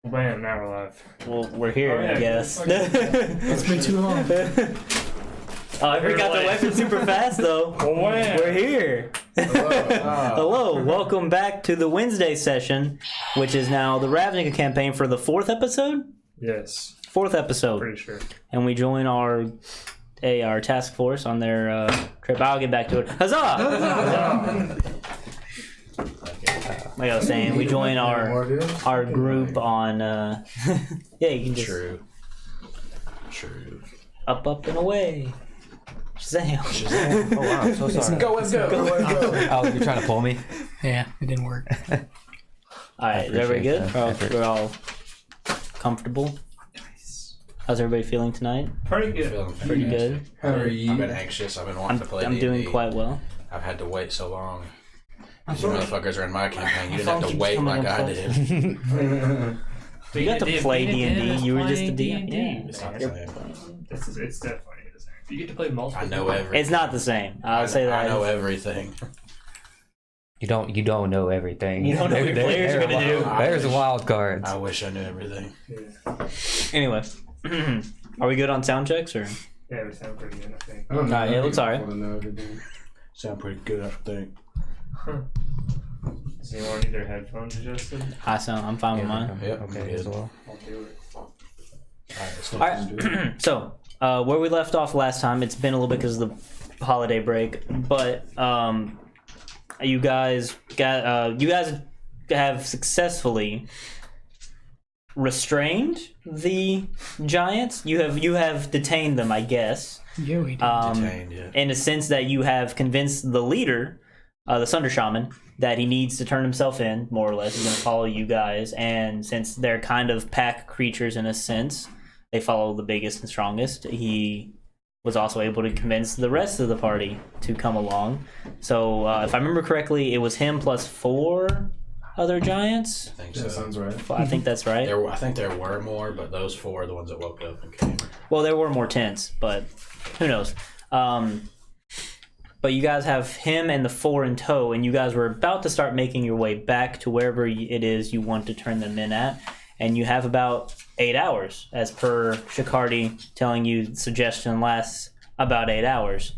Bam, now we're live. Well, we're here, I guess. It's been too long. Oh, I forgot the weapon super fast, though. Wham. We're here. Hello, welcome back to the Wednesday session, which is now the Ravnica campaign for the 4th episode? Yes. 4th episode. Pretty sure. And we join our task force on their trip. I'll get back to it. Huzzah! Like I was saying, we join our group on yeah, you can just True. up and away. Shazam. Oh wow, I'm so sorry. Go. Oh, you're trying to pull me? Yeah, it didn't work. Alright, is everybody good? that. We're all comfortable. Nice. How's everybody feeling tonight? Pretty good. Pretty good. How are you? I've been anxious. I've been wanting to play I'm doing D&D. quite well. I've had to wait so long. You motherfuckers are in my campaign. You didn't have to wait like I did. You got to play D&D. You were just a DM. D&D. It's not the same. It's definitely the same. You get to play multiple. I know everything. It's not the same. I'll say that. I know everything. You don't know everything. You don't know what your players are gonna do. There's wild cards. I wish I knew everything. Yeah. Anyway, are we good on sound checks or? Yeah, we sound pretty good, I think. Alright, it looks alright. Sound pretty good, I think. Does anyone need their headphones adjusted? I'm fine with mine. Yep, Okay, I'm as good. well. I'll do it. Alright, so where we left off last time, it's been a little bit because of the holiday break, but you guys have successfully restrained the giants. You have detained them, I guess. Yeah, we did. Detained, yeah. In a sense that you have convinced the leader, the Sunder Shaman, that he needs to turn himself in, more or less. He's going to follow you guys, and since they're kind of pack creatures in a sense, they follow the biggest and strongest. He was also able to convince the rest of the party to come along. So, if I remember correctly, it was him plus 4 other giants. I think so. That sounds right. I think that's right. I think there were more, but those 4 are the ones that woke up and came. Well, there were more tents, but who knows? But you guys have him and the 4 in tow, and you guys were about to start making your way back to wherever it is you want to turn them in at. And you have about 8 hours, as per Shikardi telling you the suggestion lasts about 8 hours.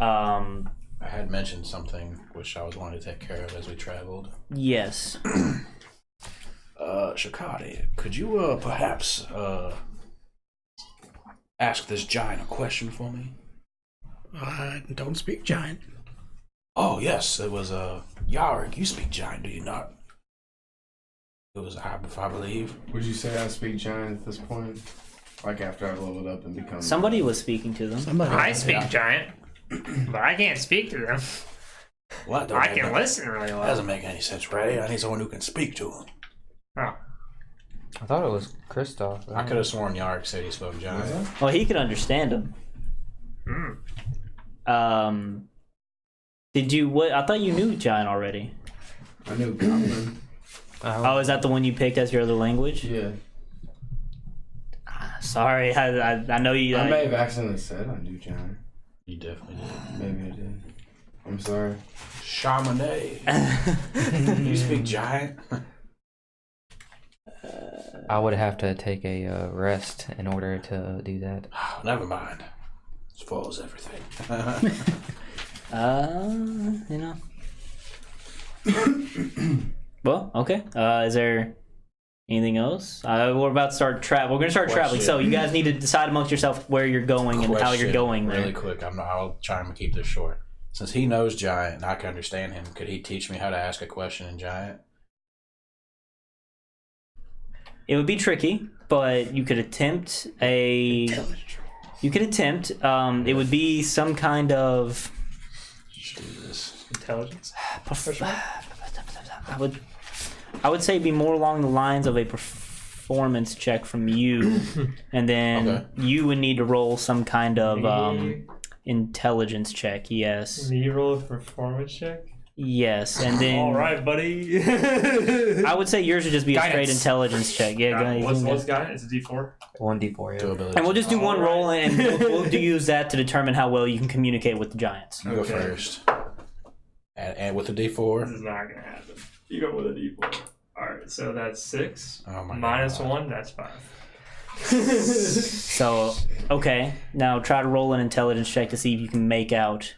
I had mentioned something which I was wanting to take care of as we traveled. Yes. Shikari, could you perhaps ask this giant a question for me? Don't speak giant. Oh yes, it was Yarick. You speak giant, do you not? It was I believe. Would you say I speak giant at this point? Like after I've leveled up and become... Somebody was speaking to them. Somebody. I speak giant, but I can't speak to them. What? I can listen really That well. doesn't make any sense, Reddy. I need someone who can speak to him. Oh. I thought it was Kristoff. I could have sworn Yarick said he spoke giant. Well, he could understand them. Did you... What? I thought you knew giant already. I knew goblin. Oh, is that the one you picked as your other language? Yeah. Sorry, I know you... I may have accidentally said I knew giant. You definitely did. Maybe I did. I'm sorry. Shamanay. You speak giant? I would have to take a rest in order to do that. Never mind. Spoils everything. You know. Well, okay. Is there anything else? We're about to start travel. We're gonna start traveling, so you guys need to decide amongst yourself where you're going and how you're going there. Really quick, I'll try and keep this short. Since he knows giant and I can understand him, could he teach me how to ask a question in giant? It would be tricky, but you could attempt a. You could attempt. It would be some kind of. Let's do this. Intelligence. I would say it'd be more along the lines of a performance check from you, and then Okay. you would need to roll some kind of Me? intelligence check. Yes, Me roll a performance check? yes, and then All right, buddy. I would say yours would just be a straight Guidance. intelligence check. Yeah, guys. What's guidance? It's a D4? 1d4, Two yeah. abilities. And we'll just do one Alright. roll, and we'll use that to determine how well you can communicate with the giants. You go Okay. first. And with the This D4. is not gonna happen. You go with a D4. Alright, so that's 6. Oh my Minus God. 1, that's 5. So, okay. Now try to roll an intelligence check to see if you can make out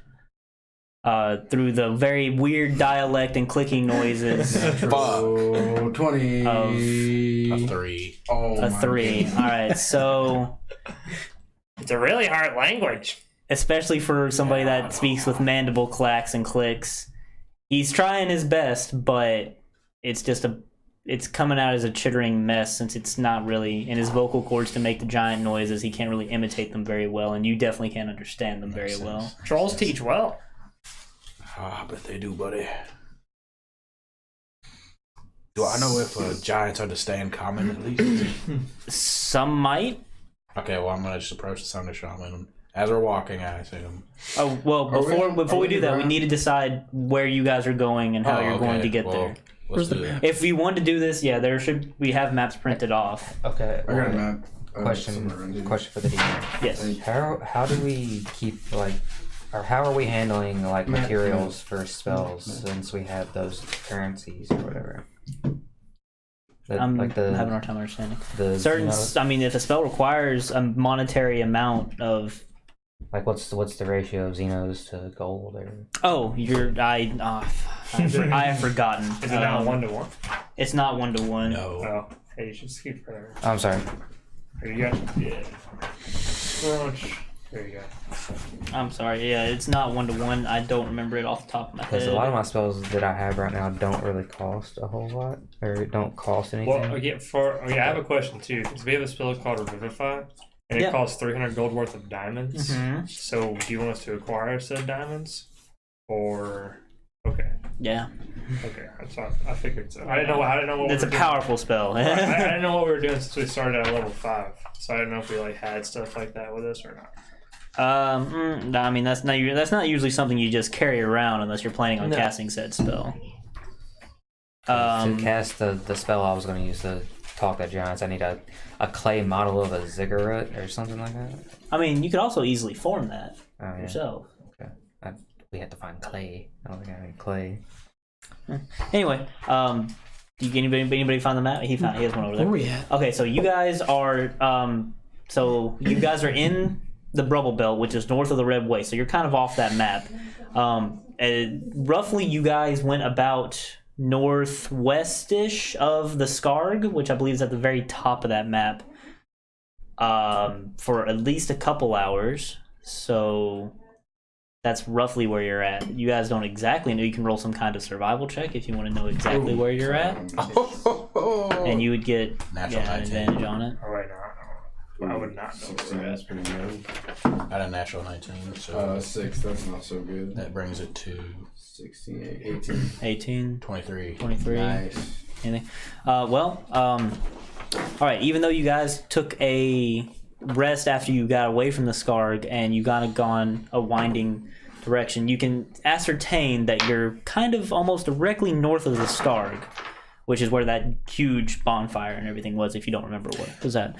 through the very weird dialect and clicking noises. Oh, 20. A 3. Oh, A my 3. goodness. All right. So, It's a really hard language. especially for somebody that speaks with mandible clacks and clicks, he's trying his best, but it's just it's coming out as a chittering mess since it's not really in his vocal cords to make the giant noises. He can't really imitate them very well, and you definitely can't understand them very well. Trolls teach well. I bet they do, buddy. Do I know if giants understand common at least? Some might. Okay, well, I'm going to just approach the Sunder Shaman. As we're walking, I assume. Oh well, before we do that, we need to decide where you guys are going and how you're going to get there. Let's do that. If we want to do this, yeah, we have maps printed off. Okay. I got a map. Question for the DM. Yes. How do we keep or how are we handling materials for spells since we have those currencies or whatever? I'm having a hard time understanding. Certain, I mean, if a spell requires a monetary amount of, what's the ratio of Xenos to gold or? Oh, I have forgotten. Is it now 1 to 1? It's not 1 to 1. No. Oh, hey, you should skip further. I'm sorry. Here you go. Yeah. There you go. I'm sorry. Yeah, it's not 1 to 1. I don't remember it off the top of my Because head. a lot of my spells that I have right now don't really cost a whole lot, or don't cost anything. Well, again, I have a question too. Because we have a spell called Revivify, and it costs 300 gold worth of diamonds. Mhm. So, do you want us to acquire said diamonds, or okay? Yeah, Okay, that's fine. I figured so. I didn't know what it's a we were doing. powerful spell. I didn't know what we were doing since we started at level 5, so I didn't know if we had stuff like that with us or not. No, I mean that's not usually something you just carry around unless you're planning on casting said spell. To cast the spell I was going to use to talk to giants, I need a clay model of a ziggurat or something like that. I mean, you could also easily form that Oh, yeah. yourself. Okay. We had to find clay. I don't think I have any clay. Anyway, did anybody find the map? He has one over there. Where we at? Okay, so you guys are in the Brubble Belt, which is north of the Red Way. So you're kind of off that map. Roughly, you guys went about northwest-ish of the Skarg, which I believe is at the very top of that map, for at least a couple hours. So that's roughly where you're at. You guys don't exactly know. You can roll some kind of survival check if you want to know exactly where you're at, and you would get Natural an 19. advantage on it. Oh wait, no, I would not know. 16, that's pretty good. I had a natural 19, so 6, that's not so good. that brings it to 16, 18. 18, 23. 23. Nice. Anything? All right. Even though you guys took a rest after you got away from the Skarg and you kind of gone a winding direction, you can ascertain that you're kind of almost directly north of the Skarg, which is where that huge bonfire and everything was, if you don't remember what was that.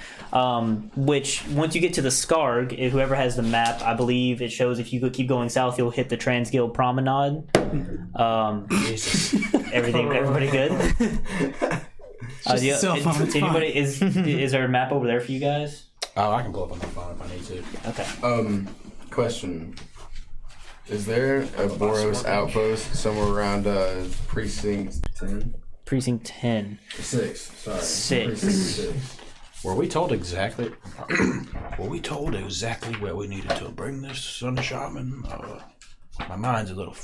Which, once you get to the Skarg, whoever has the map, I believe it shows if you keep going south, you'll hit the Transguild Promenade. Everybody good? Just cell phone, it's fine. Is there a map over there for you guys? Oh, I can pull up on my phone if I need to. Okay. Question. Is there a Boros outpost somewhere around precinct 10? Precinct 10. 6, sorry. 6. Precinct 6. Were we told exactly where we needed to bring this Sunder Shaman? My mind's a little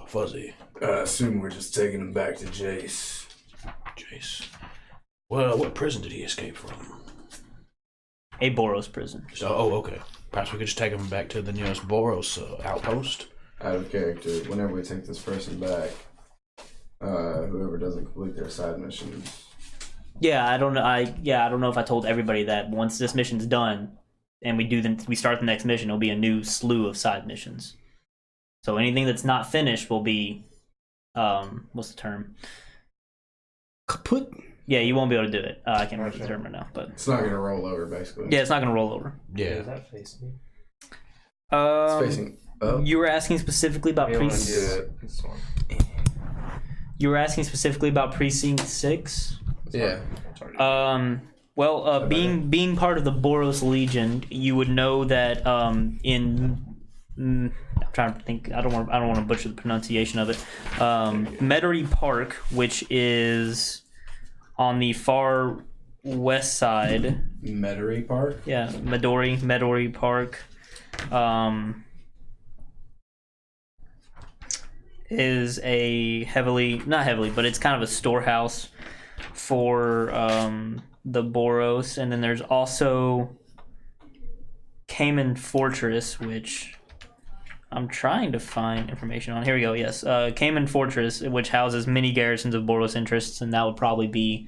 fuzzy. I assume we're just taking him back to Jace. Jace. Well, what prison did he escape from? A Boros prison. So, okay. Perhaps we could just take him back to the nearest Boros outpost. Out of character, whenever we take this person back, whoever doesn't complete their side missions. Yeah, I don't know. I don't know if I told everybody that once this mission's done and we start the next mission, it'll be a new slew of side missions. So anything that's not finished will be, what's the term? Kaput? Yeah, you won't be able to do it. I can't remember the term right now, but It's not gonna roll over, basically. yeah, it's not gonna roll over. Yeah. that facing? It's facing up. You were asking specifically about Yeah. priests. This one. You were asking specifically about Precinct 6? Yeah. Well, being part of the Boros Legion, you would know that I'm trying to think. I don't want to butcher the pronunciation of it. Metairie Park, which is on the far west side. Metairie Park. Yeah, Metairie Park. Is a not heavily, but it's kind of a storehouse for the Boros, and then there's also Cayman Fortress, which I'm trying to find information on. Here we go. Yes, Cayman Fortress, which houses many garrisons of Boros interests, and that would probably be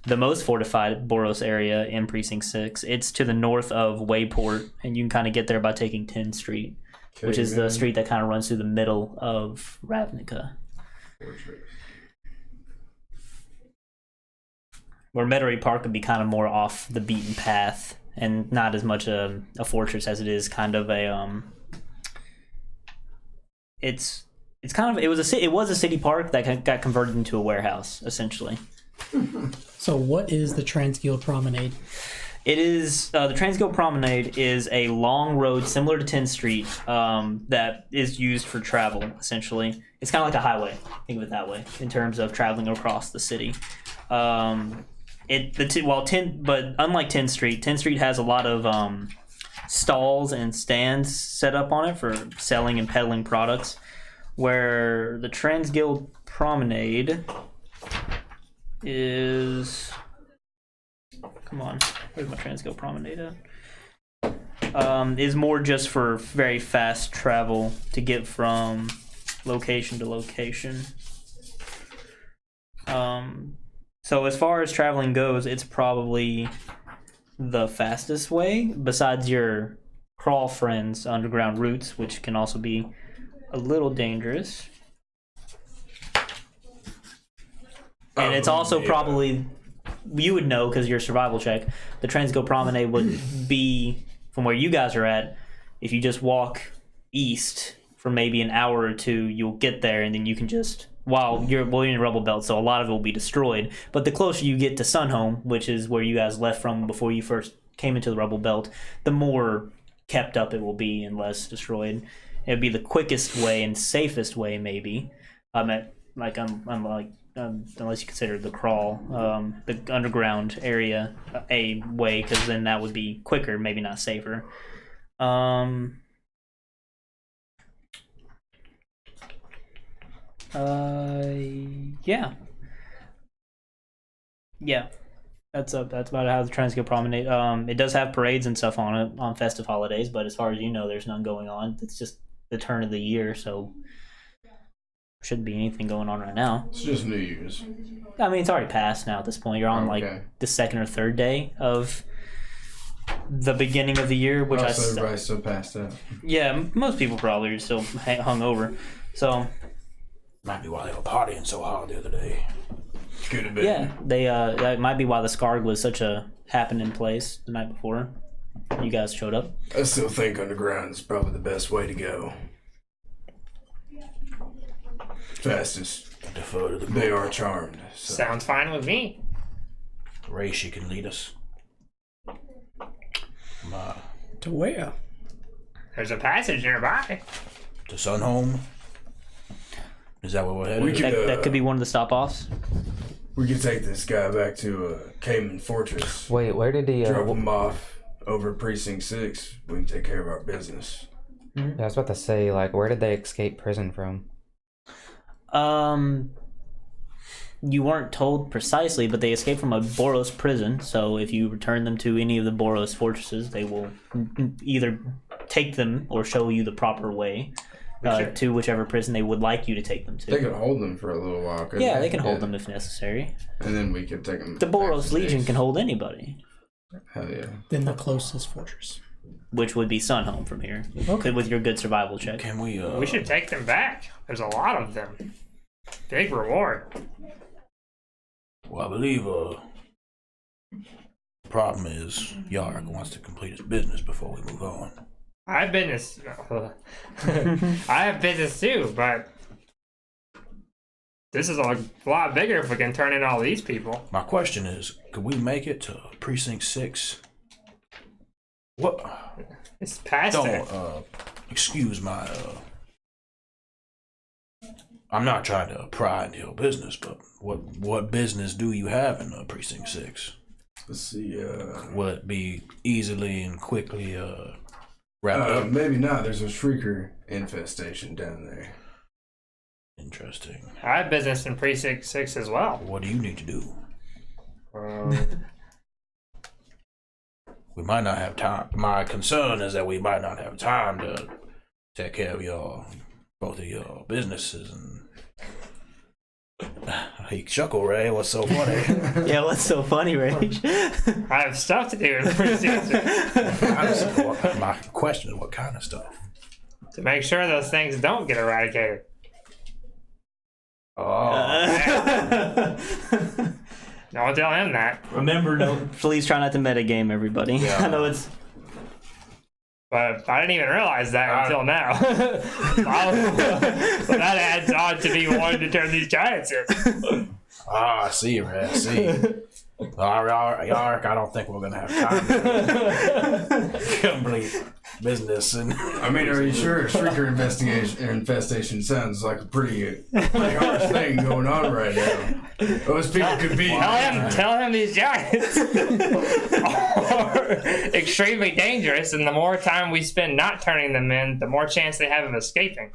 the most fortified Boros area in Precinct 6. It's to the north of Wayport, and you can kind of get there by taking 10th Street, which is the street that kind of runs through the middle of Ravnica. Fortress. Where Metairie Park would be kind of more off the beaten path and not as much a fortress as it is kind of a it's kind of it was a city park that got converted into a warehouse essentially. So what is the Transguild Promenade? It is the Transguild Promenade is a long road similar to 10th Street that is used for travel essentially. It's kind of like a highway. Think of it that way in terms of traveling across the city. But unlike 10th Street, 10th Street has a lot of stalls and stands set up on it for selling and peddling products, where the Transguild Promenade is... Come on, where's my Transguild Promenade at? Is more just for very fast travel to get from location to location. So as far as traveling goes, it's probably the fastest way, besides your crawl friends underground routes, which can also be a little dangerous. And it's also probably, you would know because your survival check, the Transguild Promenade would be from where you guys are at. If you just walk east for maybe an hour or two, you'll get there, and then you can just... you're in Rebel Belt, so a lot of it will be destroyed. But the closer you get to Sunhome, which is where you guys left from before you first came into the Rebel Belt, the more kept up it will be and less destroyed. It would be the quickest way and safest way, maybe. Unless you consider the crawl, the underground area a way, because then that would be quicker, maybe not safer. Yeah. That's about how the Transguild Promenade. It does have parades and stuff on it on festive holidays, but as far as you know, there's none going on. It's just the turn of the year, so shouldn't be anything going on right now. It's just New Year's. I mean, it's already passed now at this point. You're on like the second or third day of the beginning of the year, which everybody's still passed out. Yeah, most people probably are still hungover. So might be why they were partying so hard the other day. Could have been. Yeah, they that might be why the Scarg was such a happening place the night before you guys showed up. I still think underground is probably the best way to go. Fastest. Defer to the They are charmed. So. Sounds fine with me. Ray, she can lead us. To where? There's a passage nearby. To Sunhome? Is that where we're headed? That could be one of the stop-offs. We could take this guy back to Cayman Fortress. Wait, where did he... Drop him off over Precinct 6. We can take care of our business. Yeah, I was about to say, like, where did they escape prison from? You weren't told precisely, but they escaped from a Boros prison. So if you return them to any of the Boros fortresses, they will either take them or show you the proper way to whichever prison they would like you to take them to. They can hold them for a little while. Yeah, they can hold them if necessary. And then we can take them. The Boros Legion can hold anybody. Hell yeah. Then the closest fortress, which would be Sunhome from here. Okay. With your good survival check. Can we? We should take them back. There's a lot of them. Big reward. Well, I believe the problem is Yarg wants to complete his business before we move on. I have business. I have business too, but This is a lot bigger if we can turn in all these people. My question is, could we make it to Precinct 6? What? It's past it. Don't, excuse my, I'm not trying to pry into your business, but what business do you have in Precinct 6? Let's see. Will it be easily and quickly wrapped up? Maybe not. There's a shrieker infestation down there. Interesting. I have business in Precinct 6 as well. What do you need to do? We might not have time. My concern is that we might not have time to take care of both of your businesses. And he chuckle, Ray. What's so funny? Yeah, what's so funny, Rage? I have stuff to do in Precinct 6 My question is, what kind of stuff? to make sure those things don't get eradicated. Don't tell him that. Remember, please try not to metagame, everybody. Yeah. I know it's. But I didn't even realize that until now. So that adds on to me wanting to turn these giants in. I see, Ray. I see. Yark, I don't think we're gonna have time to complete business. And I mean, are you sure? Shrieker infestation sounds like a pretty harsh thing going on right now. Those people could be. Tell him these giants are extremely dangerous, and the more time we spend not turning them in, the more chance they have of escaping.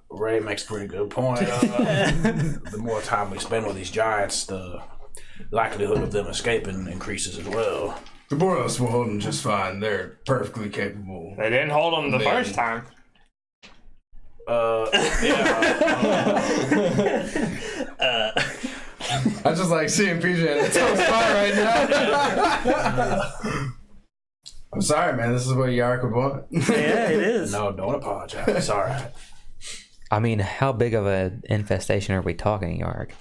Ray makes a pretty good point. The more time we spend with these giants, the likelihood of them escaping increases as well. The Boros will hold them just fine. They're perfectly capable. They didn't hold them the first time. I just like seeing PJ in a tough spot right now. I'm sorry, man. This is what Yark would want. Yeah, it is. No, don't apologize. It's all right. I mean, how big of an infestation are we talking, Yarg?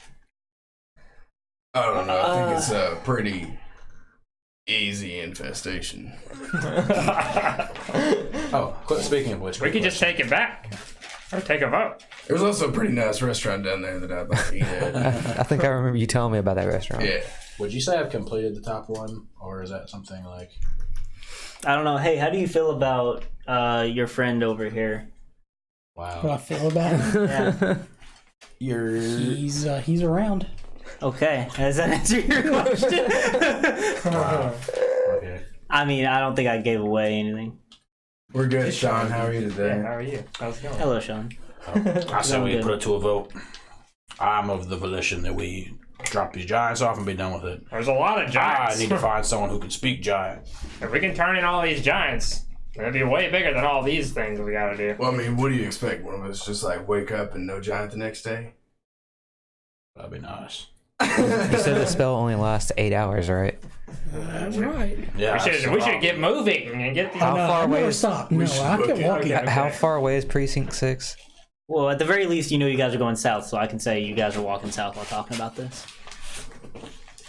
I don't know. I think it's a pretty easy infestation. Oh, speaking of which, We could just take it back. Or take a vote. There's also a pretty nice restaurant down there that I'd like to eat at. I think I remember you telling me about that restaurant. Yeah. Would you say I've completed the top one, or is that something like? I don't know. Hey, how do you feel about your friend over here? What I Wow. feel about him. Yeah. He's around. Okay. Does that answer your question? Okay. I mean, I don't think I gave away anything. We're good, Sean. How are you Yeah, today? how are you? How's it going? Hello, Sean. I said we good. put it to a vote. I'm of the volition that we drop these giants off and be done with it. There's a lot of I giants. need to find someone who can speak giant. If we can turn in all these giants, it'll be way bigger than all these things we gotta do. Well, I mean, what do you expect? One of us just like wake up and no giant the next day? That'd be nice. You said the spell only lasts 8 hours, right? That's right. Yeah. We should get moving and get these. How No, far I'll away never is- stop. No, should I look kept at- walking. Okay. How far away is Precinct 6? Well, at the very least, you know you guys are going south, so I can say you guys are walking south while talking about this.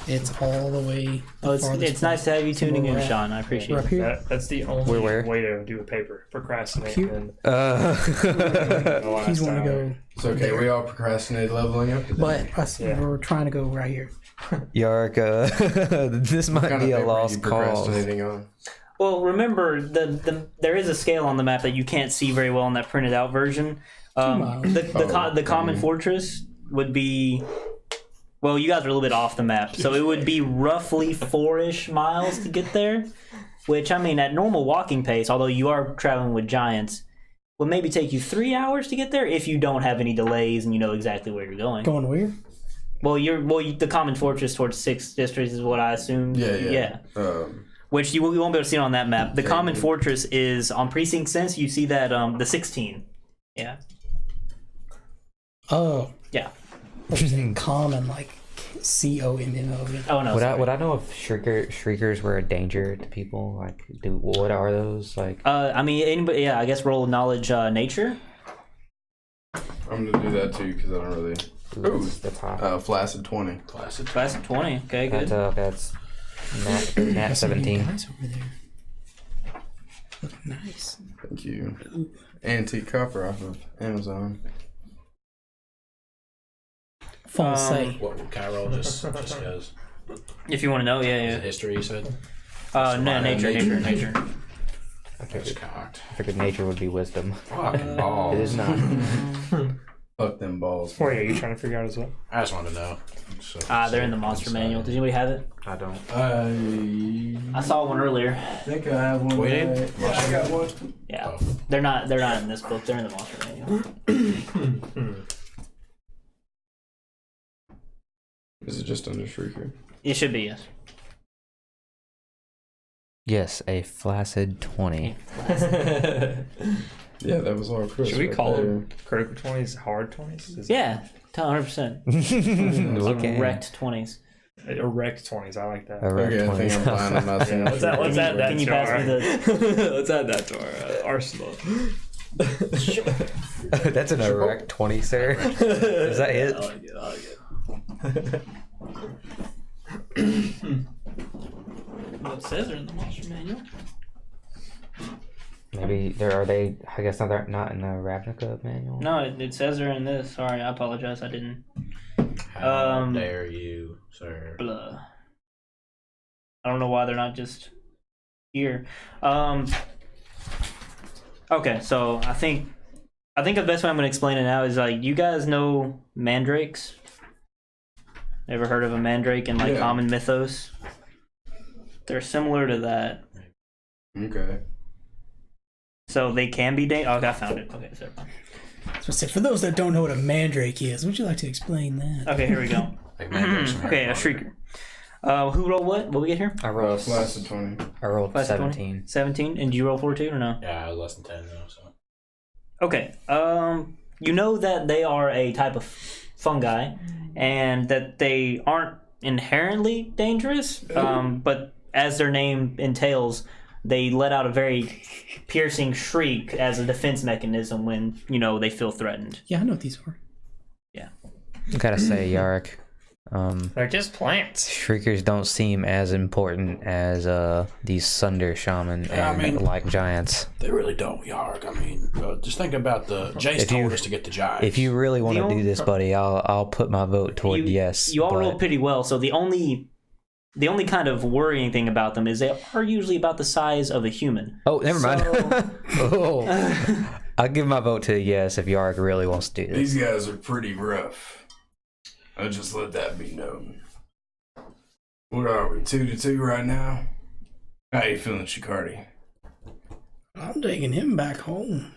It's all the way. Oh, it's nice to have you tuning in, Sean. I appreciate We're up it. here. That's the only Where? way to do a paper. Procrastinate. Cute. And He's want to go, It's okay. We all procrastinate leveling up today. but us, Yeah. we're trying to go right here. Yark, this might What kind of be a paper are lost you cause. procrastinating on? Well, remember, there is a scale on the map that you can't see very well in that printed out version. miles. The common fortress would be. Well, you guys are a little bit off the map, so it would be roughly 4-ish miles to get there. Which, I mean, at normal walking pace, although you are traveling with giants, will maybe take you 3 hours to get there if you don't have any delays and you know exactly where you're going. Going where? Well, the common fortress towards 6 districts is what I assume. Yeah. Which you won't be able to see on that map. The common fortress is on precinct sense. You see that the 16. Yeah. Oh, Yeah. I was saying common, like COMMO. Oh no. Would sorry. I know if shriekers were a danger to people? Like, what are those? Like, I mean, anybody? Yeah, I guess roll knowledge nature. I'm gonna do that too because I don't really. that's hot. Flaccid 20. Class of 20. Okay, good. That's nat 17. Guys over there. Look nice. Thank you. Antique copper off of Amazon. False say. What can I roll? Just because. If you want to know, Is it yeah. history, you said? No, nature. That's cocked. I figured nature would be wisdom. Fucking balls. It is not. Fuck them balls. What are you trying to figure out as well? I just wanted to know. So, They're in the monster manual. Does anybody have it? I don't. I saw one earlier. think I have one. We did? Yeah, I got one. Yeah, Oh. they're not in this book. They're in the monster manual. Is it just under Shrieker? It should be, yes. Yes, a flaccid 20. Yeah, that was all Chris. Should we right call there. them critical 20s hard 20s? Yeah, 100%. Okay. Wrecked 20s. Erect 20s, I like that. Okay, I think I'm fine. I'm not saying Let's add that Can you to pass our, me the? let's add that to our arsenal. That's an erect 20, sir. Is that it? I like it. What says they're in the monster manual? Maybe are they? I guess they're not in the Ravnica manual. No, it says they're in this. Sorry, I apologize. I didn't. How dare you, sir? Blah. I don't know why they're not just here. Okay, so I think the best way I'm gonna explain it now is like you guys know mandrakes. Ever heard of a mandrake in Yeah. common mythos? They're similar to that. Okay. So they can be okay, I found it. Okay, so So say, for those that don't know what a mandrake is, would you like to explain that? okay, here we go. Like mandrakes from Okay, Harry a Potter. shrieker. Who rolled what? What we get here? I rolled. Flaccid 20. I rolled Class of 20? 17. 17. And did you roll 42 or no? Yeah, I was less than 10 though, so. Okay. You know that they are a type of fungi, and that they aren't inherently dangerous. But as their name entails, they let out a very piercing shriek as a defense mechanism when they feel threatened. Yeah, I know what these are. I gotta say, Yarrick, They're just plants. shriekers don't seem as important as these Sunder Shaman Yeah, I and mean- like giants. They really don't, Yarg. I mean, just think about Jace If you- told us to get the giants. If you really want to The do only- this, buddy, I'll put my vote toward yes. You all but rolled pretty well, so the only kind of worrying thing about them is they are usually about the size of a human. Oh, never mind. So- Oh. I'll give my vote to yes if Yarrick really wants to do this. These guys are pretty rough. I'll just let that be known. What are we, 2-2 right now? How you feeling, Shikardi? I'm taking him back home.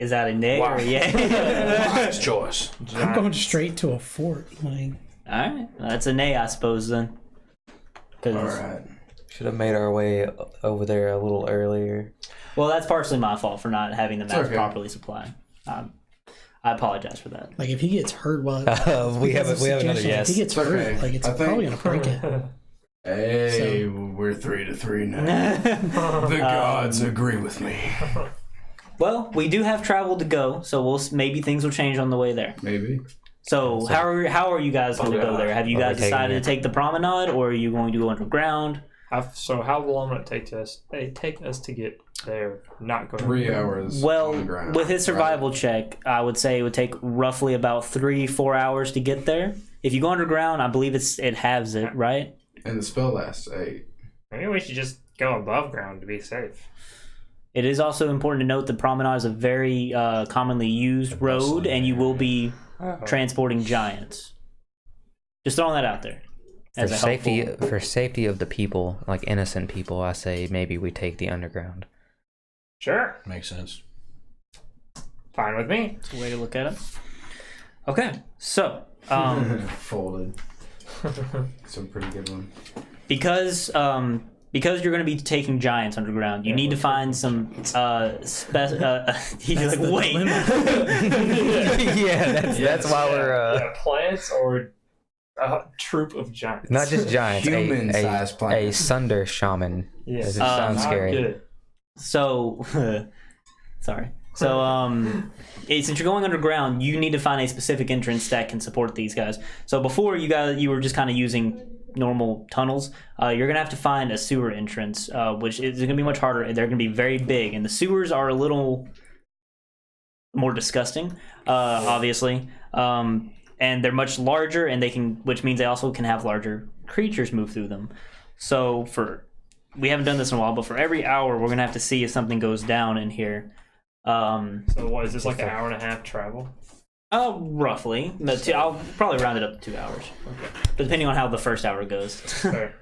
Is that a nay or a yay? Wise choice. I'm going straight to a fort. Like, Alright, that's a nay, I suppose, then. 'Cause- Alright. Should have made our way over there a little earlier. Well, that's partially my fault for not having the map okay. properly supplied. I apologize for that. if he gets hurt while We have because of another suggestion, yes. If he gets It's hurt, okay. it's I think- probably gonna break it. Hey, we're 3-3 now. The gods agree with me. Well, we do have travel to go, so maybe things will change on the way there. Maybe. So how are you guys going to go there? Have you guys Overtaking decided you. to take the promenade, or are you going to go underground? So how long will it take us to get there? Not going 3 hours. on the Well, ground, with his survival check, I would say it would take roughly about 3-4 hours to get there. If you go underground, I believe it halves it, right? Right? And the spell lasts 8. Maybe we should just go above ground to be safe. It is also important to note that promenade is a very commonly used road, and you will be transporting giants. Just throwing that out there. For As a safety, helpful- for safety of the people, like innocent people, I say maybe we take the underground. Sure, Makes sense. fine with me. That's a way to look at it. Okay, so Folded. It's a pretty good one. because you're going to be taking giants underground, you need to find some he's like, wait. Yeah, that's why we're plants or a troop of giants. not just giants. Human-sized a plants. Sunder Shaman. Yes. It sounds Not scary. good. So, sorry. So, since you're going underground, you need to find a specific entrance that can support these guys. So before you were just kind of using normal tunnels. You're gonna have to find a sewer entrance, which is gonna be much harder. They're gonna be very big, and the sewers are a little more disgusting, obviously. And they're much larger, and which means they also can have larger creatures move through them. So we haven't done this in a while, but for every hour, we're gonna have to see if something goes down in here. So what is this, like an hour and a half travel? Roughly. I'll probably round it up to 2 hours. Okay. But depending on how the first hour goes. Fair.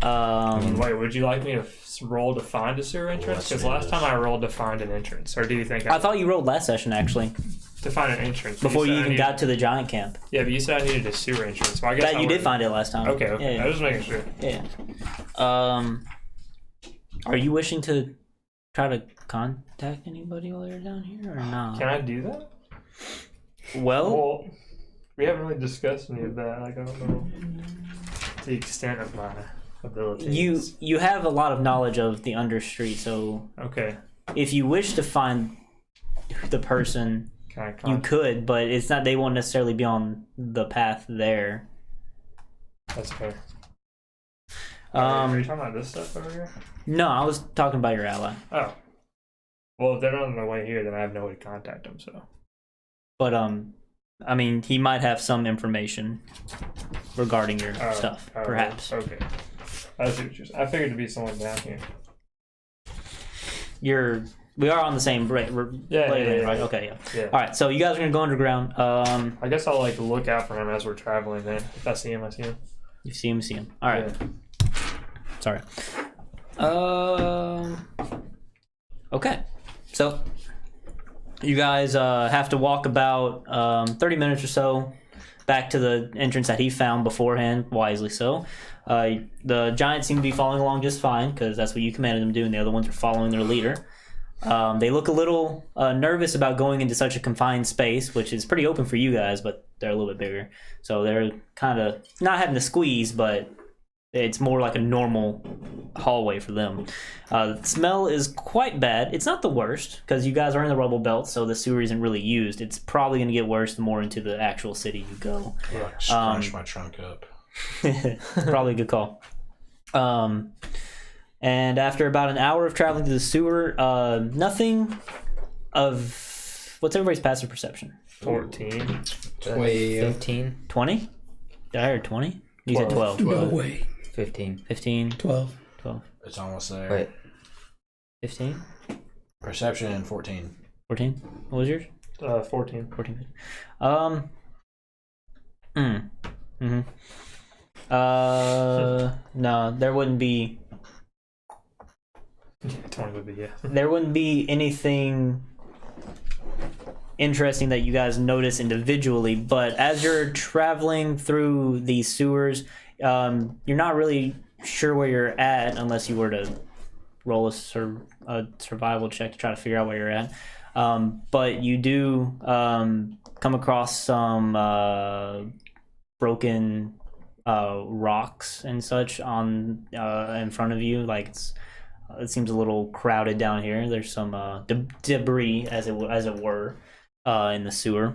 Wait, would you like me to roll to find a sewer entrance? Because last time I rolled to find an entrance. Or do you think I thought you rolled last session, actually. To find an entrance. Before you even got to the giant camp. Yeah, but you said I needed a sewer entrance. So I guess you did find it last time. Okay. Yeah. I was just making sure. Yeah. Are you wishing to try to contact anybody while you're down here, or not? Can I do that? Well, we haven't really discussed any of that. Like, I don't know the extent of my abilities. you have a lot of knowledge of the understreet, so Okay. if you wish to find the person, you could, but it's not. They won't necessarily be on the path there. That's fair. Are you talking about this stuff over here? No, I was talking about your ally. Oh. Well, if they're on their way here, then I have no way to contact them, so. But, I mean, he might have some information regarding your stuff, perhaps. Okay. I see what you're saying. I figured it'd be someone down here. We are on the same right? Yeah, right? Okay, yeah. All right, so you guys are gonna go underground. I guess I'll like look out for him as we're traveling. Then, if I see him, I see him. You see him. All right. Yeah. Sorry. Okay. So you guys have to walk about 30 minutes or so back to the entrance that he found beforehand, wisely so. The giants seem to be following along just fine because that's what you commanded them to do, and the other ones are following their leader. They look a little nervous about going into such a confined space, which is pretty open for you guys, but they're a little bit bigger. So they're kind of not having to squeeze, but it's more like a normal hallway for them. The smell is quite bad. It's not the worst, because you guys are in the rubble belt, so the sewer isn't really used. It's probably going to get worse the more into the actual city you go. Like, scrunch my trunk up. Probably a good call. And after about an hour of traveling to the sewer, nothing of... What's everybody's passive perception? 14. 15. 20? Did I hear 20? You said 12. No way. 15. 15. 12. 12. It's almost there. Wait. 15? Perception and 14. 14? What was yours? 14. 14. No, there wouldn't be... 20 would be, yeah. There wouldn't be anything interesting that you guys notice individually, but as you're traveling through these sewers, you're not really sure where you're at unless you were to roll a survival check to try to figure out where you're at. But you do come across some broken rocks and such on in front of you. Like it seems a little crowded down here. There's some debris, as it were, in the sewer,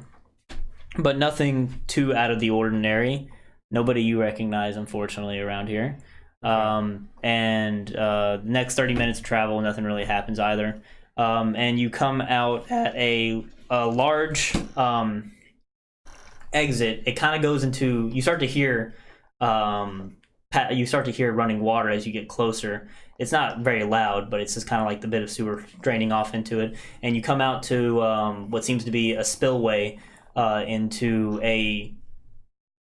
but nothing too out of the ordinary. Nobody you recognize, unfortunately, around here. And next 30 minutes of travel, nothing really happens either. And you come out at a large exit. It kind of goes into. You start to hear running water as you get closer. It's not very loud, but it's just kind of like the bit of sewer draining off into it. And you come out to what seems to be a spillway into a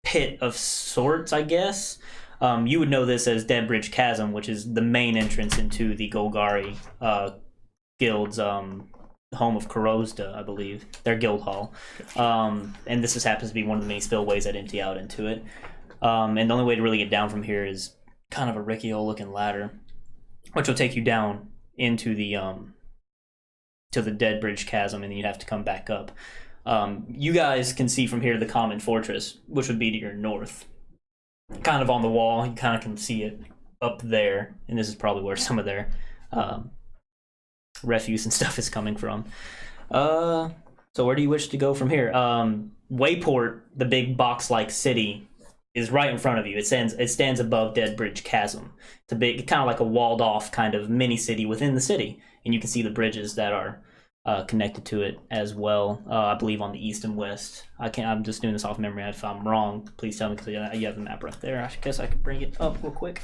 pit of sorts, I guess. You would know this as Dead Bridge Chasm, which is the main entrance into the Golgari Guild's home of Korozda, I believe. Their guild hall. And this just happens to be one of the many spillways that empty out into it. And the only way to really get down from here is kind of a rickety old looking ladder, which will take you down into the to the Dead Bridge Chasm, and then you'd have to come back up. You guys can see from here the common fortress, which would be to your north. Kind of on the wall, you kind of can see it up there, and this is probably where some of their refuse and stuff is coming from. So where do you wish to go from here? Wayport, the big box-like city, is right in front of you. It stands above Dead Bridge Chasm. It's a big, kind of like a walled-off kind of mini city within the city, and you can see the bridges that are connected to it as well. I believe on the east and west. I'm just doing this off memory. If I'm wrong, please tell me because you have the map right there. I guess I could bring it up real quick.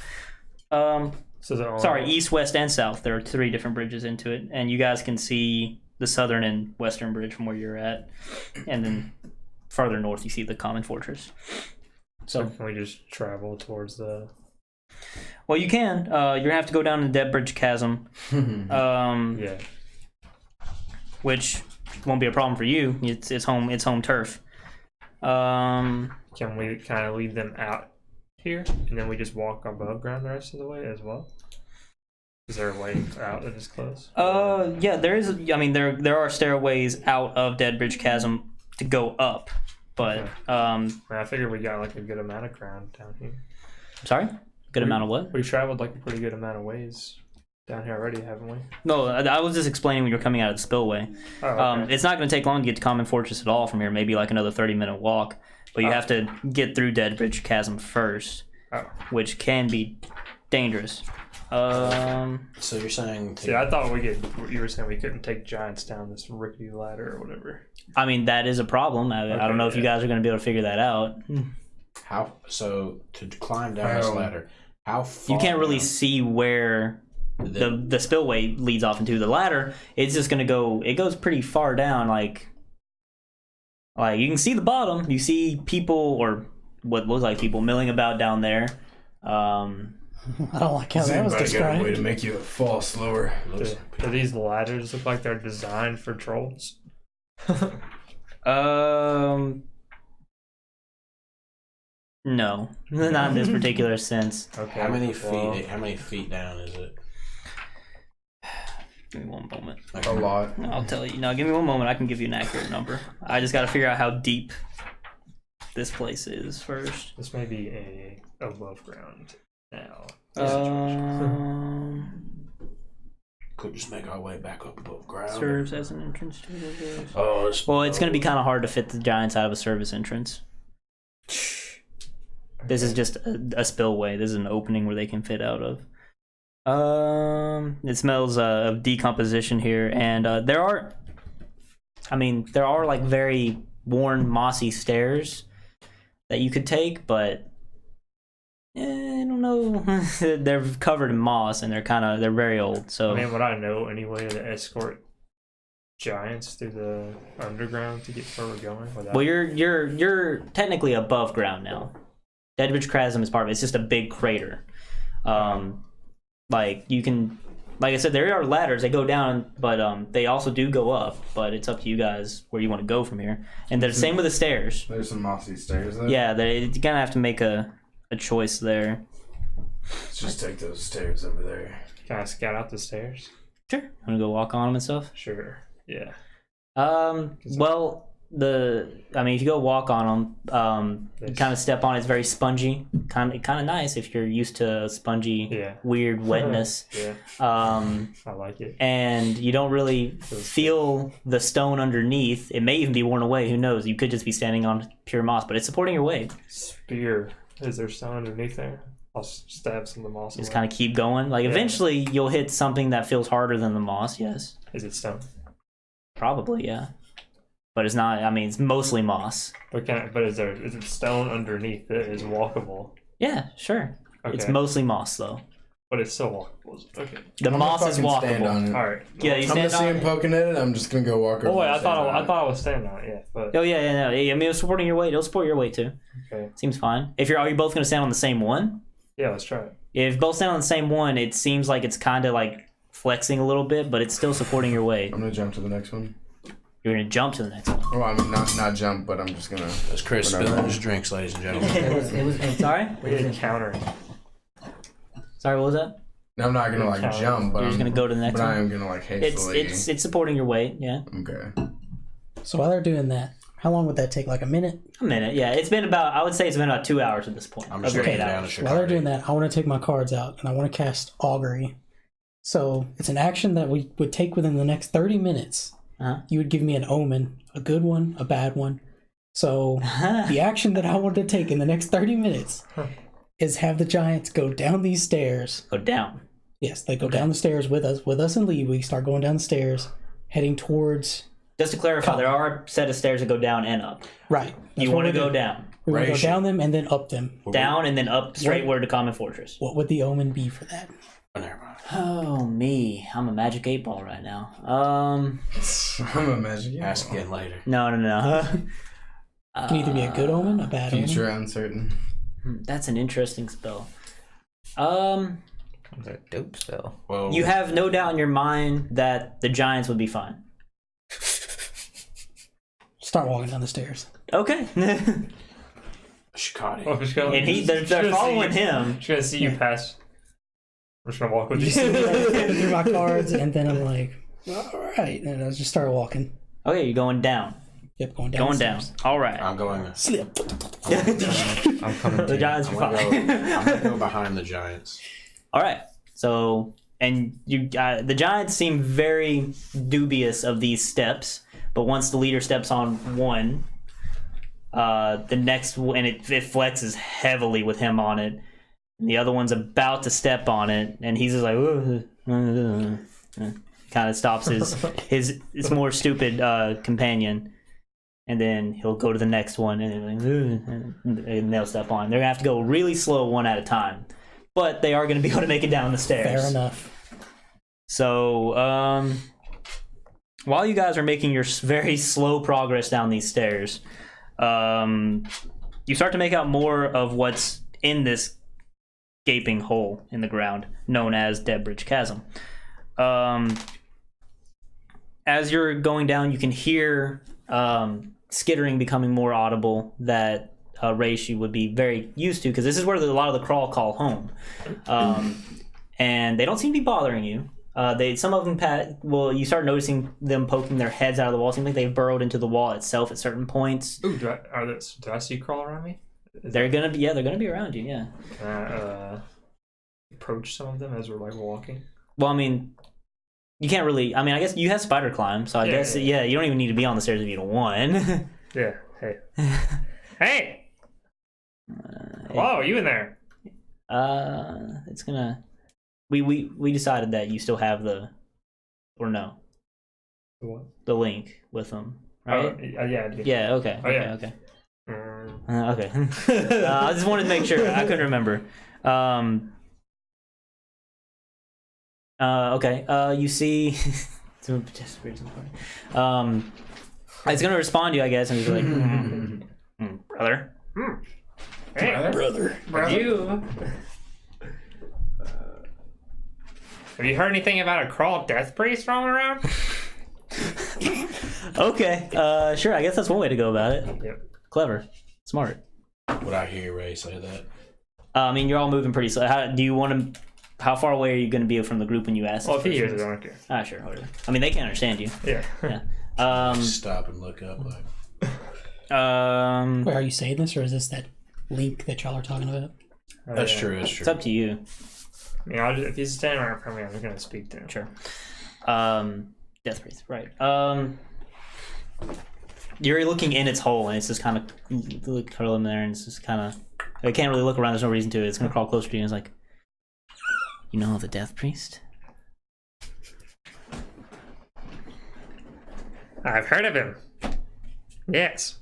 Sorry, east, west, and south. There are 3 different bridges into it, and you guys can see the southern and western bridge from where you're at, and then farther north you see the common fortress. So can we just travel towards the? Well, you can. You're gonna have to go down the Dead Bridge Chasm. Yeah. Which won't be a problem for you. It's home turf. Can we kind of leave them out here, and then we just walk above ground the rest of the way as well? Is there a way out that is close? Yeah, there is. I mean, there are stairways out of Dead Bridge Chasm to go up, but Okay. I figured we got like a good amount of ground down here. Sorry, good amount of what? We traveled like a pretty good amount of ways down here already, haven't we? No, I was just explaining when you're coming out of the spillway. Oh, okay. It's not going to take long to get to Common Fortress at all from here. Maybe like another 30-minute walk, but you have to get through Dead Bridge Chasm first, which can be dangerous. So you're saying? See, I thought you were saying we couldn't take giants down this rickety ladder or whatever. I mean, that is a problem. I don't know if you guys are going to be able to figure that out. How? So to climb down this ladder, how far? You can't really see where the spillway leads off into. The ladder, it's just going to go. It goes pretty far down. Like you can see the bottom. You see people, or what looks like people, milling about down there. I don't like how Does that was anybody got a way to described. make you fall slower? Do these ladders look like they're designed for trolls? No, not in this particular sense. Okay. How many well, feet? How many feet down is it? Give me one moment. A lot. I'll tell you. No, give me one moment. I can give you an accurate number. I just got to figure out how deep this place is first. This may be a above ground now. Could just make our way back up above ground. Serves as an entrance to the. Oh, Well, it's going to be kind of hard to fit the giants out of a service entrance. This is just a spillway. This is an opening where they can fit out of. It smells of decomposition here, and there are like very worn, mossy stairs that you could take, but I don't know. They're covered in moss, and they're very old. So I mean, would I know any way to escort giants through the underground to get where we're going? well, you're technically above ground now. Dead Ridge Chasm is part of it. It's just a big crater. Like you can, like I said, there are ladders. They go down, but they also do go up. But it's up to you guys where you want to go from here. And the same with the stairs. There's some mossy stairs there. Yeah, you're gonna have to make a choice there. Let's just take those stairs over there. Can I scout out the stairs? Sure. Want to go walk on them and stuff? Sure. Yeah. Well, if you go walk on them, you kind of step on it. It's very spongy, kind of nice if you're used to spongy, weird wetness. Yeah. I like it. And you don't really feel the stone underneath. It may even be worn away. Who knows? You could just be standing on pure moss, but it's supporting your weight. Spear. Is there stone underneath there? I'll stab some of the moss. Just kind of keep going. Like eventually, you'll hit something that feels harder than the moss. Yes. Is it stone? Probably, yeah. But it's not. I mean, it's mostly moss. But is it stone underneath that is walkable? Yeah, sure. Okay. It's mostly moss though. But it's still walkable. Okay. The moss is fucking stand walkable. on it. All right. Yeah, you I'm gonna stand see on him poking at it. I'm just gonna go walk over. Oh wait, I and stand on it. thought I was standing on it. Yeah, but Oh yeah. I mean, it's supporting your weight. It'll support your weight too. okay. Seems fine. Are you both gonna stand on the same one? Yeah, let's try it. If you both stand on the same one, it seems like it's kind of like flexing a little bit, but it's still supporting your weight. I'm gonna jump to the next one. You're gonna jump to the next one. Well, I mean, not jump, but I'm just gonna. That's Chris Whatever. spilling his drinks, ladies and gentlemen. It was sorry. We need to counter. Sorry, what was that? I'm not gonna like jump, but You're just gonna go to the next But I one. am gonna like hastily. It's supporting your weight. Yeah. Okay. So while they're doing that, how long would that take? Like a minute? A minute. Yeah. I would say it's been about 2 hours at this point. I'm just Of your looking 8 down hours. at While they're Chicago. doing that, I want to take my cards out and I want to cast Augury. So it's an action that we would take within the next 30 minutes. Uh-huh. You would give me an omen, a good one, a bad one. So the action that I want to take in the next 30 minutes is have the giants go down these stairs. Go down. Yes, they go down the stairs with us and Lee. We start going down the stairs. heading towards. Just to clarify, there are a set of stairs that go down and up. Right. You want to go down. We're going to go down them and then up them. Down and then up straightward to Common Fortress. What would the omen be for that? Oh, never mind. Oh, me. I'm a magic 8-ball right now. I'm imagining. Ask again later. No. It can either be a good omen, a bad omen. Future uncertain. That's an interesting spell. It's a dope spell. Well, You have no doubt in your mind that the giants would be fine. Start walking down the stairs. Okay. she caught it. And they're following him. She's gonna see you pass. I'm just gonna walk with You you. see me like flipping through my cards, and then I'm like, all right. And I just start walking. Okay, you're going down. Yep, going down. Going down. All right. I'm going. Slip. I'm coming The to giants I'm are gonna, fine. I'm gonna go behind the giants. All right. So, and you, the giants seem very dubious of these steps, but once the leader steps on one, the next and it flexes heavily with him on it. And the other one's about to step on it, and he's just like, kind of stops his more stupid companion, and then he'll go to the next one, and they'll step on. They're gonna have to go really slow one at a time, but they are gonna be able to make it down the stairs. Fair enough. So, while you guys are making your very slow progress down these stairs, you start to make out more of what's in this gaping hole in the ground, known as Deadbridge Chasm. As you're going down, you can hear skittering becoming more audible that Reishi would be very used to, because this is where a lot of the crawl call home. And they don't seem to be bothering you. Some of them, you start noticing them poking their heads out of the wall. It seems like they've burrowed into the wall itself at certain points. Ooh, do I see you crawl around me? They're gonna be around you, yeah. Can I approach some of them as we're like walking? Well, I mean, you can't really. I mean, I guess you have spider climb, so I guess you don't even need to be on the stairs if you don't want. Yeah. Hey. Hey. Whoa, you in there? It's gonna. We decided that you still have the link with them, right? Yeah, I do. Yeah. Okay. Oh, yeah. Okay. Okay. I just wanted to make sure. I couldn't remember. Okay. You see. It's gonna respond to you, I guess, and he's like, brother. Hey, Brother. you. Have you heard anything about a crawl death priest roaming around? Okay. Sure. I guess that's one way to go about it. Yep. Clever. Smart. Would I hear Ray say that? I mean, you're all moving pretty slow. How far away are you going to be from the group when you ask? Well, if he hears it, I don't care. Ah, sure. Whatever. I mean, they can't understand you. Yeah. Yeah. Stop and look up. Like, Wait, are you saying this, or is this that link that y'all are talking about? that's true. That's true. It's up to you. I mean, if he's standing right in front of me, I'm just gonna speak to him. Sure. Death priest. Right. You're looking in its hole, and it's just kind of curl in there, and it's just kind of. I can't really look around. There's no reason to. It's gonna crawl closer to you, and it's like, you know, the death priest. I've heard of him. Yes.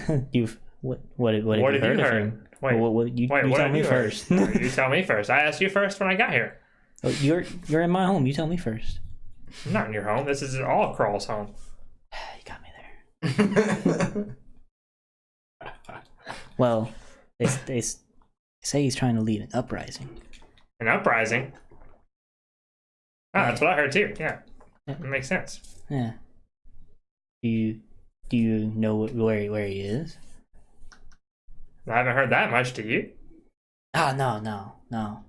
What have you heard of him? Wait, you what tell have me you heard? first. You tell me first. I asked you first when I got here. Oh, you're in my home. You tell me first. I'm not in your home. This is all Crawl's home. You got me there. Well, they say he's trying to lead an uprising. An uprising? Oh, that's what I heard too. Yeah. It makes sense. Yeah. Do you know where he is? I haven't heard that much, do you? Oh, no. Oh,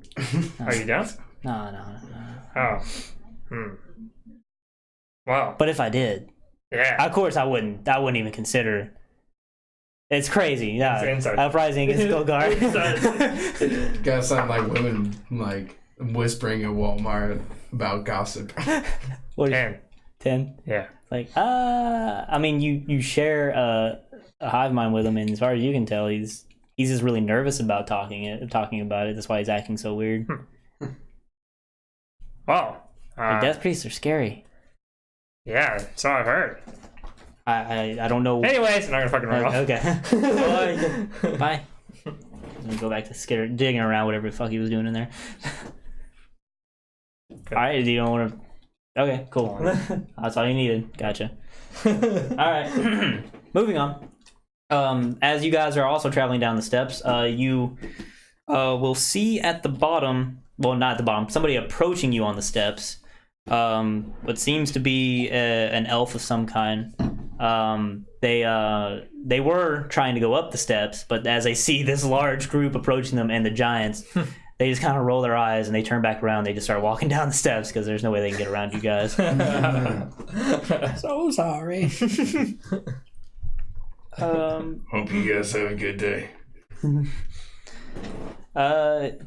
you don't? No. Oh. Well. But if I did, Yeah. of course I wouldn't even consider. It's crazy. Yeah. It's inside. Uprising against Golgar. Gotta sound like women like whispering at Walmart about gossip. What is 10. 10? Yeah. Like, I mean, you share a hive mind with him, and as far as you can tell, he's just really nervous about talking about it. That's why he's acting so weird. Well, Death priests are scary. Yeah, so I've heard. I don't know. Anyways, I'm not gonna fucking run off. Okay. Bye. Let me go back to digging around whatever the fuck he was doing in there. Alright, you don't want to... Okay, cool. That's all you needed. Gotcha. Alright. Moving on. As you guys are also traveling down the steps, you will see at the bottom... Well, not at the bottom. Somebody approaching you on the steps. What seems to be an elf of some kind. They were trying to go up the steps, but as they see this large group approaching them and the giants, they just kind of roll their eyes and they turn back around. They just start walking down the steps because there's no way they can get around you guys. So sorry. Hope you guys have a good day.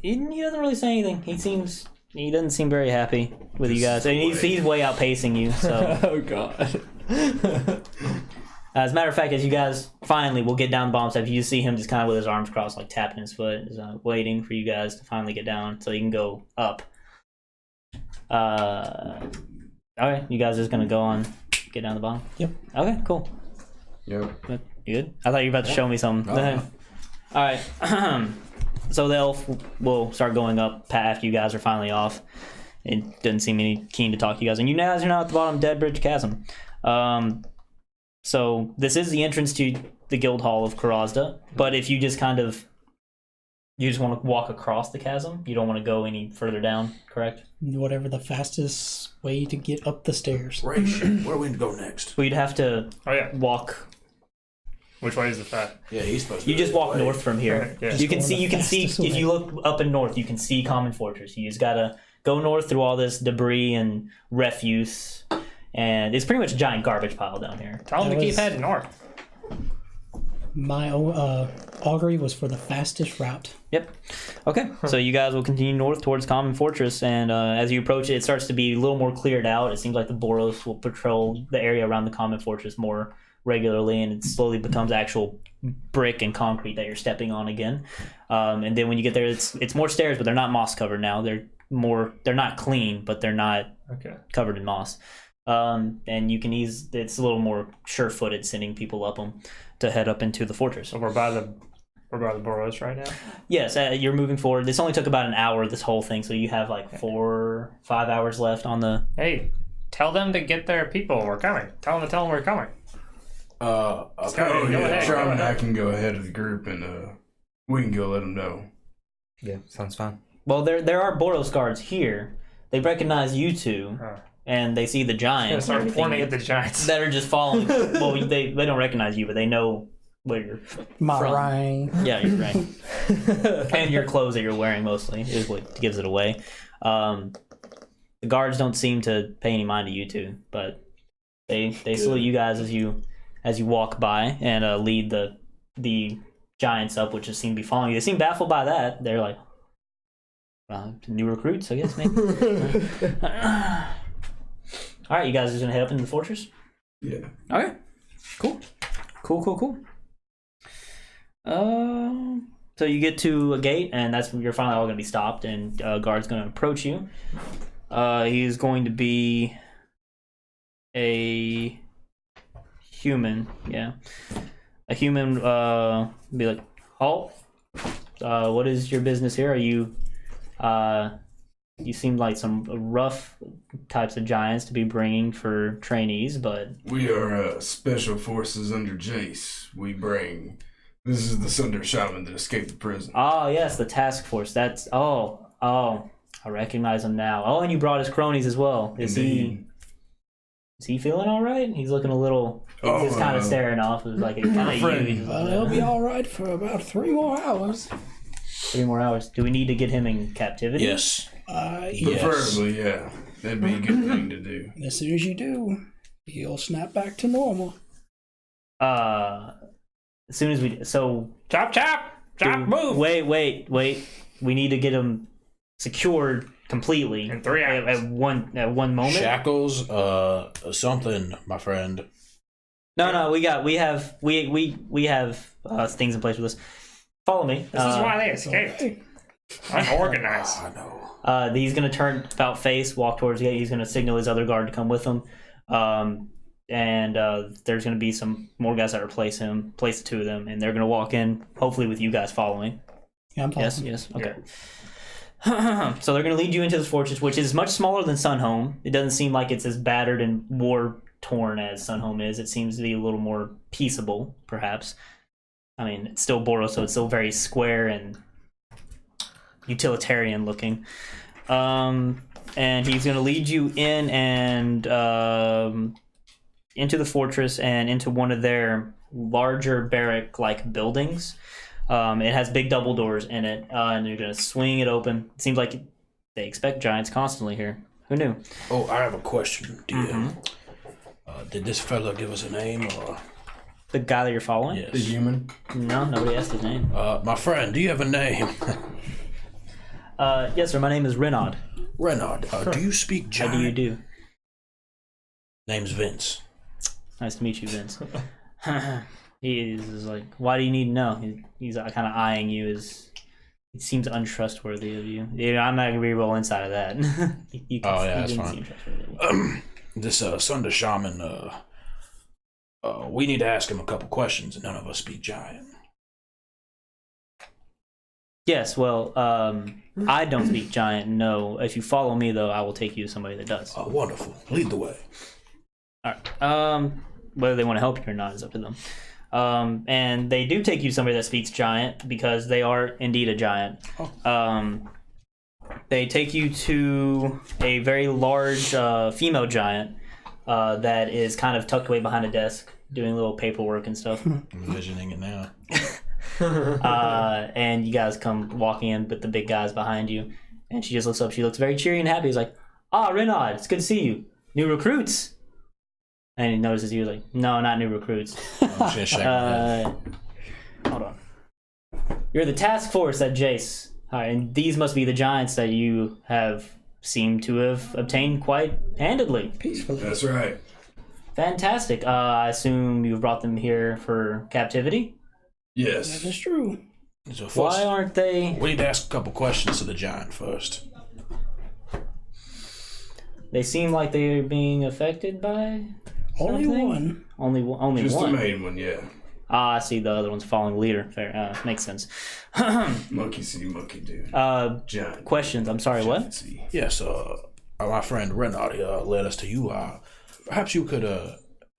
He doesn't really say anything. He doesn't seem very happy with you guys. And he's way outpacing you. So. Oh god. As a matter of fact, as you guys finally will get down the bottom step, you see him just kind of with his arms crossed, like tapping his foot, waiting for you guys to finally get down so you can go up. Okay, you guys are just gonna go on, get down the bottom? Yep. Okay, cool. Yep. You good? I thought you were about to show me something. Alright. So the elf will start going up after you guys are finally off. It doesn't seem any keen to talk to you guys. And you guys are now at the bottom of Dead Bridge Chasm. So this is the entrance to the Guild Hall of Karazda. But if you just you just want to walk across the chasm, you don't want to go any further down, correct? Whatever the fastest way to get up the stairs. Where are we going to go next? Well, you'd have to walk. Which way is the fat? Yeah, he's supposed to. You just walk north from here. Yeah. You can see. fastest way. If you look up and north, you can see Common Fortress. You just gotta go north through all this debris and refuse, and it's pretty much a giant garbage pile down here. Tell them to keep heading north. My augury was for the fastest route. Yep. Okay. So you guys will continue north towards Common Fortress, and as you approach it, it starts to be a little more cleared out. It seems like the Boros will patrol the area around the Common Fortress more regularly, and it slowly becomes actual brick and concrete that you're stepping on again. And then when you get there, it's more stairs, but they're not moss covered now. They're not clean, but they're not covered in moss. And you can it's a little more sure-footed sending people up them to head up into the fortress. So we're by the Boros right now? Yes, you're moving forward. This only took about an hour, this whole thing, so you have like 4 or 5 hours left on the... Hey, tell them to get their people. We're coming. Tell them we're coming. Okay. Shaman, I can go ahead of the group and we can go let them know. Yeah, sounds fine. Well, there are Boros guards here. They recognize you two, and they see the giants. Start pointing at the giants that are just following. Well, they don't recognize you, but they know where you're My from. Ryan. Yeah, you're right. And your clothes that you're wearing mostly is what gives it away. The guards don't seem to pay any mind to you two, but they salute you guys as you walk by and lead the giants up, which just seem to be following you. They seem baffled by that. They're like, new recruits, I guess, maybe. All right, you guys are just gonna head up into the fortress? Yeah. Okay. Cool. So you get to a gate, and that's when you're finally all gonna be stopped, and a guard's gonna approach you. He's going to be a human, yeah. A human be like, halt. What is your business here? Are you you seem like some rough types of giants to be bringing for trainees, but We are special forces under Jace. This is the Sunder Shaman that escaped the prison. yes, the task force. That's I recognize him now. Oh, and you brought his cronies as well. Is he feeling all right? He's looking a little. He's just kind of staring off. It was like He'll be all right for about 3 more hours. 3 more hours. Do we need to get him in captivity? Yes. Yes. Preferably, yeah. That'd be a good thing to do. As soon as you do, he'll snap back to normal. As soon as we Chop, move. Wait. We need to get him secured completely In 3 hours. at one moment. Shackles, something, my friend. No, we have things in place for this. Follow me. This is why they escaped. Okay. Unorganized. I know. He's gonna turn about face, walk towards you. He's gonna signal his other guard to come with him. And there's gonna be some more guys that replace him, place the two of them, and they're gonna walk in, hopefully with you guys following. Yeah, I'm following. Yes, okay. So they're gonna lead you into this fortress, which is much smaller than Sunhome. It doesn't seem like it's as battered and war torn as Sunhome is. It seems to be a little more peaceable, perhaps. I mean, it's still Boros, so it's still very square and utilitarian looking. And he's going to lead you in and into the fortress and into one of their larger barrack-like buildings. It has big double doors in it, and you're going to swing it open. It seems like they expect giants constantly here. Who knew? Oh, I have a question, DM. Did this fella give us a name, or...? The guy that you're following? Yes. The human. No, nobody asked his name. My friend, do you have a name? Yes, sir. My name is Renaud. Renaud, do you speak How giant? do you do? Name's Vince. Nice to meet you, Vince. He's like, why do you need to know? He's kind of eyeing you as he seems untrustworthy of you. I'm not gonna be real inside of that. You can, that's fine. This Sunder Shaman, we need to ask him a couple questions, and none of us speak giant. Yes, well, I don't speak giant. No, if you follow me, though, I will take you to somebody that does. Oh, wonderful. Lead the way. All right. Whether they want to help you or not is up to them. And they do take you to somebody that speaks giant because they are indeed a giant. They take you to a very large female giant that is kind of tucked away behind a desk doing little paperwork and stuff. I'm envisioning it now. And you guys come walking in with the big guys behind you. And she just looks up. She looks very cheery and happy. He's like, Renaud, it's good to see you. New recruits? And he notices you. Like, no, not new recruits. I'm just gonna Hold on. You're the task force at Jace. All right, and these must be the giants that you have seemed to have obtained quite handedly. Peacefully. That's right. Fantastic. I assume you've brought them here for captivity? Yes. That is true. So first, Why aren't they... we need to ask a couple questions to the giant first. They seem like they're being affected by Only something? one. Only Just one. the main one, yeah. I see the other one's following the leader. Fair. Makes sense. Monkey see, monkey do. Giant. Questions. I'm sorry, what? Giant see. Yes, my friend Renaud led us to you. Perhaps you could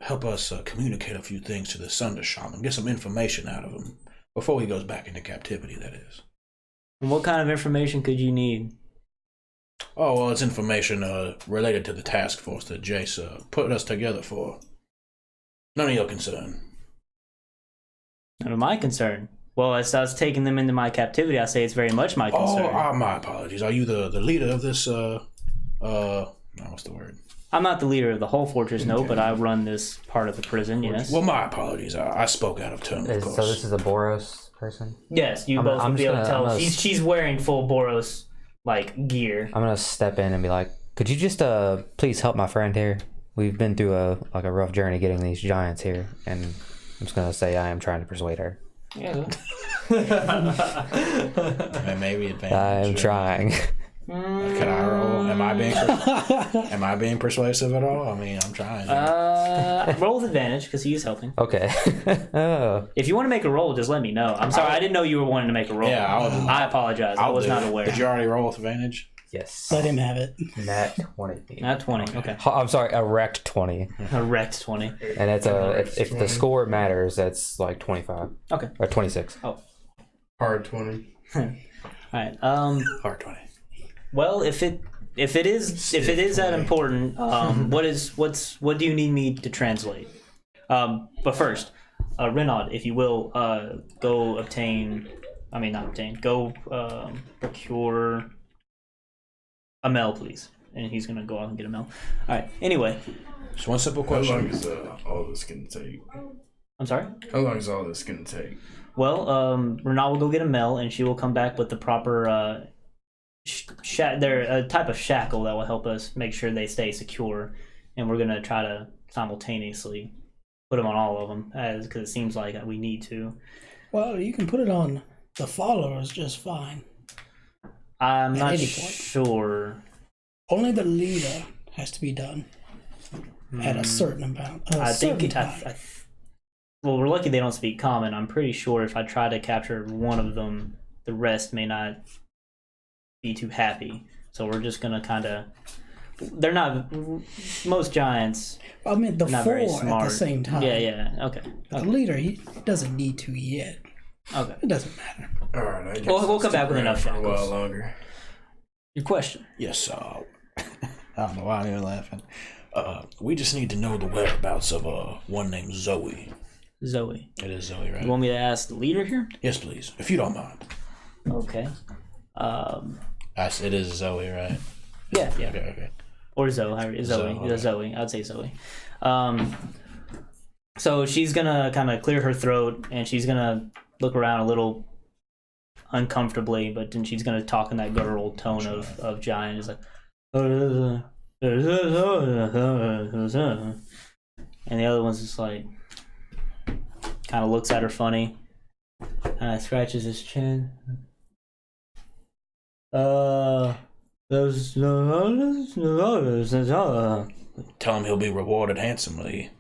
help us communicate a few things to the Sunder Shaman, get some information out of him before he goes back into captivity, that is. And what kind of information could you need? Oh, well, it's information related to the task force that Jace put us together for. None of your concern. None of my concern. Well, as I was taking them into my captivity, I say it's very much my concern. Oh, my apologies. Are you the leader of this, no, what's the word? I'm not the leader of the whole fortress, no, but I run this part of the prison, yes. Well, my apologies. I spoke out of turn, of course. So this is a Boros person? Yes, you both will be able to tell. She's wearing full Boros, gear. I'm gonna step in and be like, could you just please help my friend here? We've been through a rough journey getting these giants here, and I'm just gonna say I am trying to persuade her. Yeah. Maybe advantage. I am trying. Can I roll? Am I being persuasive at all? I mean, I'm trying. Roll with advantage because he is helping. Okay. Oh. If you want to make a roll, just let me know. I'm sorry, I didn't know you were wanting to make a roll. Yeah, I apologize. I was not aware. Did you already roll with advantage? Yes. Let him have it. Nat 20. Not 20. Okay. I'm sorry, a wrecked 20. A wrecked 20. And it's if the score matters, that's like 25. Okay. Or 26. Oh. Hard 20. All right. Hard 20. Well, if it is that important, what do you need me to translate? But first, Renaud, if you will, go procure a Mel, please. And he's gonna go out and get a Mel. All right. Anyway. Just one simple How long question. is all this gonna take? I'm sorry. How long is all this gonna take? Well, Renaud will go get a Mel, and she will come back with the proper a type of shackle that will help us make sure they stay secure, and we're gonna try to simultaneously put them on all of them, because it seems like we need to. Well, you can put it on the followers just fine. I'm At not any point. sure. Only the leader has to be done at a certain amount. I Certain think. time. Well, we're lucky they don't speak common. I'm pretty sure if I try to capture one of them, the rest may not be too happy. So we're just gonna kind of. They're not. Most giants. I meant the Not four very at smart. the same time. Yeah. Okay. The leader, he doesn't need to yet. Okay. It doesn't matter. All right, I guess We'll I'll come back stick with around enough for a while shackles. longer. Your question. Yes, I don't know why I'm even laughing. We just need to know the whereabouts of one named Zoe. Zoe. It is Zoe, right? You want me to ask the leader here? Yes, please, if you don't mind. Okay. It is Zoe, right? Yeah. Okay. Or Zoe. Zoe, okay. Zoe. I'd say Zoe. So she's gonna kind of clear her throat, and she's gonna look around a little uncomfortably, but then she's gonna talk in that guttural tone of giant. It's like, and the other one's just like, kind of looks at her funny, scratches his chin. Tell him he'll be rewarded handsomely,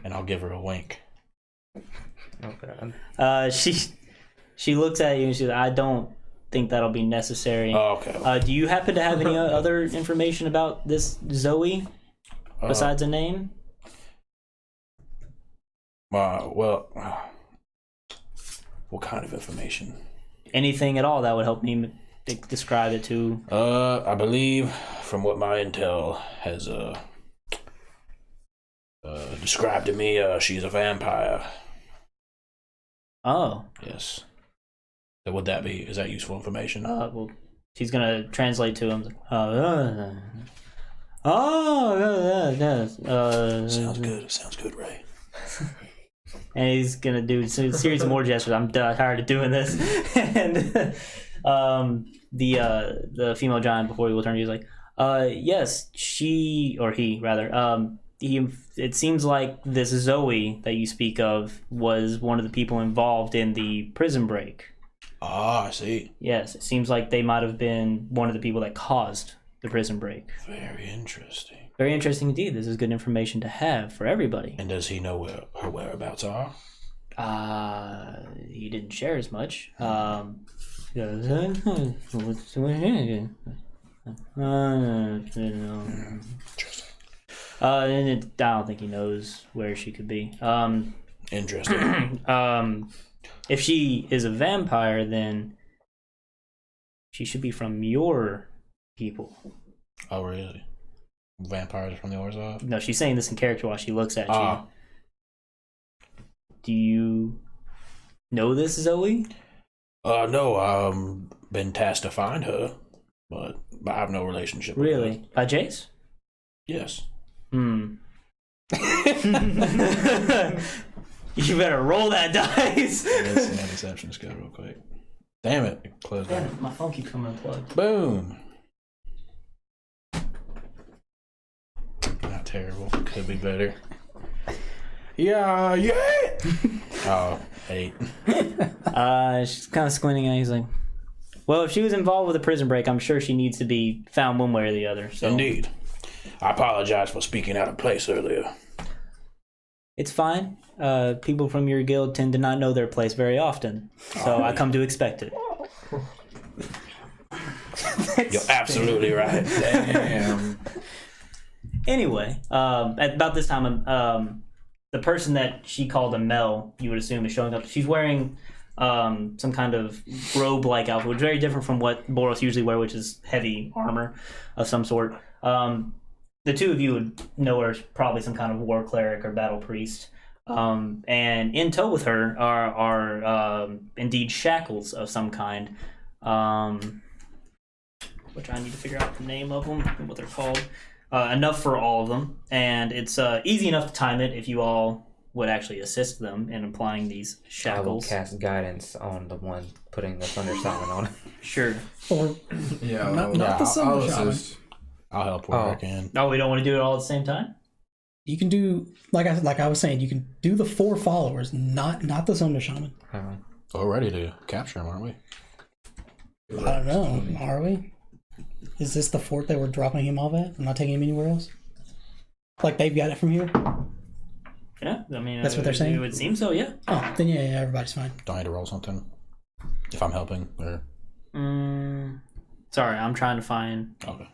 and I'll give her a wink. Okay. She looks at you and she's like, I don't think that'll be necessary. Oh, okay. Do you happen to have any other information about this Zoe besides a name? Well, what kind of information? Anything at all that would help me describe it to? I believe from what my intel has described to me, she's a vampire. Oh. Yes. So would that be? Is that useful information? Well, she's gonna translate to him. Sounds good. Sounds good, Ray. And he's gonna do a series of more gestures. I'm tired of doing this. And the female giant, before he will turn, he's like, yes, she, or he rather, it seems like this Zoe that you speak of was one of the people involved in the prison break. Ah, I see. Yes, it seems like they might have been one of the people that caused the prison break. Very interesting. Very interesting indeed. This is good information to have for everybody. And does he know where her whereabouts are? He didn't share as much. Interesting. I don't think he knows where she could be. Interesting. If she is a vampire, then she should be from your people. Oh, really? Vampires from the Orzhov? No, she's saying this in character while she looks at you. Ah. Do you know this Zoe? No, been tasked to find her, but I have no relationship with her. Really? By Jace? Yes. You better roll that dice. Let's see how deception skill real quick. Damn it. Close Damn that. it, my phone keeps coming unplugged. Boom. Not terrible. Could be better. Yeah. Oh, 8. She's kind of squinting at. He's like, well, if she was involved with a prison break, I'm sure she needs to be found one way or the other. So Indeed. I apologize for speaking out of place earlier. it's fine. People from your guild tend to not know their place very often, so I come to expect it. You're absolutely right. Damn. Anyway, at about this time, the person that she called a Mel, you would assume, is showing up. She's wearing some kind of robe-like outfit, which is very different from what Boros usually wear, which is heavy armor of some sort. The two of you would know her as probably some kind of war cleric or battle priest. And in tow with her are indeed shackles of some kind, which I need to figure out the name of them and what they're called. Enough for all of them, and it's easy enough to time it if you all would actually assist them in applying these I will shackles. cast guidance on the one putting the Sunder Shaman on it. Sure. Or Yeah, not the Sunder Shaman. assist. I'll help where I can. Oh, we don't want to do it all at the same time? You can do like I was saying. You can do the 4 followers, not the Sunder Shaman. Uh, We're ready to capture him, aren't we? I don't know. Are we? Is this the fort that we're dropping him off at? I'm not taking him anywhere else? Like they've got it from here? Yeah, I mean, That's what they're saying? It would seem so, yeah. Oh, then yeah, everybody's fine. Do I need to roll something? If I'm helping, or... Sorry, I'm trying to find Okay.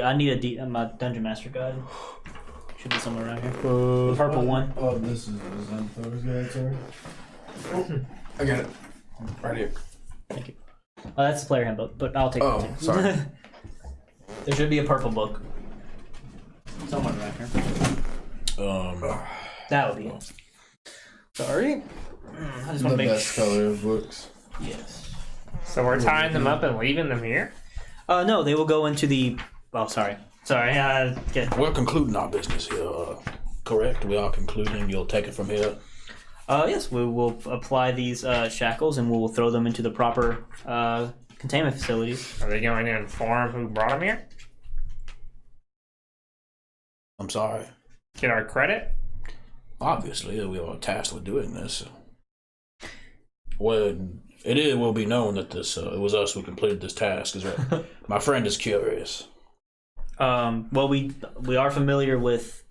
I need my Dungeon Master guide. Should be somewhere around here. The purple one. Oh, this is the Zenthor's guide, sorry. Oh, I got it. Right here. Thank you. Oh, that's the player handbook, but I'll take it too. Sorry. There should be a purple book. Somewhere around here. That would be it. Sorry. I just want The to make best color of books. Yes. So we're tying them up and leaving them here? No, they will go into the... Oh, sorry. Sorry. We're concluding our business here, correct? We are concluding. You'll take it from here. Yes, we will apply these shackles and we will throw them into the proper containment facilities. Are they going to inform who brought them here? I'm sorry. Get our credit? Obviously, we are tasked with doing this. Well, it will be known that this it was us who completed this task. Is right. My friend is curious. Well, we are familiar with.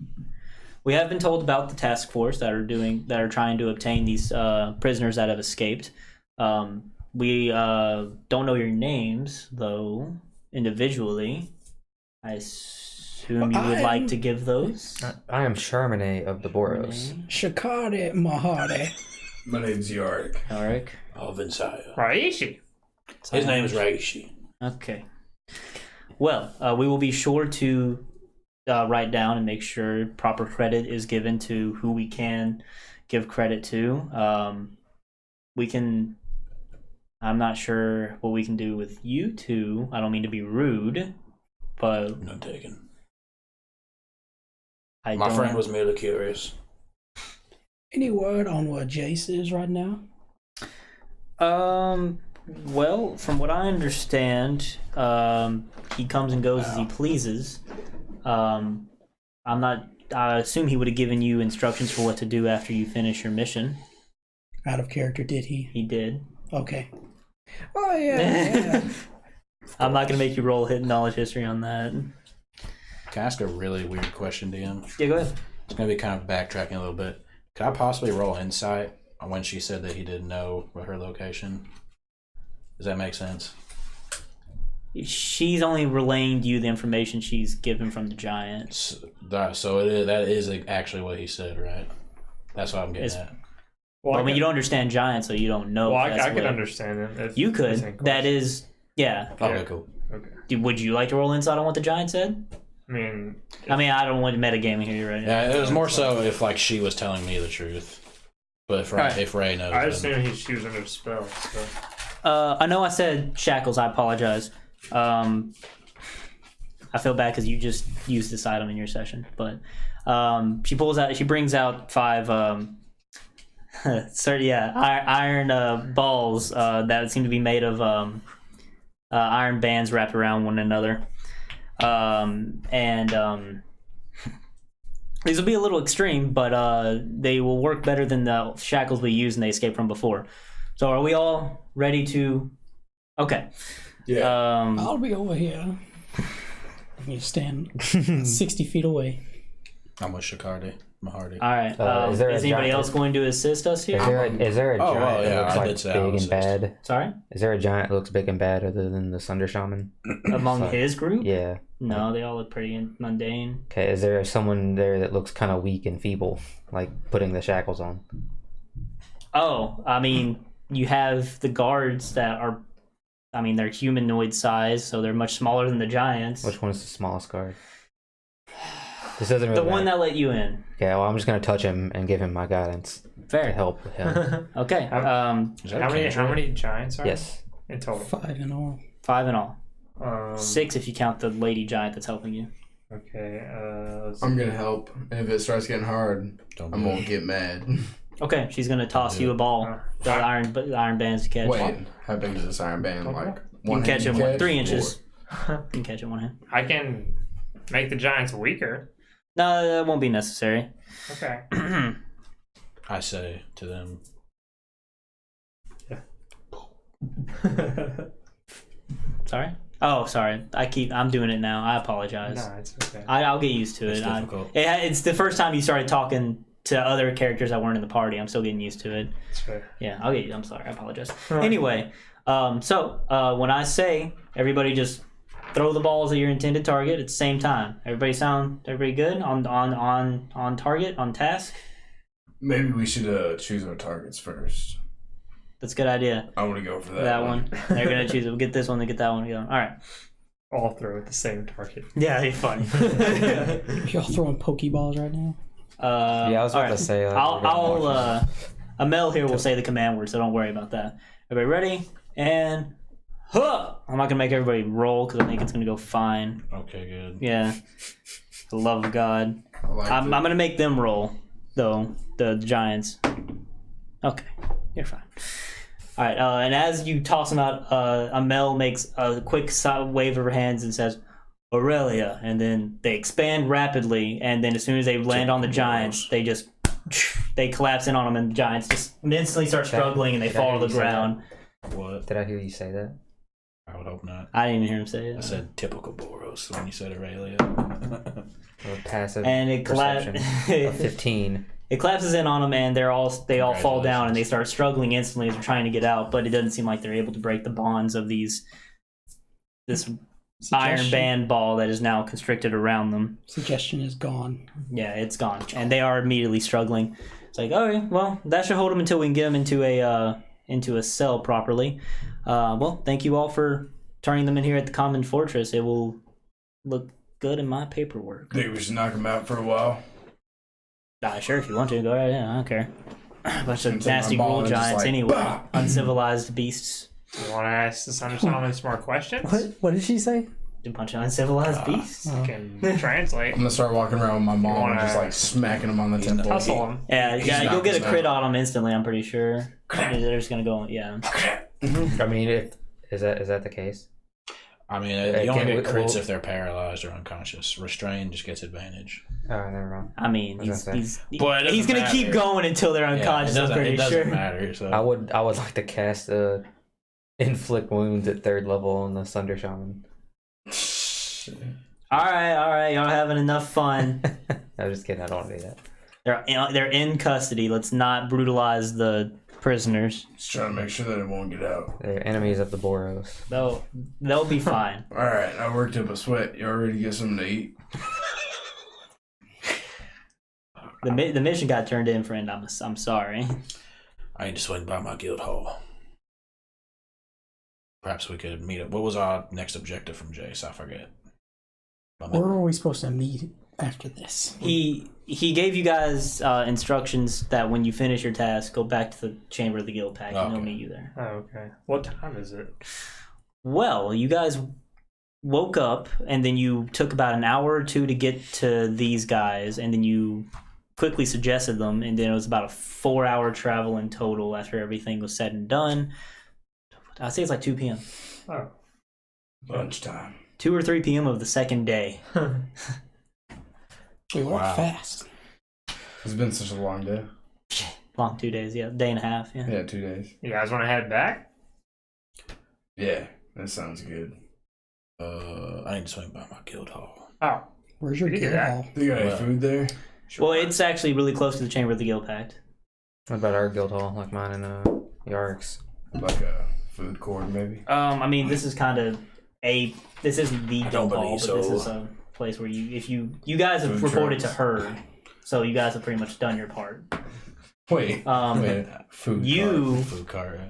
We have been told about the task force that are trying to obtain these prisoners that have escaped. We don't know your names though individually. I assume you would like to give those. I am Charmanet of the Boros. Shikari Mahari. My name's Yarick. Alric. Of Vinsaya. Raishi. His name is Raishi. Okay. Well, we will be sure to write down and make sure proper credit is given to who we can give credit to. We can... I'm not sure what we can do with you two. I don't mean to be rude, but... None taken. My friend was merely curious. Any word on where Jace is right now? Well, from what I understand, he comes and goes as he pleases. I assume he would have given you instructions for what to do after you finish your mission. Out of character, did he? He did. Okay. Oh, yeah. I'm not going to make you roll hidden knowledge history on that. Can I ask a really weird question to him? Yeah, go ahead. It's going to be kind of backtracking a little bit. Could I possibly roll insight on when she said that he didn't know her location? Does that make sense? She's only relaying to you the information she's given from the giant. So that is actually what he said, right? That's what I'm getting at. Well, I mean, you don't understand giant, so you don't know. Well, I could understand him. If You could. That is, yeah. Okay, cool. Okay. Would you like to roll insight on what the giant said? I mean, I don't want metagaming here right now. Yeah, it was more so if like she was telling me the truth. But if Ray knows, I then... assume she was under a spell. So. I know I said shackles. I apologize. I feel bad because you just used this item in your session. But she brings out 5 iron balls that seem to be made of iron bands wrapped around one another. These will be a little extreme, but they will work better than the shackles we used and they escaped from before. So are we all ready to... Okay. Yeah. I'll be over here. You stand 60 feet away. I'm with Shikari. Mahardy. All right. Is there a anybody giant- else going to assist us here? Is there a Oh, giant well, yeah, that I did looks say like I big was and bad? Sorry? Is there a giant that looks big and bad other than the Sunder Shaman? Among Sorry. his group? Yeah. No, they all look pretty mundane. Okay, is there someone there that looks kind of weak and feeble, like putting the shackles on? Oh, I mean, you have the guards that are... I mean, they're humanoid size, so they're much smaller than the giants. Which one is the smallest guard? This doesn't really The one matter. that let you in. Okay, well, I'm just going to touch him and give him my guidance to Fair. help him. Okay. Is that a How cantrip? many giants are Yes. there in total? 5 in all. 5 in all. 6 if you count the lady giant that's helping you. Okay. Let's I'm see. gonna help. And if it starts getting hard, Don't I'm do gonna it. get mad. Okay, she's gonna toss you a ball. The iron bands to catch. Wait, how big is this iron band? Like You can catch it hand with 3 or- inches. You can catch it one hand. I can make the giants weaker. No, that won't be necessary. Okay. I say to them, Sorry. Oh, sorry. I'm doing it now. I apologize. No, it's okay. I'll get used to it. It's difficult. It's the first time you started talking to other characters that weren't in the party. I'm still getting used to it. It's fair. Yeah, I'm sorry. I apologize. Anyway, so when I say everybody just throw the balls at your intended target at the same time. Everybody good on target, on task? Maybe we should choose our targets first. That's a good idea. I want to go for that, That one. They're going to choose it. We'll get this one, they get that one going. All right. All throw at the same target. Yeah, it's funny. Y'all throwing Pokeballs right now? Yeah, I was about to say. Amel here will say the command word, so don't worry about that. Everybody ready? And huh! I'm not gonna make everybody roll because I think it's gonna go fine. Okay, good. Yeah, the love of God. I'm I'm gonna make them roll though. The giants. Okay, you're fine. All right, and as you toss them out, Amel makes a quick wave of her hands and says, Aurelia, and then they expand rapidly, and then as soon as they land on the giants, they collapse in on them, and the giants just instantly start struggling, and they fall to the ground. What? Did I hear you say that? I would hope not. I didn't even hear him say it. I said typical Boros when you said Eralia. Or passive And it perception of 15. It collapses in on them, and they all fall down, and they start struggling instantly as they're trying to get out. But it doesn't seem like they're able to break the bonds of this iron band ball that is now constricted around them. Suggestion is gone. Yeah, it's gone, and they are immediately struggling. It's like, okay, well, that should hold them until we can get them into a cell properly. Well, thank you all for turning them in here at the Common Fortress. It will look good in my paperwork. Think we should knock them out for a while? Sure, if you want to, go right ahead. I don't care. A bunch of Take nasty my ball ghoul and just giants like, anyway. bah! Uncivilized beasts. You want to ask the Sunder Shaman some more questions? What did she say? A bunch of uncivilized beasts. I can translate. I'm gonna start walking around with my mom and just like smacking him on the temple. Hustle him. Yeah, He's you'll not- get a he's crit not. on them instantly, I'm pretty sure. They're just gonna go, yeah. I mean, is that the case? I mean, you only get crits if they're paralyzed or unconscious. Restrained just gets advantage. Oh, never mind. I mean, I was he's But it he's doesn't gonna keep matter. going until they're unconscious, I'm pretty it doesn't sure. matter. So I would like to cast inflict wounds at 3rd level on the Sunder Shaman. All right, y'all having enough fun. I'm just kidding. I don't want to do that. They're in custody. Let's not brutalize the prisoners. Just trying to make sure that it won't get out. They're enemies of the Boros. They'll be fine. All right, I worked up a sweat. You all ready to get something to eat? The mission got turned in, friend. I'm sorry. I need to swing by my guild hall. Perhaps we could meet up. What was our next objective from Jace? I forget. Where are we supposed to meet after this? He gave you guys instructions that when you finish your task, go back to the Chamber of the Guild Pact, and he'll Okay. meet you there. Oh, okay. What time is it? Well, you guys woke up, and then you took about an hour or two to get to these guys, and then you quickly suggested them, and then it was about a 4-hour travel in total after everything was said and done. I'd say it's like 2 p.m. Oh. Lunchtime. 2 or 3 p.m. of the second day. We walk Wow. fast. It's been such a long day. Long 2 days, yeah. Day and a half, yeah. Yeah, 2 days. You guys want to head back? Yeah, that sounds good. I need to swing by my guild hall. Oh. Where's your We can do guild that. hall? Do you got any Well, food there? Well, it's actually really close to the Chamber of the Guild Pact. What about our guild hall, like mine and Yark's? Like a food court, maybe? I mean, this is kind of this isn't the I don't guild hall, believe but this so. is a place where you guys have Food reported trucks. to her, so you guys have pretty much done your part. Wait. Wait, Food food cart.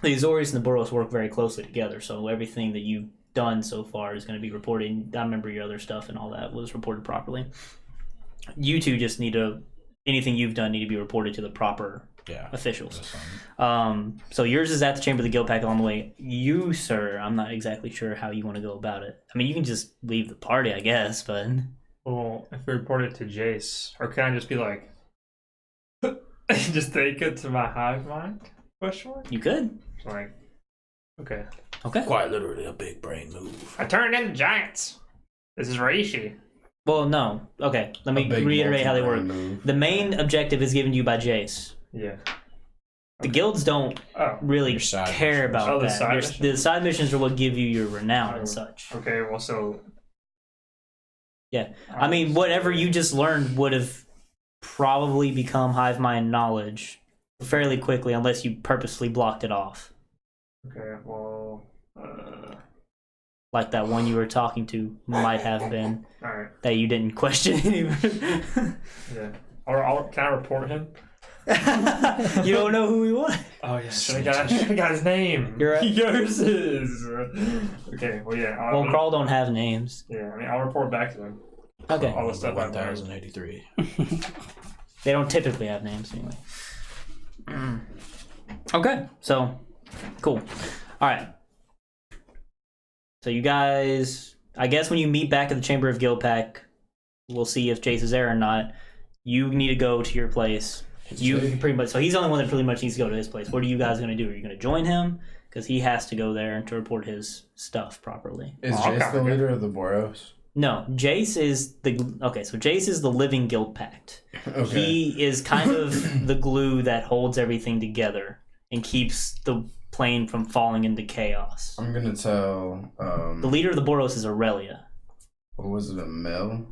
The Azorius and the Boros work very closely together, so everything that you've done so far is going to be reported. I remember your other stuff and all that was reported properly. You two just anything you've done need to be reported to the proper Yeah. officials. That's fine. So yours is at the Chamber of the Guild Pact on the way. You, sir, I'm not exactly sure how you want to go about it. I mean, you can just leave the party, I guess, but Well, if we report it to Jace, or can I just be like, just take it to my hive mind? Question mark? you could. Like, okay. Okay. Quite literally a big brain move. I turned into giants. This is Reishi. Well, no. Okay, let me A big reiterate how they work. multi-brain move. The main objective is given to you by Jace. Yeah. The guilds don't really Your side care missions. about the that. side Your- missions? the side missions are what give you your renown and such. Okay, well, so. Yeah. I mean, whatever you just learned would have probably become hive mind knowledge fairly quickly unless you purposely blocked it off. Okay, well. Like that one you were talking to might have been Alright, that you didn't question even. yeah. Can I report him? You don't know who he was. Oh, yeah. Should I got his name. You're right. Yours is. Okay, well, yeah. Well, Crawl don't have names. Yeah, I mean, I'll report back to them. Okay. All the stuff I learned. 1083. They don't typically have names anyway. Okay, so cool. All right. So you guys, I guess when you meet back at the Chamber of Guildpact, we'll see if Jace is there or not. You need to go to your place. You pretty much. So he's the only one that pretty much needs to go to his place. What are you guys going to do? Are you going to join him? Because he has to go there to report his stuff properly. Is Oh, Jace okay. the leader of the Boros? No, Jace is the So Jace is the living guild pact. Okay. He is kind of the glue that holds everything together and keeps the plane from falling into chaos. I'm gonna tell. The leader of the Boros is Aurelia. What was it? A Mel?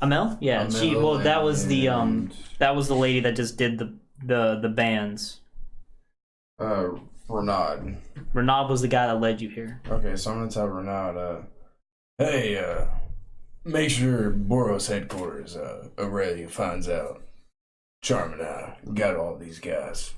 Amel? Yeah, she. Amel Well, that was the and, that was the lady that just did the bands. Renaud. Renaud was the guy that led you here. Okay, so I'm gonna tell Renaud. Hey, make sure Boros headquarters, Aurelia finds out. Charm and I got all these guys.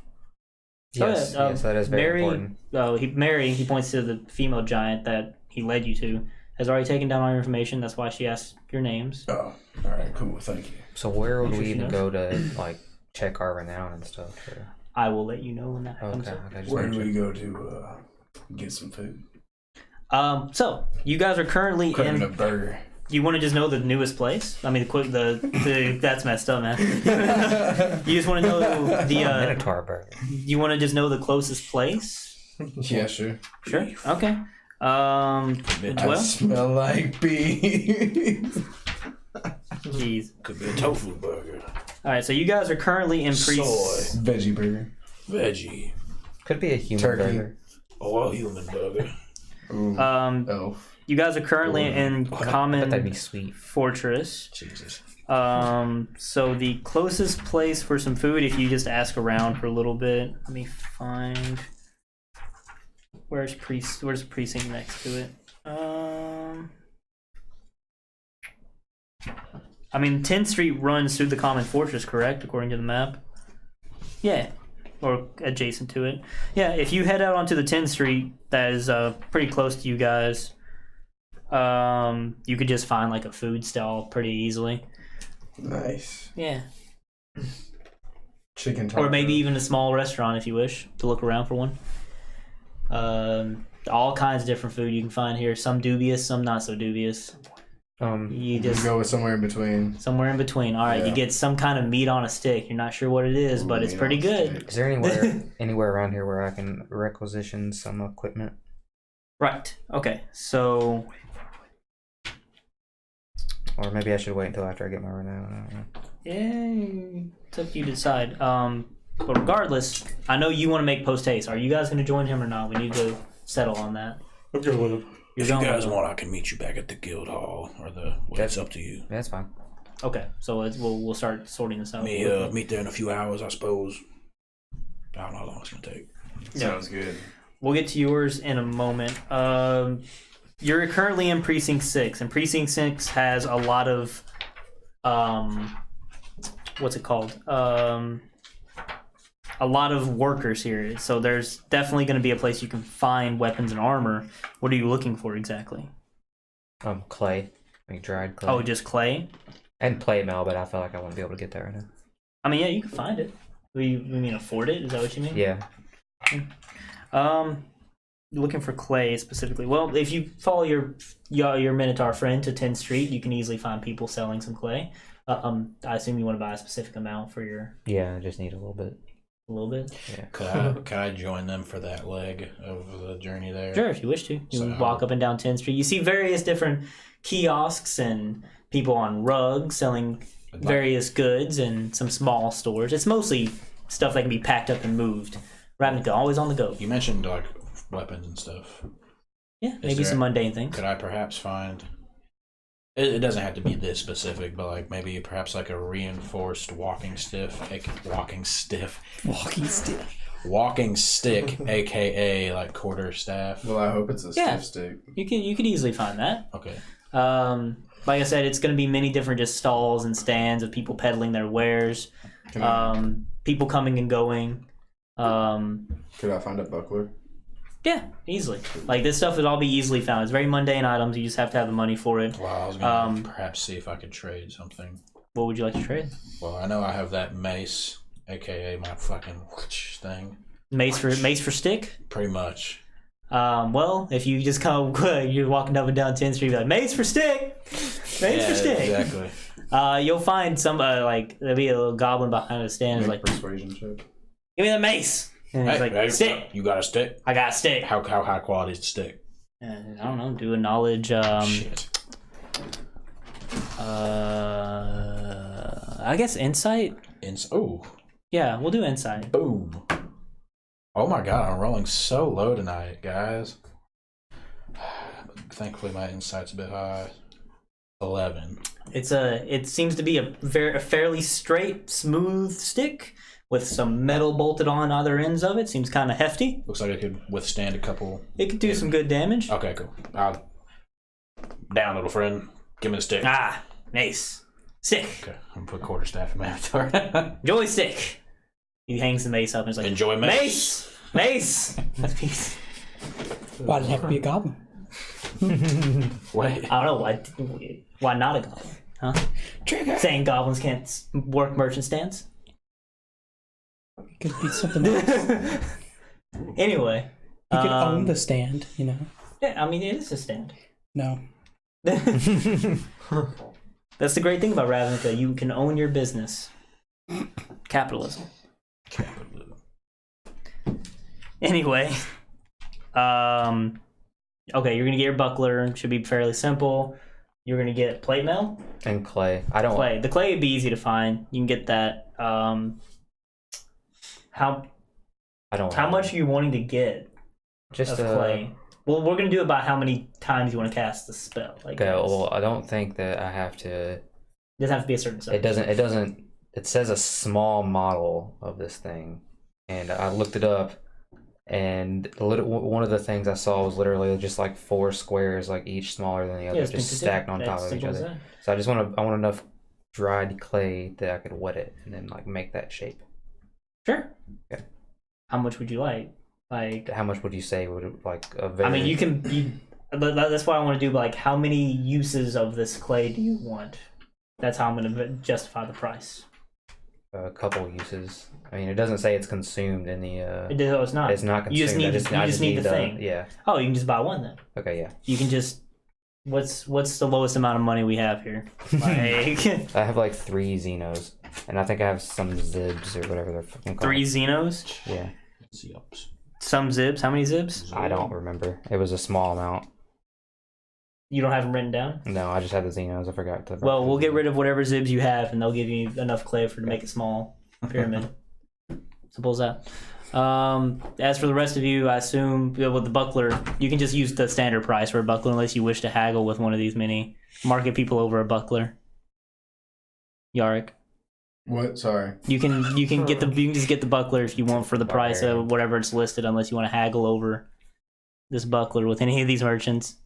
Yes, Oh, yeah, yes, that is very important. Mary, he points to the female giant that he led you to, has already taken down all your information. That's why she asked your names. Oh, all right, cool, thank you. So where would Make sure we she even knows. go to like check our renown and stuff? Or... I will let you know when that comes Okay, up. okay. Just Where wanna do check. we go to get some food? So you guys are currently Craving a in. burger. You want to just know the newest place? I mean, the that's messed up, man. You just want to know the Minotaur burger. you want to just know the closest place? Yeah, sure. Sure. Okay. I Well, smell like beef. jeez. Could be a tofu burger. All right. So you guys are currently in Soy. Veggie burger. Veggie. Could be a human Turkey. burger. Or a human burger. Ooh. Um, you guys are currently in I bet that'd Common be sweet. Fortress. Jesus. So the closest place for some food, if you just ask around for a little bit, let me find. Where's the precinct next to it? I mean, 10th Street runs through the Common Fortress, correct? According to the map. Yeah, or adjacent to it. Yeah, if you head out onto the 10th Street, that is pretty close to you guys. You could just find like a food stall pretty easily. Nice. Yeah. Chicken taco. Or maybe even a small restaurant if you wish to look around for one. All kinds of different food you can find here. Some dubious, some not so dubious. You Just just go with somewhere in between. somewhere in between. All right, Yeah. you get some kind of meat on a stick. You're not sure what it is, but it's Meat pretty on a good. stick. Is there anywhere around here where I can requisition some equipment? Right. Okay. So Or maybe I should wait until after I get my renown. I don't know. yeah, it's up to you to decide. But regardless, I know you want to make post haste. Are you guys going to join him or not? We need to settle on that. I'm going with him. If going you guys with him. want, I can meet you back at the guild hall or the. Well, it's up to you. That's fine. Okay, so we'll start sorting this out. Meet there in a few hours, I suppose. I don't know how long it's gonna take. Sounds good. We'll get to yours in a moment. You're currently in Precinct 6, and Precinct 6 has a lot of, what's it called? A lot of workers here. So there's definitely going to be a place you can find weapons and armor. What are you looking for exactly? Clay. Like dried clay. Oh, just clay? And play mail, but I feel like I wouldn't be able to get there right now. I mean, yeah, you can find it. You mean afford it? Is that what you mean? Yeah. Looking for clay specifically. Well, if you follow your Minotaur friend to 10th Street, you can easily find people selling some clay. I assume you want to buy a specific amount for your Yeah, I just need a little bit. a little bit. Could I join them for that leg of the journey there? Sure, if you wish to. You So- walk up and down 10th Street. You see various different kiosks and people on rugs selling various goods and some small stores. It's mostly stuff that can be packed up and moved. Ravnica, always on the go. You mentioned like weapons and stuff. Yeah, maybe some mundane things. Could I perhaps find? It doesn't have to be this specific, but like maybe perhaps like a reinforced walking stick, aka like quarter staff. Well, I hope it's a stiff stick. You could easily find that. Okay. Like I said, it's going to be many different just stalls and stands of people peddling their wares, people coming and going. Could I find a buckler? Yeah, easily. Like this stuff would all be easily found. It's very mundane items. You just have to have the money for it. Well, I was gonna perhaps see if I could trade something. What would you like to trade? Well, I know I have that mace, aka my fucking thing. Mace for stick? Pretty much. Well, if you just come, you're walking up and down 10th Street, like mace for stick, mace for stick. Exactly. You'll find some like there'll be a little goblin behind the stand, Make like persuasion check. give me the mace. And he's like, stick. You got a stick? I got a stick. How high quality is the stick? I don't know. Do a knowledge. Shit. I guess insight. Oh. Yeah, we'll do insight. Boom. Oh my god, I'm rolling so low tonight, guys. Thankfully, my insight's a bit high. 11. It seems to be a fairly straight, smooth stick with some metal bolted on either ends of it. Seems kind of hefty. Looks like it could withstand a couple. It could do some good damage. Okay, cool. Down, little friend. Give me the stick. Ah, nice. Stick. Okay, I'm gonna put quarterstaff in my inventory. Enjoy stick. He hangs the mace up and is like, Enjoy mace. Mace! Why did it have to be a goblin? Wait. I don't know, why not a goblin? Huh? Trigger! Saying goblins can't work merchant stands? Could be something else. Anyway. You could own the stand, you know? Yeah, I mean, it is a stand. No. That's the great thing about Ravnica. You can own your business. Capitalism. Anyway. Okay, you're going to get your buckler. Should be fairly simple. You're going to get plate mail. And clay. Clay. The clay would be easy to find. You can get that. How much are you wanting to get just of clay? Well, we're going to do about how many times you want to cast the spell. Okay, well, I don't think that I have to... It doesn't have to be a certain size. It doesn't... It says a small model of this thing. And I looked it up, and one of the things I saw was literally just like 4 squares, like each smaller than the other, just stacked on top of each other. So I want enough dried clay that I could wet it and then like make that shape. Sure. Okay. How much would you like? Like, how much would you say would like a very... I mean, that's what I want to do. Like, how many uses of this clay do you want? That's how I'm going to justify the price. A couple uses. I mean, it doesn't say it's consumed in the. It's not. It's not consumed. You just need. You just need the thing. Yeah. Oh, you can just buy one then. Okay. Yeah. You can just. What's the lowest amount of money we have here? Like, I have like 3 Xenos, and I think I have some Zibs or whatever they're fucking called. 3 Xenos. Yeah. Some Zibs. How many Zibs? I don't remember. It was a small amount. You don't have them written down? No, I just had the Xenos. I forgot to. Well, we'll get rid of whatever Zibs you have, and they'll give you enough clay to make a small pyramid. Simple as that. As for the rest of you, I assume with the buckler, you can just use the standard price for a buckler unless you wish to haggle with one of these mini market people over a buckler. Yarick. What? Sorry. You can just get the buckler if you want for the price of whatever it's listed, unless you want to haggle over this buckler with any of these merchants.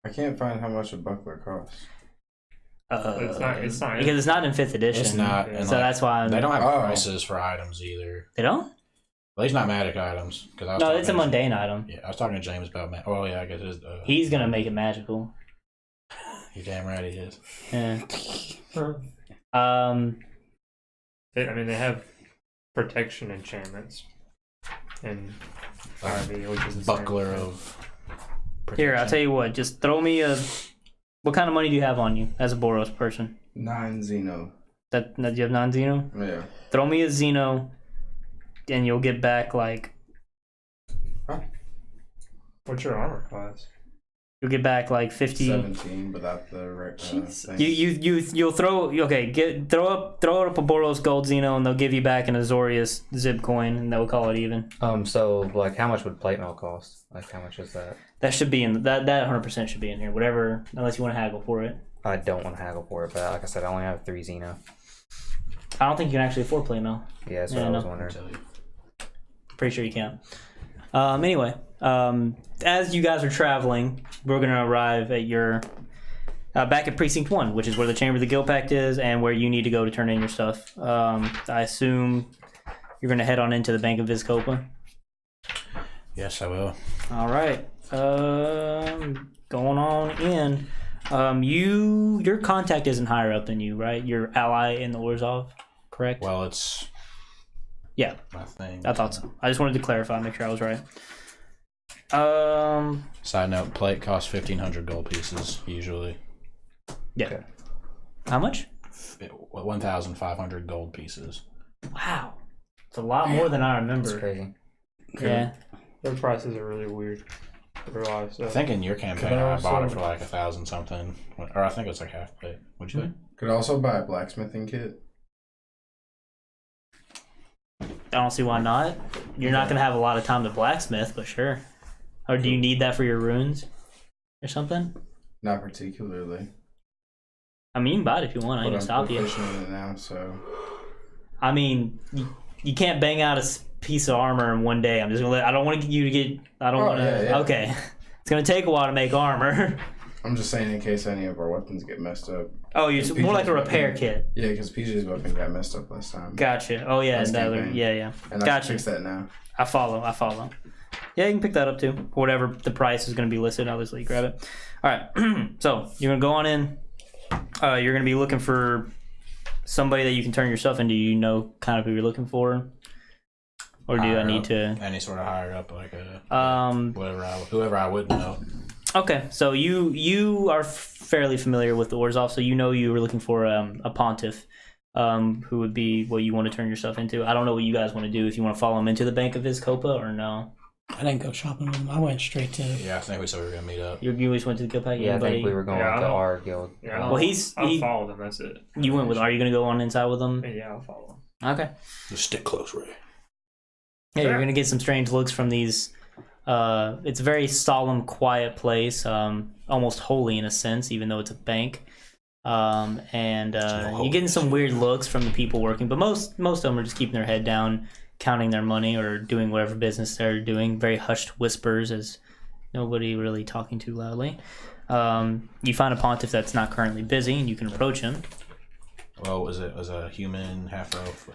I can't find how much a buckler costs. It's not because it's not in 5th edition. It's not. So that's why they don't have prices for items either. They don't? At least not magic items. No, it's a mundane item. Yeah, I was talking to James about Oh yeah, I guess it is. He's gonna make it magical. You're damn right he is. Yeah. They have protection enchantments and RV, which is the buckler same. of. Here, I'll tell you what. Just throw me a. What kind of money do you have on you as a Boros person? 9 Xeno. That do you have 9 Xeno? Yeah. Throw me a Xeno, and you'll get back like. What's your armor class? You'll get back like 50. 17 without the thing. You'll throw throw up a Boros gold Xeno and they'll give you back an Azorius zip coin and they'll call it even. So like how much would plate mail cost? Like how much is that? That should be in that 100% should be in here. Whatever, unless you want to haggle for it. I don't want to haggle for it, but like I said, I only have 3 Xeno. I don't think you can actually afford plate mail. Yeah, that's what I was wondering. Pretty sure you can't. Anyway, as you guys are traveling, we're gonna arrive at your back at Precinct 1, which is where the Chamber of the Guild Pact is and where you need to go to turn in your stuff. I assume you're gonna head on into the Bank of Vizcopa. Yes, I will. All right. Going on in. Your contact isn't higher up than you, right? Your ally in the Orzhov, correct? Well, it's yeah. my thing. I thought so. I just wanted to clarify, make sure I was right. Side note: plate costs 1,500 gold pieces usually. Yeah. Okay. How much? 1,500 gold pieces. Wow, it's a lot more than I remember. That's crazy. Yeah. Their prices are really weird. I think in your campaign I bought it for like 1,000 something, or I think it was like half plate. What'd you say? Could also buy a blacksmithing kit. I don't see why not. You're not gonna have a lot of time to blacksmith, but sure. Or do you need that for your runes or something? Not particularly. I mean, you can buy it if you want. I ain't gonna stop you. I'm proficient in it now, so. I mean, you can't bang out a piece of armor in one day. I'm just gonna I don't want you to get. I don't want to. Yeah. Okay, it's gonna take a while to make armor. I'm just saying in case any of our weapons get messed up. Oh, you're more like a repair kit. Yeah, because PJ's weapon got messed up last time. Gotcha. Oh yeah, yeah. And I can fix that now. I follow. Yeah, you can pick that up too. Whatever the price is going to be listed, I'll just let you grab it. All right. So you're gonna go on in. You're gonna be looking for somebody that you can turn yourself into. You know, kind of who you're looking for. Or do I need to any sort of higher up, like whoever I would know? Okay, so you are fairly familiar with the Orzhov, so you know you were looking for a pontiff, who would be what you want to turn yourself into. I don't know what you guys want to do. If you want to follow him into the Bank of Vizcopa or no. I didn't go shopping with him. I went straight to. Yeah, I think we said we were gonna meet up. You always went to the Guild Pact. Yeah, I think we were going to our guild. Yeah, well, I'll follow them. That's it. You went with. Are you gonna go on inside with them? Yeah, I'll follow them. Okay. Just stick close, Ray. Yeah, you're gonna get some strange looks from these. It's a very solemn, quiet place, almost holy in a sense, even though it's a bank. You're getting some weird looks from the people working, but most of them are just keeping their head down, counting their money or doing whatever business they're doing. Very hushed whispers, as nobody really talking too loudly. You find a pontiff that's not currently busy, and you can approach him. Well, was a human, half elf?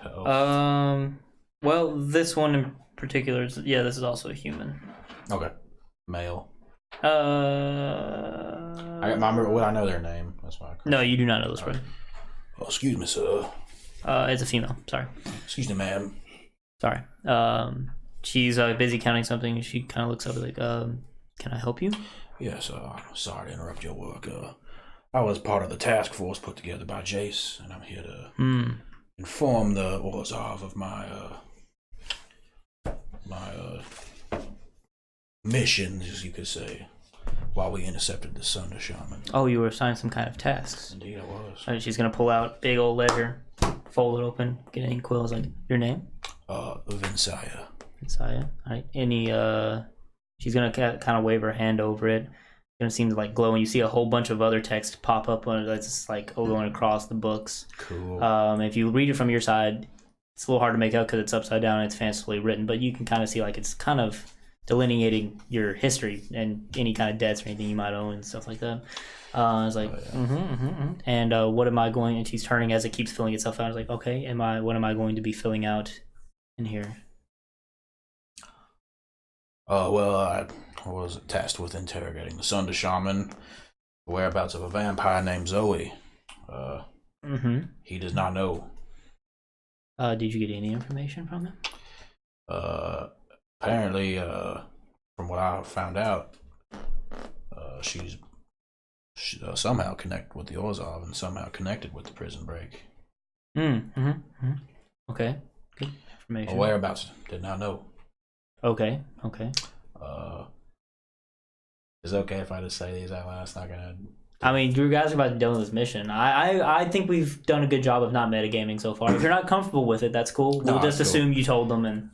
Well, this one in particular is this is also a human. Okay, male. I remember. Would I know their name? That's why. No, you do not know this one. Oh, excuse me, sir. It's a female. Sorry. Excuse me, ma'am. Sorry. She's busy counting something. She kind of looks up like, "Can I help you?" Yes. Sorry to interrupt your work. I was part of the task force put together by Jace, and I'm here to inform the Orzhov of my mission, as you could say, while we intercepted the Sunder Shaman. Oh, you were assigned some kind of tasks. Indeed, I was. Right, she's gonna pull out big old ledger, fold it open, get any quills. Like, your name? Vinsaya. Vinsaya. All right. Any she's gonna kind of wave her hand over it. It's gonna seem to like glow, and you see a whole bunch of other text pop up on it that's just like going across the books. Cool. If you read it from your side, it's a little hard to make out because it's upside down and it's fancifully written, but you can kind of see like it's kind of delineating your history and any kind of debts or anything you might owe and stuff like that. It's like, And what am I going? And she's turning as it keeps filling itself out. I was like, okay, what am I going to be filling out in here? Well, I was tasked with interrogating the Sunder Shaman, the whereabouts of a vampire named Zoe. He does not know. Did you get any information from him? Apparently, from what I found out, she's somehow connected with the Orzhov and somehow connected with the prison break. Okay, good information. Whereabouts did not know. Okay. Is it okay if I just say these out loud? It's not gonna. I mean, you guys are about to be done with this mission. I think we've done a good job of not metagaming so far. If you're not comfortable with it, that's cool. We'll No, just that's cool. assume you told them and.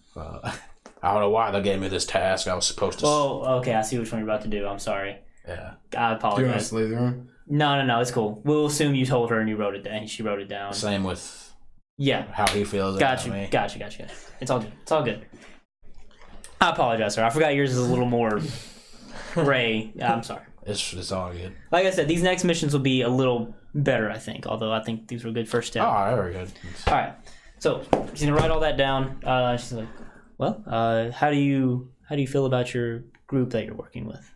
I don't know why they gave me this task. I was supposed to. Oh, okay. I see which one you're about to do. I'm sorry. Yeah. I Do you want to apologize. slay the room? No. It's cool. We'll assume you told her and you wrote it down. She wrote it down. Same with Yeah. how he feels Got about you. me. Got you. It's all good. It's all good. I apologize, sir. I forgot yours is a little more gray. I'm sorry. It's all good. Like I said, these next missions will be a little better, I think. Although I think these were good first steps. Oh, very good. All right. So she's gonna write all that down. She's like, "Well, how do you feel about your group that you're working with?"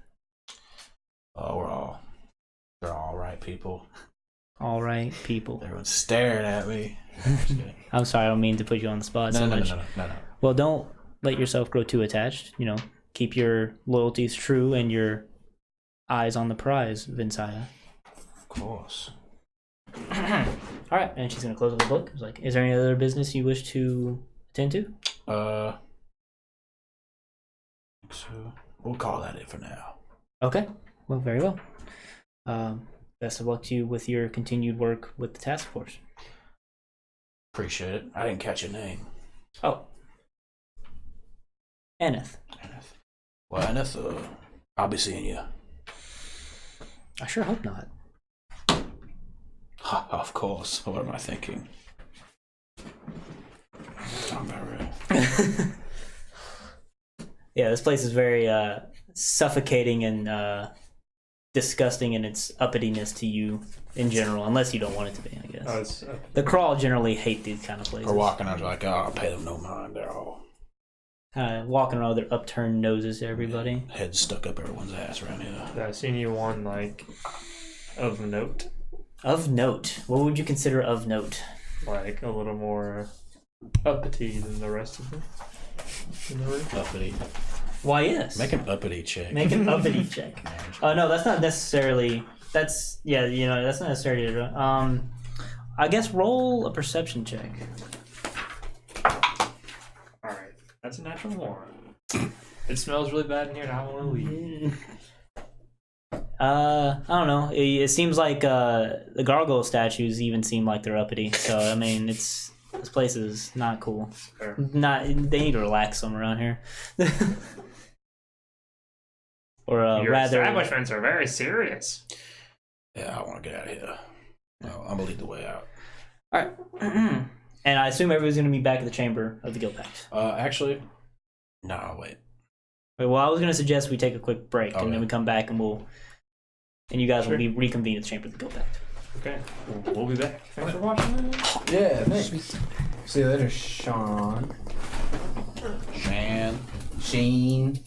Oh, they're all right people. All right, people. Everyone's staring at me. I'm sorry, I don't mean to put you on the spot so much. No. Well, don't let yourself grow too attached. You know, keep your loyalties true and your eyes on the prize, Vinsaya. Of course. All right, and she's gonna close up the book. It's like, is there any other business you wish to attend to? So we'll call that it for now. Okay, well, very well. Best of luck to you with your continued work with the task force. Appreciate it. I didn't catch your name. Oh, Eneth. Well, Eneth, I'll be seeing you. I sure hope not. Of course. What am I thinking? Talking about real. Yeah, this place is very suffocating and disgusting in its uppityness to you in general, unless you don't want it to be, I guess. The Crawl generally hate these kind of places. We're walking, I was like, oh, I'll pay them no mind. They're all Walking around with their upturned noses to everybody. heads stuck up everyone's ass around here. I seen you one like of note, Of note. What would you consider of note? like a little more uppity than the rest of them. In the room. Uppity. Why, yes. Make an uppity check. Make an uppity check. No, that's not necessarily. That's that's not necessarily. I guess roll a perception check. All right, that's a natural one. It smells really bad in here, and I want to leave. I don't know. It seems like the gargoyle statues even seem like they're uppity. So I mean, this place is not cool. Fair. They need to relax some around here. Or Your rather, establishments are very serious. Yeah, I want to get out of here. No, I'm gonna lead the way out. all right. And I assume everybody's gonna be back at the chamber of the Guild Pact. Actually, no, wait. Wait, well, I was gonna suggest we take a quick break and Okay. then we come back and you guys will Sure. be reconvene at the chamber of the Guild Pact. Okay, we'll be back. Thanks for watching. Yeah, thanks. See you later, Sean. Shane.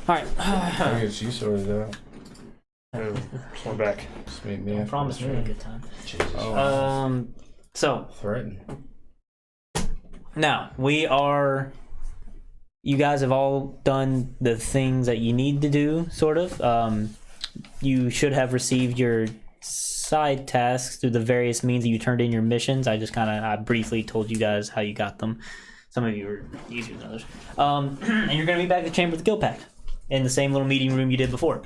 right. I guess you sorted out. We're back. Just meet me after Promise this me a room. good time. Oh, So threaten. now you guys have all done the things that you need to do, sort of. You should have received your side tasks through the various means that you turned in your missions. I briefly told you guys how you got them. Some of you were easier than others. And you're going to be back at the Chamber of the Guild Pact in the same little meeting room you did before.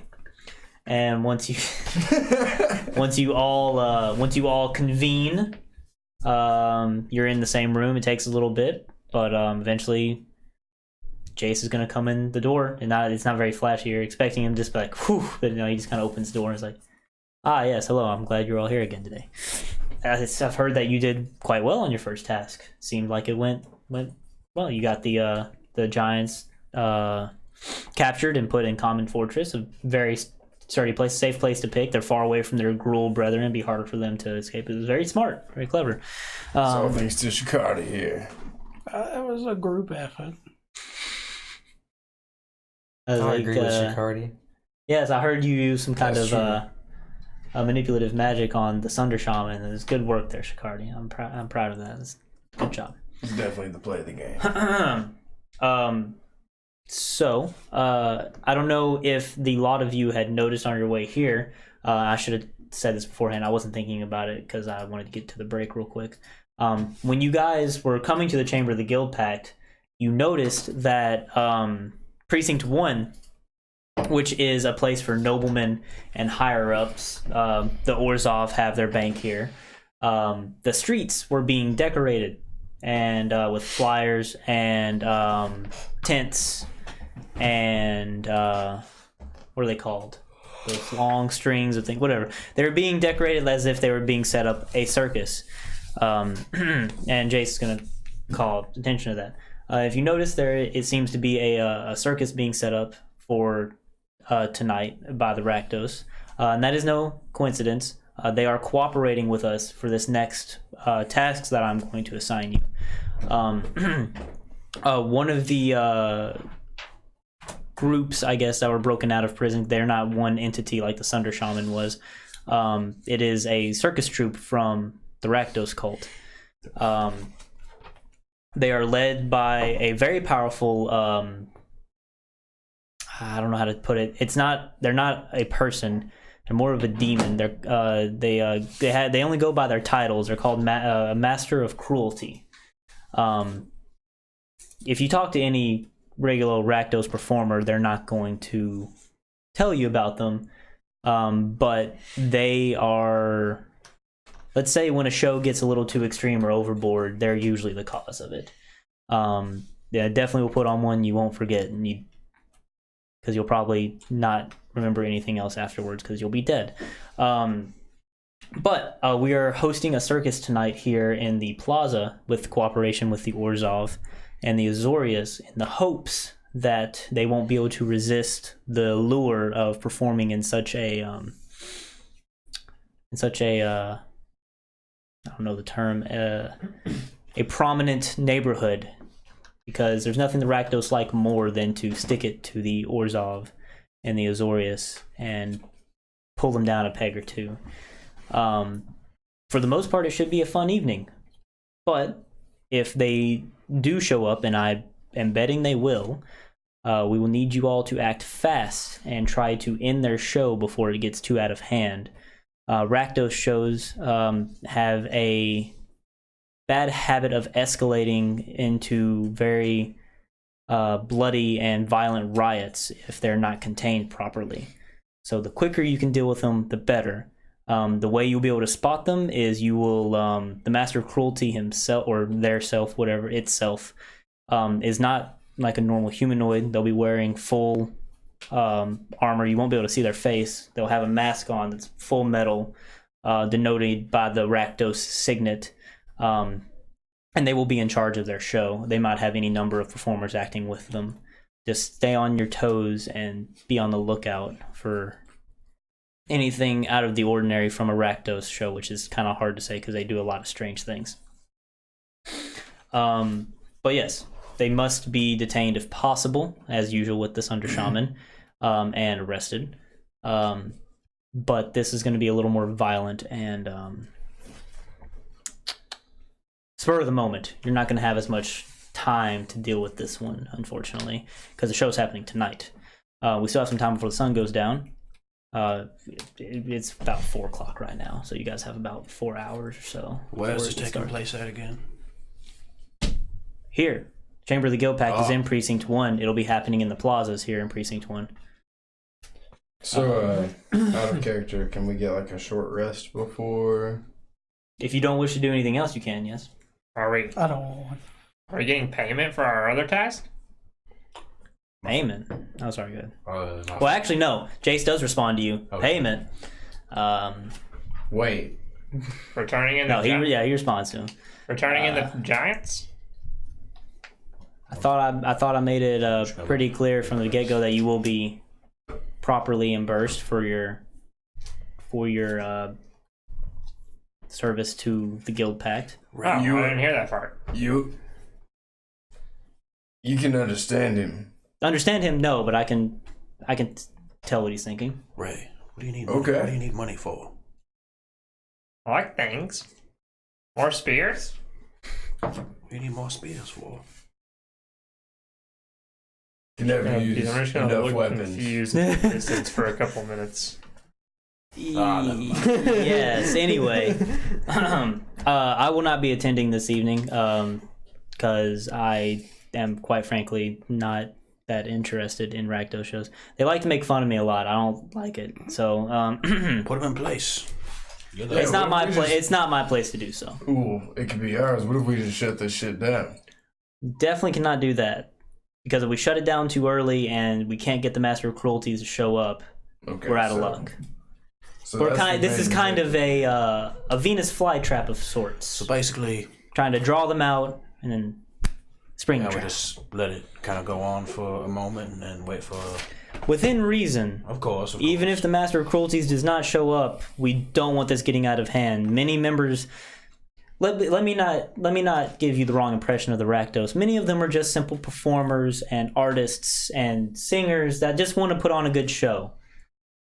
And once you all convene, you're in the same room. It takes a little bit, but eventually Jace is gonna come in the door, and it's not very flashy. You're expecting him to just be like, whew, but he just kind of opens the door and is like, ah, yes, hello, I'm glad you're all here again today. I've heard that you did quite well on your first task. Seemed like it went well. You got the giants captured and put in Common Fortress, a very sturdy place, safe place to pick. They're far away from their Gruul brethren. It'd be harder for them to escape. It was very smart, very clever. So thanks to Shikari here. It was a group effort. I agree with Shikardi. Yes, I heard you use some kind That's of manipulative magic on the Sunder Shaman. It was good work there, Shikardi. I'm proud of that. It's good job. It's definitely the play of the game. So, I don't know if the lot of you had noticed on your way here. I should have said this beforehand. I wasn't thinking about it because I wanted to get to the break real quick. When you guys were coming to the Chamber of the Guild Pact, you noticed that Precinct 1, which is a place for noblemen and higher-ups, the Orzhov have their bank here. The streets were being decorated and with flyers and tents and what are they called? Those long strings of things, whatever. They were being decorated as if they were being set up a circus. And Jace is going to call attention to that. If you notice, it seems to be a circus being set up for tonight by the Rakdos. And that is no coincidence. They are cooperating with us for this next tasks that I'm going to assign you. One of the groups, I guess, that were broken out of prison, they're not one entity like the Sunder Shaman was. It is a circus troupe from the Rakdos cult. They are led by a very powerful, I don't know how to put it. They're not a person. They're more of a demon. They only go by their titles. They're called Master of Cruelty. If you talk to any regular Rakdos performer, they're not going to tell you about them. But they are, let's say when a show gets a little too extreme or overboard, they're usually the cause of it. Yeah, definitely will put on one you won't forget, and because you'll probably not remember anything else afterwards because you'll be dead. But we are hosting a circus tonight here in the plaza with cooperation with the Orzhov and the Azorius in the hopes that they won't be able to resist the lure of performing in such a I don't know the term, a prominent neighborhood, because there's nothing the Rakdos like more than to stick it to the Orzhov and the Azorius and pull them down a peg or two. For the most part, it should be a fun evening. But if they do show up, and I am betting they will, we will need you all to act fast and try to end their show before it gets too out of hand. Rakdos shows have a bad habit of escalating into very bloody and violent riots if they're not contained properly. So the quicker you can deal with them, the better. The way you'll be able to spot them is you will, the Master of Cruelty himself, or their self, whatever, itself, is not like a normal humanoid. They'll be wearing full armor. You won't be able to see their face. They'll have a mask on that's full metal, denoted by the Rakdos signet. And they will be in charge of their show. They might have any number of performers acting with them. Just stay on your toes and be on the lookout for anything out of the ordinary from a Rakdos show, which is kind of hard to say because they do a lot of strange things. But yes, They must be detained if possible, as usual with the Sunder Shaman, and arrested. But this is going to be a little more violent and spur of the moment. You're not going to have as much time to deal with this one, unfortunately, because the show's happening tonight. We still have some time before the sun goes down. It's about 4 o'clock right now, so you guys have about 4 hours or so. Where is this taking place at again? Here. Chamber of the Guild Pact is in Precinct 1. It'll be happening in the plazas here in Precinct 1. So, out of character, can we get like a short rest before? If you don't wish to do anything else, you can, yes. Are we getting payment for our other task? Payment? Oh, sorry, good. No. Well, actually, no. Jace does respond to you. Okay. Payment. Wait. For turning in the No, he responds to him. For turning in the giants? I thought I made it pretty clear from the get-go that you will be properly reimbursed for your service to the Guild Pact. Oh, I didn't hear that part. You can understand him. Understand him? No, but I can tell what he's thinking. Ray, what do you need? Okay. What do you need money for? I like things. More spears? What do you need more spears for? Can never I'm use just gonna enough look weapons. confused at distance for a couple minutes. Yes. Anyway, I will not be attending this evening because I am quite frankly not that interested in Rakdos shows. They like to make fun of me a lot. I don't like it. So Put them in place. it's not my place. It's not my place to do so. Ooh, it could be ours. What if we just shut this shit down? Definitely cannot do that because if we shut it down too early and we can't get the Master of Cruelties to show up, Okay, we're out of luck. So We're that's the this is main kind thing. of a Venus flytrap of sorts. So basically, Trying to draw them out and then spring the we trap. just let it kind of go on for a moment and then wait for. Within reason. Of course. Even if the Master of Cruelties does not show up, we don't want this getting out of hand. Many members. Let me not give you the wrong impression of the Rakdos. Many of them are just simple performers and artists and singers that just want to put on a good show.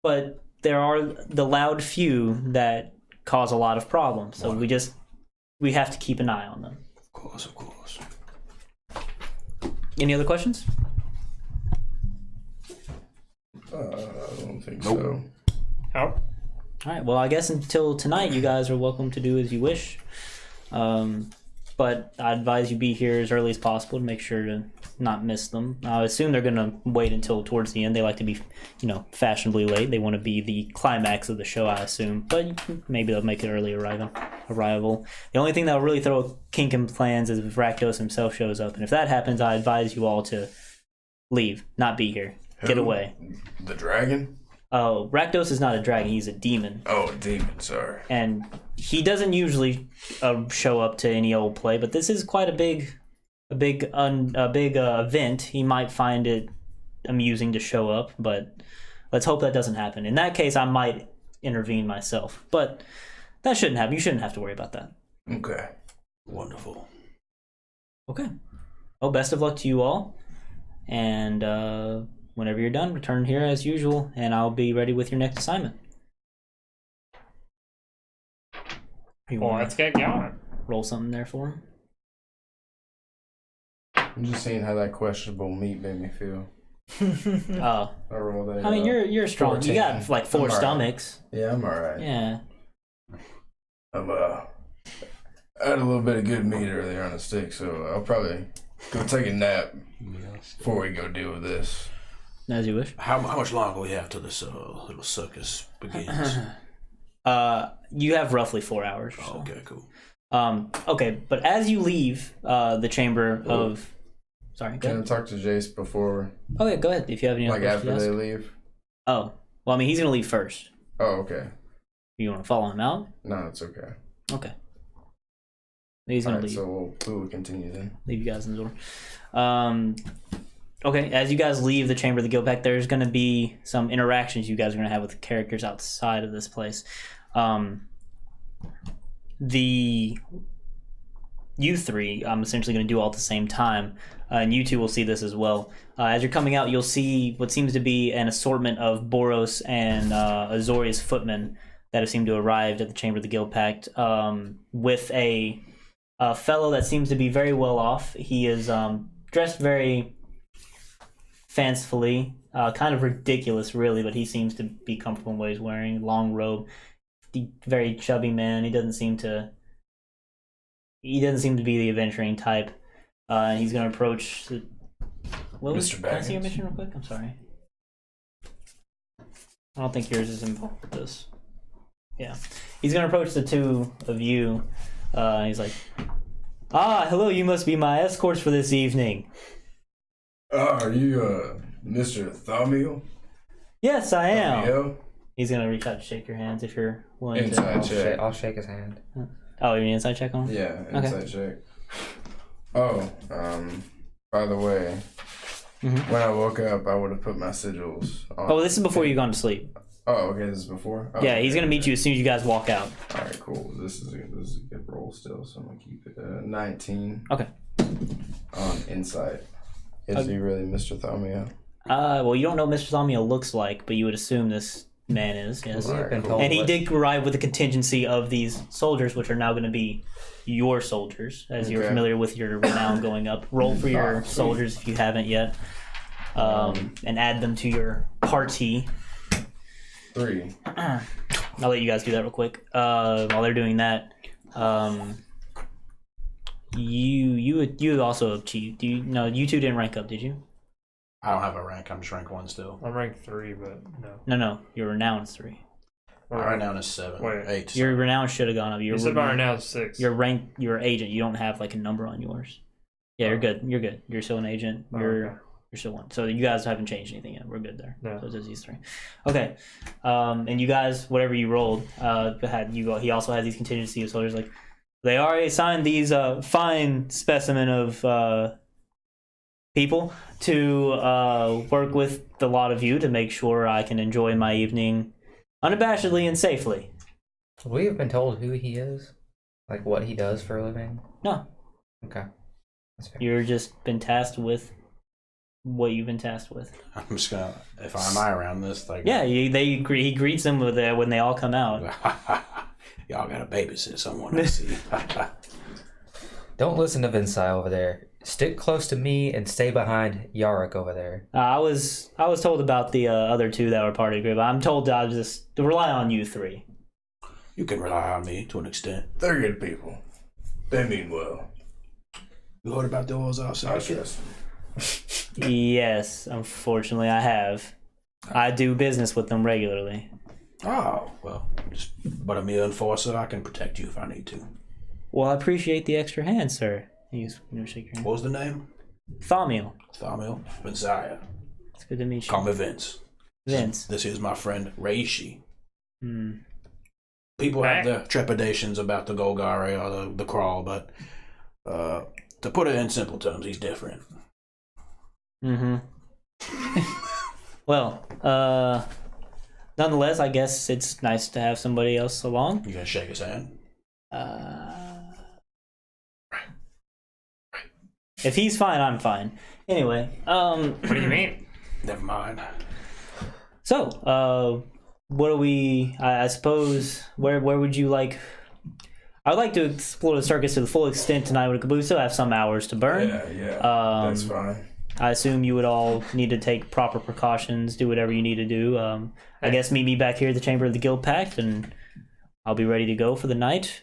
But there are the loud few that cause a lot of problems. So we have to keep an eye on them. Of course. Any other questions? I don't think Nope. so. Oh, All right. Well, I guess until tonight, you guys are welcome to do as you wish. But I advise you be here as early as possible to make sure to not miss them. I assume they're going to wait until towards the end. They like to be, fashionably late. They want to be the climax of the show, I assume. But maybe they'll make it early arrival. The only thing that'll really throw a kink in plans is if Rakdos himself shows up. And if that happens, I advise you all to leave, not be here. Get Who? away. The dragon? Oh, Rakdos is not a dragon. He's a demon. Oh, a demon, sorry. And he doesn't usually show up to any old play, but this is quite a big event. He might find it amusing to show up, but let's hope that doesn't happen. In that case, I might intervene myself, but that shouldn't happen. You shouldn't have to worry about that. Okay. Wonderful. Okay. Well, best of luck to you all, and whenever you're done, return here as usual, and I'll be ready with your next assignment. You well, want let's to get going. roll something there for him? I'm just seeing how that questionable meat made me feel. Oh, I rolled that. I mean, you're strong. 14. You got like 4 I'm alright. stomachs. Yeah, I'm alright. Yeah. I'm I had a little bit of good meat earlier on the stick, so I'll probably go take a nap before we go deal with this. As you wish. How much longer we have till this little circus begins? You have roughly 4 hours. Or so. Okay, cool. Okay, but as you leave the chamber of, sorry, go Can I ahead. talk to Jace before, Oh yeah, go ahead. If you have any other like questions. after to they ask. leave? Oh, well, I mean, he's gonna leave first. Oh, okay. You want to follow him out? No, it's okay. Okay. He's gonna Alright, leave. so we will continue then. Leave you guys in the door. Okay, as you guys leave the Chamber of the Guild Pact, there's going to be some interactions you guys are going to have with the characters outside of this place. The you three, I'm essentially going to do all at the same time, and you two will see this as well. As you're coming out, you'll see what seems to be an assortment of Boros and Azorius footmen that have seemed to have arrived at the Chamber of the Guild Pact, with a fellow that seems to be very well off. He is dressed very fancifully, kind of ridiculous, really, but he seems to be comfortable in what he's wearing. Long robe, very chubby man. He doesn't seem to be the adventuring type. And he's going to approach. Mr. Can I see your Baggins. mission real quick? I'm sorry. I don't think yours is involved with this. Yeah, he's going to approach the two of you. He's like, hello, you must be my escorts for this evening. Are you Mr. Thamiel? Yes, I am. Thamiel? He's going to reach out to shake your hands if you're willing Inside to. check. I'll shake his hand. Oh, you need an inside check on him? Yeah, inside check. Oh, by the way, when I woke up, I would have put my sigils on. Oh, this is before you've gone to sleep. Oh, okay, this is before? Oh, Yeah, he's going to meet you as soon as you guys walk out. Alright, cool. This is a good roll still, so I'm going to keep it 19 Okay. on insight. Is he really Mr. Thamiel? Well, you don't know what Mr. Thamiel looks like, but you would assume this man is, yes. We've been cool. told And he what- did arrive with a contingency of these soldiers, which are now going to be your soldiers, as you're Okay. familiar with your renown going up. Roll for your Sweet. soldiers if you haven't yet, and add them to your party. 3. I'll let you guys do that real quick. While they're doing that, you also achieved. You two didn't rank up, did you? I don't have a rank. I'm just rank 1 still. I'm ranked 3, but no. No, your renown is 3. Right now it's 7. Wait. 8. Your renown should have gone up. You said my renown is 6. Your rank, your agent. You don't have like a number on yours. Yeah, you're good. You're good. You're still an agent. Oh, You're okay. you're still one. So you guys haven't changed anything yet. We're good there. No. So it's just these 3. Okay. And you guys, whatever you rolled, he also has these contingency of soldiers. Like they already assigned these fine specimen of people to work with the lot of you to make sure I can enjoy my evening unabashedly and safely. We have been told who he is, like what he does for a living. No, Okay, that's fair. you're just been tasked with what you've been tasked with. I'm just gonna, if I'm around this, like, Yeah, he greets them with when they all come out. y'all gotta babysit someone. I see. Don't listen to Vinsai over there. Stick close to me and stay behind Yarrick over there. I was told about the other 2 that were part of the group. I'm told I just to rely on you 3. You can rely on me to an extent. They're good people. They mean well. You heard about those I outside? trust them. Yes, unfortunately I have. I do business with them regularly. Oh, well, just but a mere enforcer. I can protect you if I need to. Well, I appreciate the extra hand, sir. You shake your hand. What was the name? Thamiel. Thamiel Vinzaya. It's good to meet you. Call me Vince. Vince. This is my friend Reishi. Hmm. People have their trepidations about the Golgari or the crawl, but to put it in simple terms, he's different. Mm-hmm. Well, nonetheless, I guess it's nice to have somebody else along. You gonna shake his hand? If he's fine, I'm fine. Anyway, What do you mean? Never mind. so, what do we? I suppose where would you like? I'd like to explore the circus to the full extent tonight. We still have some hours to burn. Yeah, that's fine. I assume you would all need to take proper precautions, do whatever you need to do. I guess meet me back here at the Chamber of the Guild Pact, and I'll be ready to go for the night.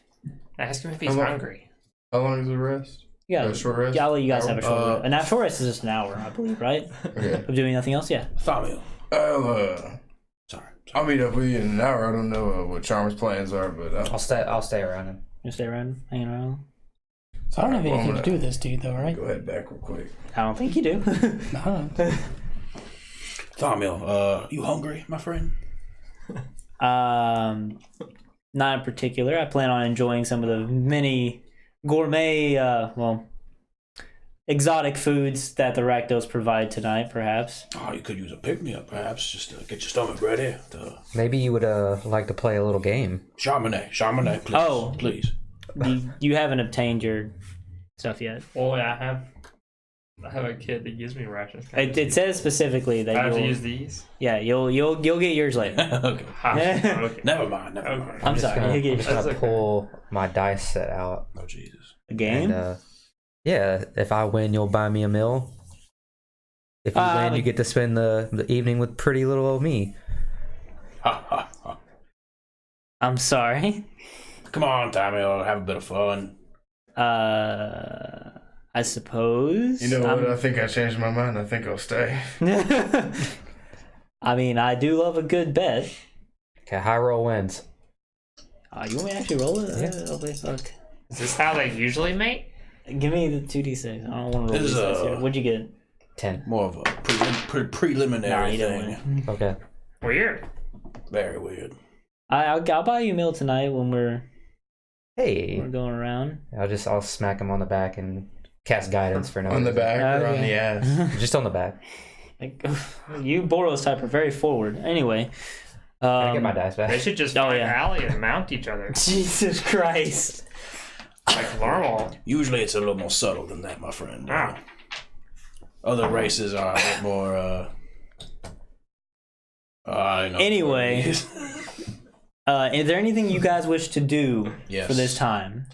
Ask him if he's How long- hungry. How long is the rest? Yeah, A short rest? yeah, I'll let you guys have a short Uh, rest. And that short rest is just an hour, I believe, right? Okay. Of doing nothing else, yeah. Thamiel. Sorry. I'll meet up with you in an hour. I don't know what Charmer's plans are, but I'll stay around him. You stay around, hanging around. So I don't have Well, I'm anything to gonna- do with this dude, though, right? go ahead back real quick. I don't think you do. No. Thamiel, you hungry, my friend? Not in particular. I plan on enjoying some of the many gourmet, exotic foods that the Rakdos provide tonight, perhaps. Oh, you could use a pick-me-up, perhaps, just to get your stomach ready. Maybe you would like to play a little game. Charbonnet, please. Oh. Please. You haven't obtained your stuff yet. Well, yeah, I have a kid that gives me rations. It says specifically that I have to you'll, use these. yeah, you'll get yours later. Okay. Okay. Never mind. I'm sorry. I'm You'll get just gonna That's okay. pull my dice set out. Oh Jesus. a game. And, yeah, if I win, you'll buy me a meal. If you win, you get to spend the evening with pretty little old me. Ha ha ha. I'm sorry. Come on, Tommy. I'll have a bit of fun. I suppose. You know what? I think I changed my mind. I think I'll stay. I mean, I do love a good bet. Okay, high roll wins. You want me to actually roll it? Yeah. Okay, fuck. Is this how they usually mate? Give me the 2d6. I don't want to roll This these is, dice here. What'd you get? 10. More of a preliminary Nah, you thing. don't win. Okay. Weird. Very weird. I'll buy you a meal tonight when we're Hey. going around. I'll smack him on the back and cast guidance for no On the reason. back or on Okay. the ass? Just on the back. Like, you Boros type are very forward. Anyway. Can I get my dice back? They should just Oh, find yeah. Eralia and mount each other Jesus Christ. like normal. Usually it's a little more subtle than that, my friend. Ah. Other races are a bit more, I know. Anyway. Is there anything you guys wish to do Yes. for this time?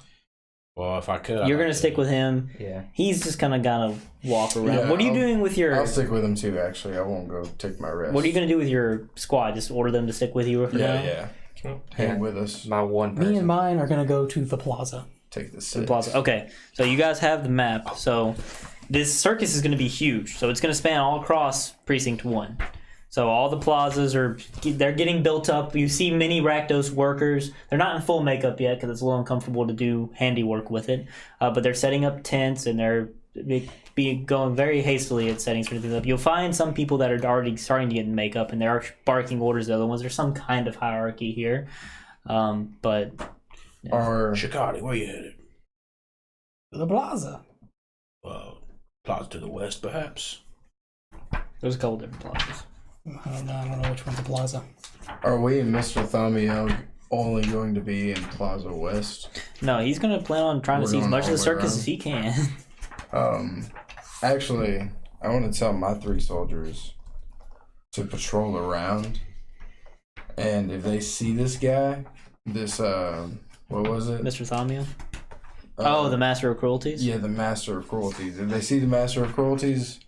Well, if I could, You're going to stick with him. Yeah. He's just going to walk around. Yeah, What are you doing with your... I'll stick with him too, actually. I won't go take my rest. What are you going to do with your squad? Just order them to stick with you for now? Yeah. Hang with us. My one person. Me and mine are gonna go to the plaza. Take the The six. plaza. Okay, so you guys have the map. So this circus is going to be huge. So it's going to span all across Precinct 1. So all the plazas they're getting built up. You see many Rakdos workers. They're not in full makeup yet because it's a little uncomfortable to do handiwork with it. But they're setting up tents and they're going very hastily at setting certain things up. You'll find some people that are already starting to get in makeup and they're barking orders to other ones. There's some kind of hierarchy here. But Or Shikari, where you headed? The plaza. Plaza to the west, perhaps? there's a couple different plazas. I don't know which one's the plaza. are we and Mr. Thumio only going to be in Plaza West? No, he's going to plan on trying to We're see as going much of all the the way circus around? as he can. Actually, I want to tell my 3 soldiers to patrol around, and if they see this guy, what was it? Mr. Thamio? Uh, The Master of Cruelties? Yeah, the Master of Cruelties. If they see the Master of Cruelties,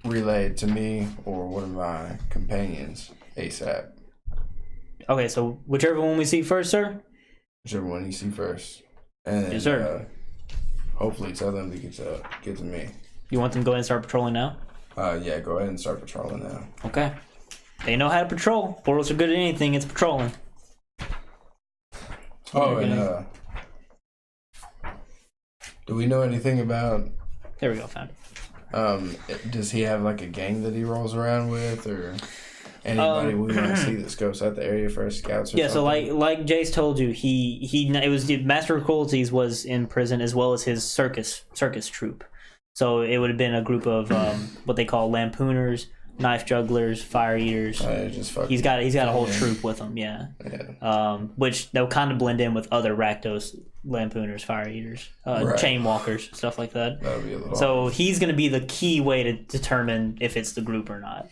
relay it to me or one of my companions ASAP. Okay, so whichever one we see first, sir? Whichever one you see first. And then, Yes, sir. hopefully tell them to get to me. You want them to go ahead and start patrolling now? Yeah, go ahead and start patrolling now. Okay. They know how to patrol. Boros are good at anything, it's patrolling. Oh, You're and do we know anything about There we go, found it. does he have like a gang that he rolls around with, or anybody we want to see that scopes out the area for our scouts? Or Yeah, so something? like Jace told you, it was the Master of Cruelties was in prison as well as his circus troupe. So it would have been a group of what they call lampooners, knife jugglers, fire eaters. Just fucking, He's got a whole troupe with him, yeah. Which they'll kind of blend in with other Rakdos lampooners, fire eaters, Right. chain walkers, stuff like that. That would be a little. So he's going to be the key way to determine if it's the group or not.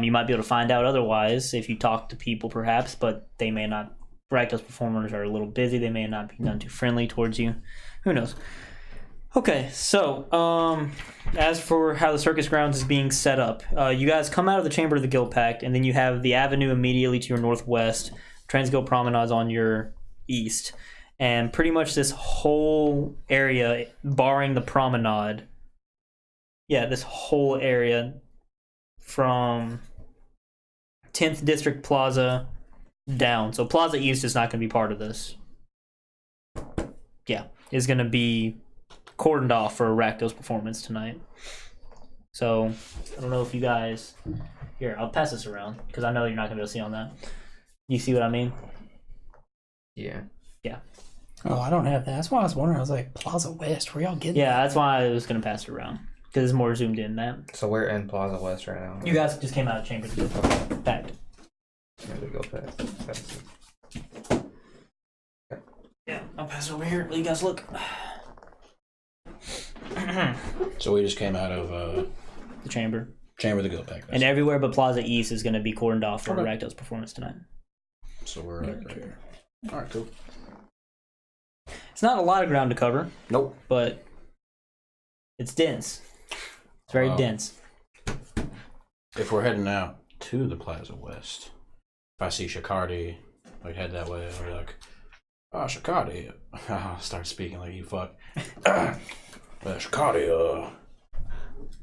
You might be able to find out otherwise if you talk to people, perhaps, but they may not. Rakdos performers are a little busy. They may not be none too friendly towards you. Who knows? Okay, so as for how the circus grounds is being set up, you guys come out of the Chamber of the Guild Pact, and then you have the avenue immediately to your northwest. Transguild Promenade's on your east, and pretty much this whole area, barring the promenade, this whole area from 10th District Plaza down. So Plaza East is not going to be part of this. Yeah, is going to be cordoned off for Rakdos performance tonight. So I don't know if you guys here. I'll pass this around because I know you're not gonna be able to see on that. You see what I mean? Yeah. Oh, I don't have that. That's why I was wondering. I was like, Plaza West, where y'all getting Yeah, that's why I was gonna pass it around because it's more zoomed in than that. So we're in Plaza West right now. You guys just came out of Chamber Pact. There we go past. Yeah, I'll pass it over here. Let you guys look. So we just came out of The chamber. Chamber of the Guild Pack. And everywhere but Plaza East is going to be cordoned off for Ragdoll's performance tonight. So we're right here. All right, cool. It's not a lot of ground to cover. Nope. But it's dense. It's very dense. If we're heading out to the Plaza West, if I see Shakardi, like head that way, I'll be like, Shakardi. I'll start speaking like you fuck. Shakardi,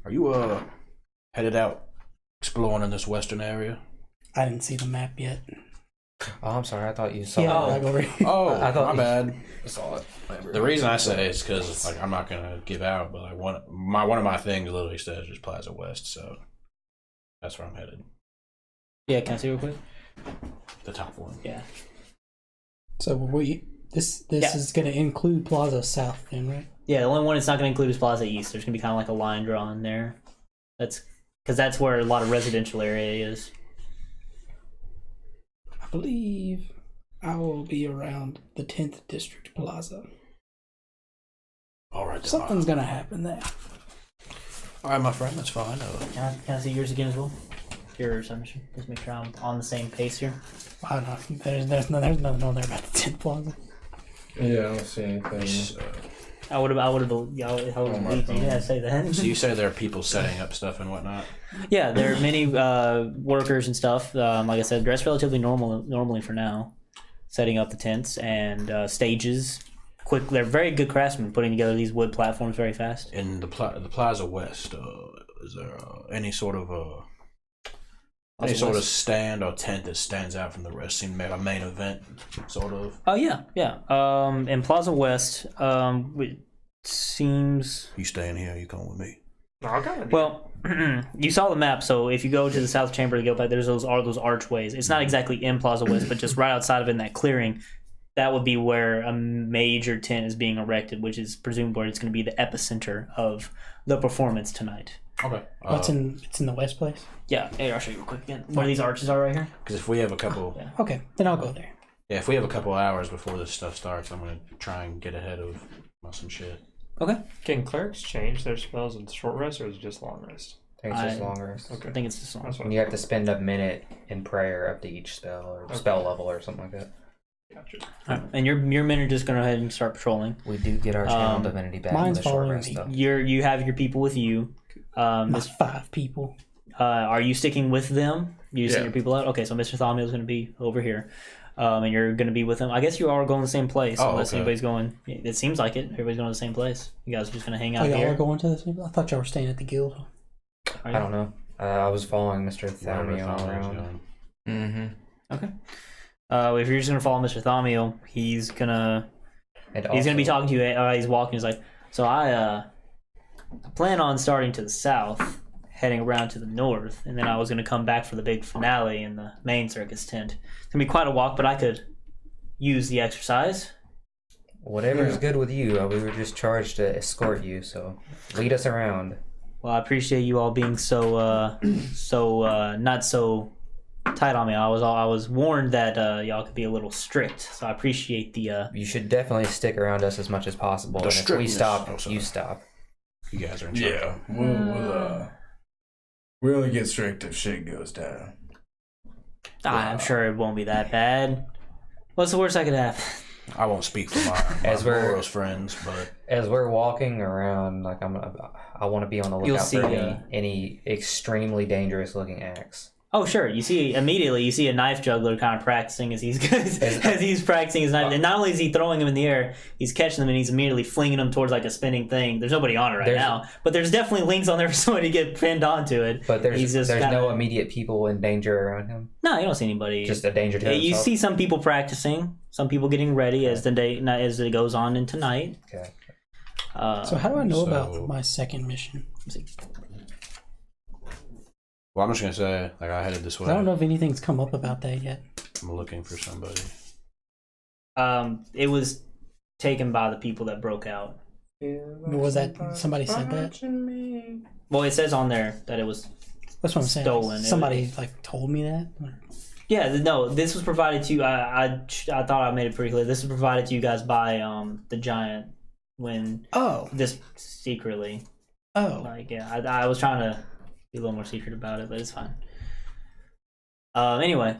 are you headed out exploring in this western area? I didn't see the map yet. Oh, I'm sorry. I thought you saw Yeah, it. over here. Oh, I thought my bad. Saw it. The reason I say is because like I'm not gonna give out, but like one of my things literally says just Plaza West, so that's where I'm headed. Yeah, can I see real quick? The top one. Yeah. So this is going to include Plaza South, then, right? Yeah, the only one it's not going to include is Plaza East. There's going to be kind of like a line drawn there. That's because that's where a lot of residential area is. I believe I will be around the 10th District Plaza. All right. Something's going to happen there. All right, my friend. That's fine. Can I see yours again as well? Your submission. Just make sure I'm on the same pace here. I don't know. There's nothing on there about the 10th Plaza. Yeah, I don't see anything. I would have believed you to say that. So you say there are people setting up stuff and whatnot? Yeah, there are many workers and stuff. Like I said, dressed relatively normally for now, setting up the tents and stages. Quick, they're very good craftsmen putting together these wood platforms very fast. In the Plaza West, is there any sort of stand or tent that stands out from the rest? Seem like a main event, sort of. Oh yeah. In Plaza West, it seems. You staying here? You coming with me? Okay. Well, you saw the map, so if you go to the South Chamber of the Guild Pack, there's those archways. It's not exactly in Plaza West, but just right outside of it in that clearing. That would be where a major tent is being erected, which is presumably it's going to be the epicenter of the performance tonight. Okay. It's in the west place? Yeah, here, I'll show you real quick again. Where these arches are right here. Because if we have a couple, Okay, then I'll go there. yeah, if we have a couple hours before this stuff starts, I'm gonna try and get ahead of some shit. Okay. Can clerics change their spells in short rest, or is it just long rest? I think it's just long rest. Okay. I think it's just long. That's what And you have to spend a minute in prayer up to each spell or spell level or something like that. Gotcha. Right. And your men are just going to go ahead and start patrolling. We do get our channel divinity back in mine's the short following rest me. stuff. You have your people with you. There's 5 people. Are you sticking with them? You send Yeah. your people out? Okay, so Mr. Thaumiel is going to be over here. And you're going to be with them. I guess you are going to the same place, unless okay. anybody's going. It seems like it. Everybody's going to the same place. You guys are just going to hang out Y'all here. are going to this? I thought y'all were staying at the guild. Are I you? don't know. I was following Mr. Wherever Thaumiel Thaumiel's around. going. Mm-hmm. Okay. If you're just going to follow Mr. Thaumiel, he's going to be talking to you. He's walking. He's like, so I plan on starting to the south, heading around to the north, and then I was going to come back for the big finale in the main circus tent. It's going to be quite a walk, but I could use the exercise. Whatever's good with you. We were just charged to escort you, so lead us around. Well, I appreciate you all being so not so tight on me. I was warned that y'all could be a little strict, so I appreciate the. You should definitely stick around us as much as possible. The And if we strictness. stop, Oh, sorry. you stop. You guys are in charge. Yeah, we only get strict if shit goes down. I'm sure it won't be that bad. What's the worst I could have? I won't speak for my As we're- Boros friends, but As we're walking around, like I want to be on the You'll lookout see, for any extremely dangerous looking acts. Oh, sure. You see a knife juggler kind of practicing as he's practicing his knife. And not only is he throwing them in the air, he's catching them and he's immediately flinging them towards like a spinning thing. There's nobody on it right now, but there's definitely links on there for somebody to get pinned onto it. But there's He's just kinda- no immediate people in danger around him. No, you don't see anybody. Just a danger to You himself. see some people practicing, some people getting ready as it goes on into night. Okay. So how do I know So- about my second mission? well, I'm just gonna say like I headed this way. I don't know if anything's come up about that yet. I'm looking for somebody. It was taken by the people that broke out. Was that somebody said that? Well, it says on there that it was. That's what I'm saying. Stolen. Somebody told me that. Yeah, no, this was provided to you. I thought I made it pretty clear. This was provided to you guys by the giant when Oh, this secretly. oh. Like, yeah, I was trying to be a little more secret about it, but it's fine. Anyway,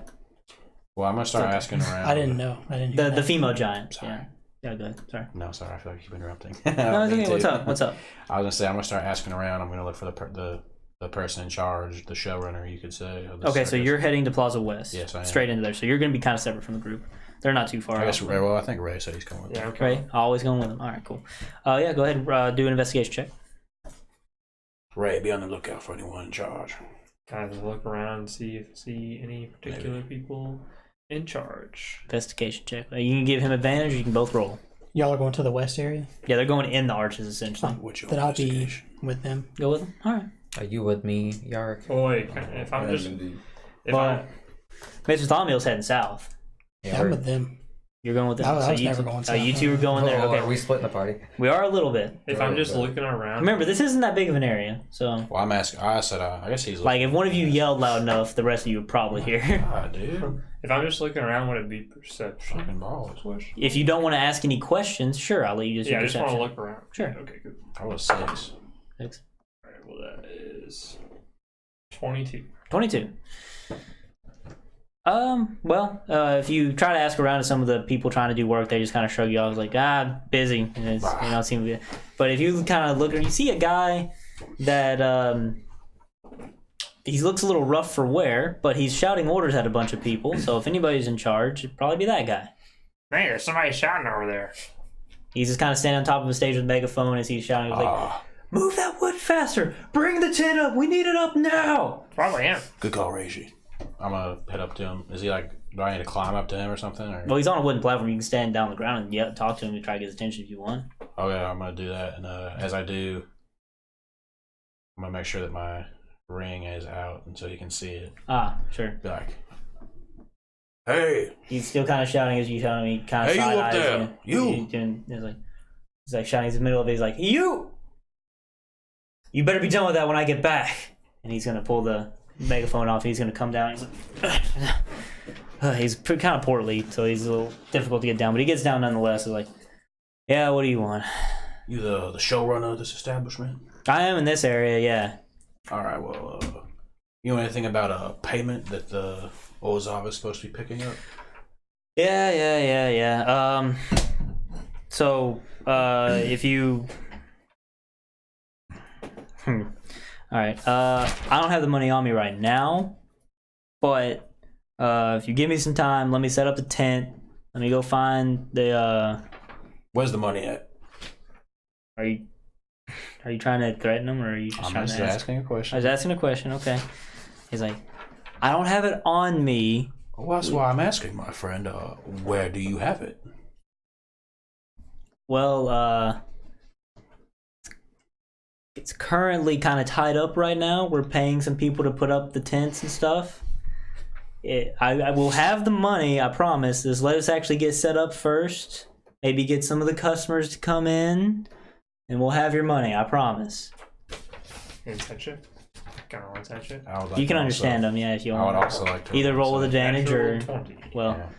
Well, I'm gonna start asking around. I didn't know. I didn't. Hear the that. female giant. Sorry. Yeah, go ahead. Sorry. No, sorry, I feel like I keep interrupting. No, it's Me okay. What's too. up? What's up? I was gonna say I'm gonna start asking around. I'm gonna look for the person in charge, the showrunner, you could say. Of the Okay, so circus. you're heading to Plaza West. Yes, I am. Straight into there. So you're going to be kind of separate from the group. They're not too far I guess out. Ray. Well, I think Ray said he's coming with me. Yeah, okay. Right? Always going with them. All right, cool. Yeah, go ahead and do an investigation check. Ray, be on the lookout for anyone in charge. Kind of look around and see if I see any particular people in charge. Investigation check. You can give him advantage or you can both roll. Y'all are going to the west area. Yeah, they're going in the arches, essentially. What's your Then I'll be investigation? with them. Go with them? All right. Are you with me, Yark? Oh wait, if I'm just Indeed. if I Mr. Thomil's heading south. Yeah, I'm with them. You're going with them? I was you never two, going Oh, you south. two are going there. Oh, Okay. are we splitting the party? We are a little bit. if I'm just looking around, Remember, this isn't that big of an area. So, Well, I'm asking. I said. I guess he's like, if one of you yelled loud enough, the rest of you would probably hear. dude. if I'm just looking around, would it be perception? Fucking balls. If you don't want to ask any questions, sure, I'll let you just Yeah, I do just want to perception. look around. Sure. Okay, good. I was 6. Thanks. All right, well that is 22. 22. If you try to ask around to some of the people trying to do work, they just kind of shrug you off, like, busy. And it's, it seems to be. But if you kind of look, you see a guy that, he looks a little rough for wear, but he's shouting orders at a bunch of people. So if anybody's in charge, it'd probably be that guy. Man, there's somebody shouting over there. He's just kind of standing on top of a stage with a megaphone as he's shouting, he's like, move that wood faster! Bring the tent up! We need it up now! Probably him. Good call, Reishi. I'm gonna head up to him. Is he like? Do I need to climb up to him or something? Or? Well, he's on a wooden platform. You can stand down on the ground and talk to him and try to get his attention if you want. Oh yeah, I'm gonna do that. And as I do, I'm gonna make sure that my ring is out and so he can see it. Sure. Be like, hey, He's still kind of shouting as you shout him. He kind of Hey, you side up eyes there. You. He's like shouting in the middle of it. He's like, you better be done with that when I get back. And he's gonna pull the megaphone off. He's gonna come down. He's like, he's kind of poorly, so he's a little difficult to get down. But he gets down nonetheless. He's like, yeah, what do you want? you the showrunner of this establishment? I am in this area, yeah. All right. Well, you know anything about a payment that the Ozov is supposed to be picking up? Yeah. So, if you... Alright, I don't have the money on me right now, but if you give me some time, let me set up the tent, let me go find the... Where's the money at? Are you trying to threaten him, or are you just I'm trying just to ask? asking a I question. was asking a question, okay. He's like, I don't have it on me. Well, that's why I'm asking, my friend. Where do you have it? Well, it's currently kind of tied up right now. We're paying some people to put up the tents and stuff. I will have the money, I promise. Just let us actually get set up first. Maybe get some of the customers to come in, and we'll have your money, I promise. You touch it? Kind of want to touch it? I would like You can to understand also, them, yeah, if you I would want. also like to Either roll with advantage or... Natural 20. Well, Yeah.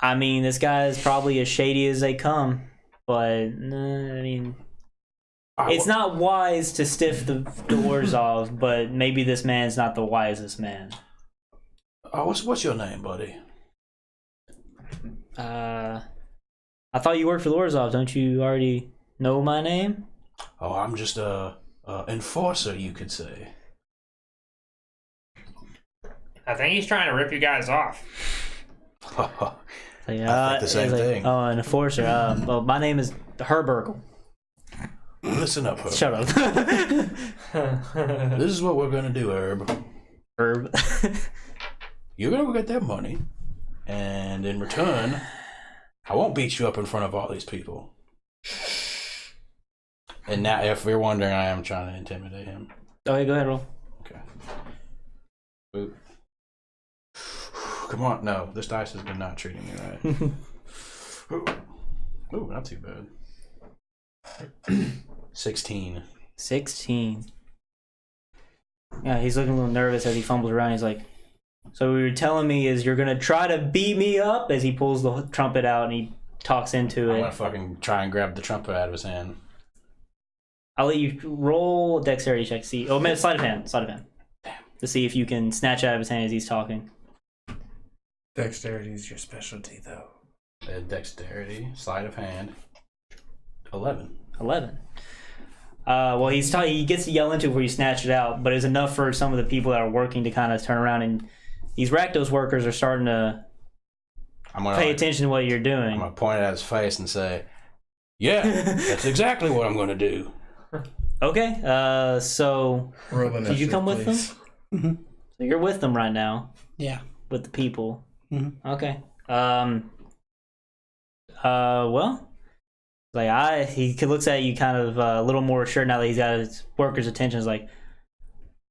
I mean, this guy is probably as shady as they come, but, I mean... It's not wise to stiff the doors off, but maybe this man's not the wisest man. What's your name, buddy? I thought you worked for the Orzhov. Don't you already know my name? Oh, I'm just a enforcer, you could say. I think he's trying to rip you guys off. Like, I think the same he's like, thing. Oh, an enforcer. Well, my name is Herbergle. Listen up, Herb. Shut up. This is what we're gonna do, Herb. Herb. You're gonna go get that money, and in return, I won't beat you up in front of all these people. And now, if you're wondering, I am trying to intimidate him. Okay, go ahead, roll. Okay. Boop. Come on, no, this dice has been not treating me right. Ooh, not too bad. 16. 16. Yeah, he's looking a little nervous as he fumbles around. He's like, so what you're telling me is you're going to try to beat me up? As he pulls the trumpet out and he talks into I'm it. gonna fucking try and grab the trumpet out of his hand. I'll let you roll a dexterity check. See, sleight of hand. Damn. To see if you can snatch it out of his hand as he's talking. Dexterity is your specialty, though. Dexterity, sleight of hand. 11. Well, he gets to yell into it before you snatch it out, but it's enough for some of the people that are working to kind of turn around, and these Rakdos workers are starting to pay attention to what you're doing. I'm gonna point it at his face and say, "Yeah, that's exactly what I'm gonna do." Okay, so did you come with them? Mm-hmm. So you're with them right now. Yeah. With the people. Mm-hmm. Okay. Well, like he looks at you kind of a little more assured now that he's got his workers' attention. Is like,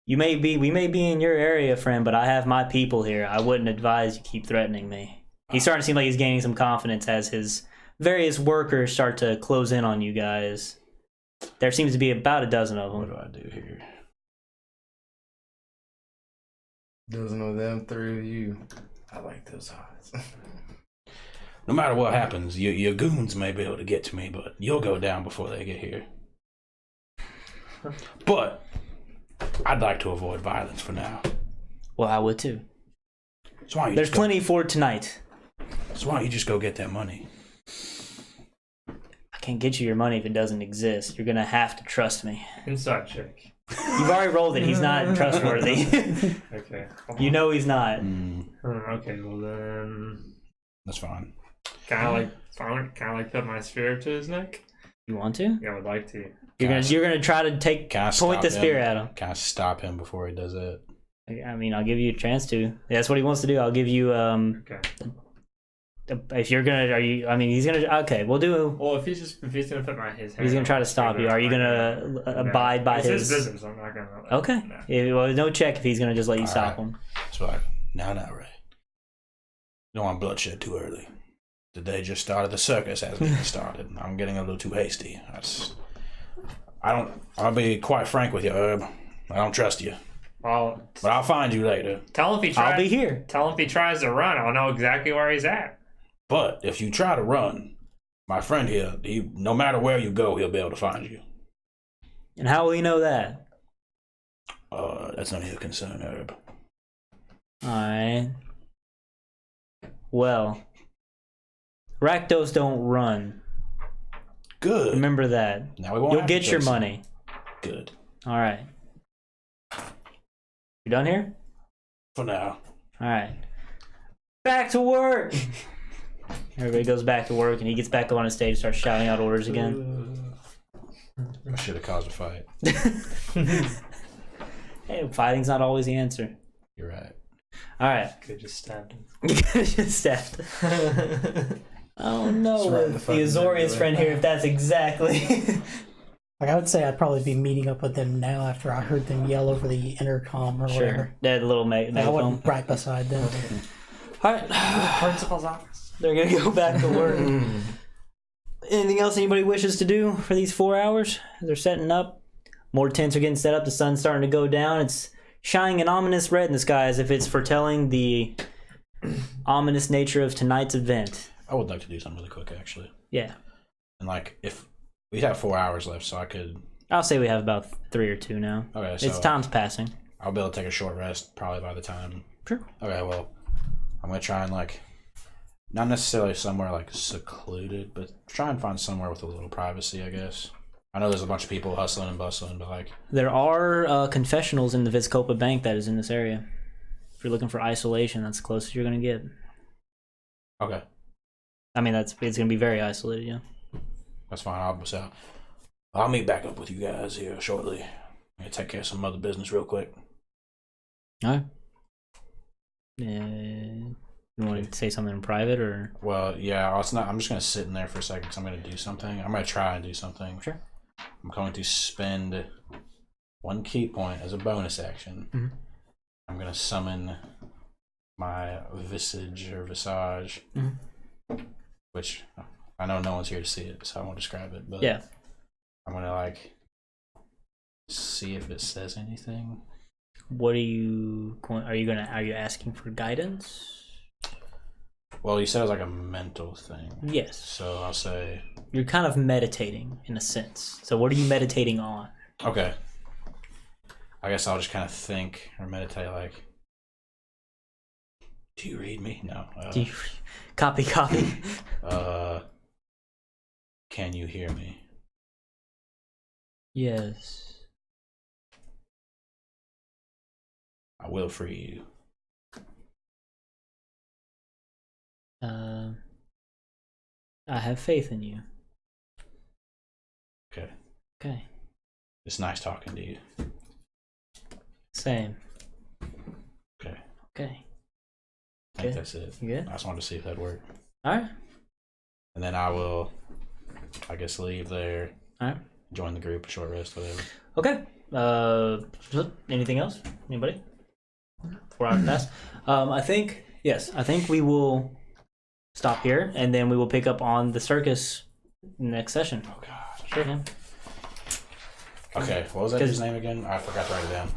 we may be in your area, friend, but I have my people here. I wouldn't advise you keep threatening me. He's starting to seem like he's gaining some confidence as his various workers start to close in on you guys. There seems to be about a dozen of them. What do I do here? Doesn't know them, 3 of you. I like those odds. No matter what happens, your goons may be able to get to me, but you'll go down before they get here. But I'd like to avoid violence for now. Well, I would too. So why don't you There's plenty for tonight. So why don't you just go get that money? I can't get you your money if it doesn't exist. You're gonna have to trust me. Inside check. You've already rolled it. He's not trustworthy. Okay. You know he's not. Okay, well then. That's fine. Kind of like put my spear to his neck. You want to? Yeah, I would like to. You're gonna try to point the spear at him. Can I stop him before he does it? I mean, I'll give you a chance to. That's what he wants to do. I'll give you Okay. If you're gonna, he's gonna. Okay, we'll do. Well, if he's gonna put his hand. He's gonna try to stop you. Are you gonna abide by his? It's his business. I'm not gonna. Okay. No. Yeah, well, no check if he's gonna just let you stop him. So now, Ray. You don't want bloodshed too early. The day just started. The circus hasn't even started. I'm getting a little too hasty. I'll be quite frank with you, Herb. I don't trust you. Well, but I'll find you later. Tell him if he tries. I'll be here. Tell him if he tries to run. I'll know exactly where he's at. But if you try to run, my friend here, no matter where you go, he'll be able to find you. And how will he know that? That's none of your concern, Herb. Alright. Well, Rakdos don't run. Good. Remember that. Now we won't. You'll get your money. Good. Alright. You done here? For now. Alright. Back to work! Everybody goes back to work and he gets back up on his stage and starts shouting out orders again. I should have caused a fight. Hey, fighting's not always the answer. You're right. Alright. Could just stabbed him. You could have just stabbed him. Oh no, with the Azorius friend here, if that's exactly. Like, I would say I'd probably be meeting up with them now after I heard them yell over the intercom or whatever. That little I went right beside them. Alright. Principal's office. They're gonna go back to work. Anything else anybody wishes to do for these 4 hours? They're setting up. More tents are getting set up. The sun's starting to go down. It's shining an ominous red in the sky as if it's foretelling the ominous nature of tonight's event. I would like to do something really quick, actually. Yeah. And if we have 4 hours left, so I could. I'll say we have about 3 or 2 now. Okay, so it's time's passing. I'll be able to take a short rest probably by the time. Sure. Okay, well, I'm gonna try and not necessarily somewhere secluded, but try and find somewhere with a little privacy, I guess. I know there's a bunch of people hustling and bustling, but there are confessionals in the Vizcopa Bank that is in this area. If you're looking for isolation, that's the closest you're gonna get. Okay. I mean, it's gonna be very isolated, yeah. That's fine. I'll meet back up with you guys here shortly. I'm gonna take care of some other business real quick. All right. You want to say something in private, or? Well, yeah. I'm just gonna sit in there for a second because I'm gonna do something. I'm gonna try and do something. Sure. I'm going to spend 1 key point as a bonus action. Mm-hmm. I'm gonna summon my visage, mm-hmm. which I know no one's here to see it, so I won't describe it. But yeah, I'm gonna see if it says anything. What are you asking for guidance? Well, you said it was like a mental thing. Yes. So I'll say. You're kind of meditating in a sense. So what are you meditating on? Okay. I guess I'll just kind of think or meditate like. Do you read me? No. Do you copy? Can you hear me? Yes. I will free you. I have faith in you. Okay. Okay. It's nice talking to you. Same. Okay. Okay. I think Good. that's it. You good? I just wanted to see if that'd work. All right. And then I will, I guess, leave there. All right. Join the group, short rest, whatever. Okay. Anything else? Anybody? 4 hours past. I think we will stop here, and then we will pick up on the circus next session. Oh God. Sure. Yeah. Okay. What was that his name again? I forgot to write it down.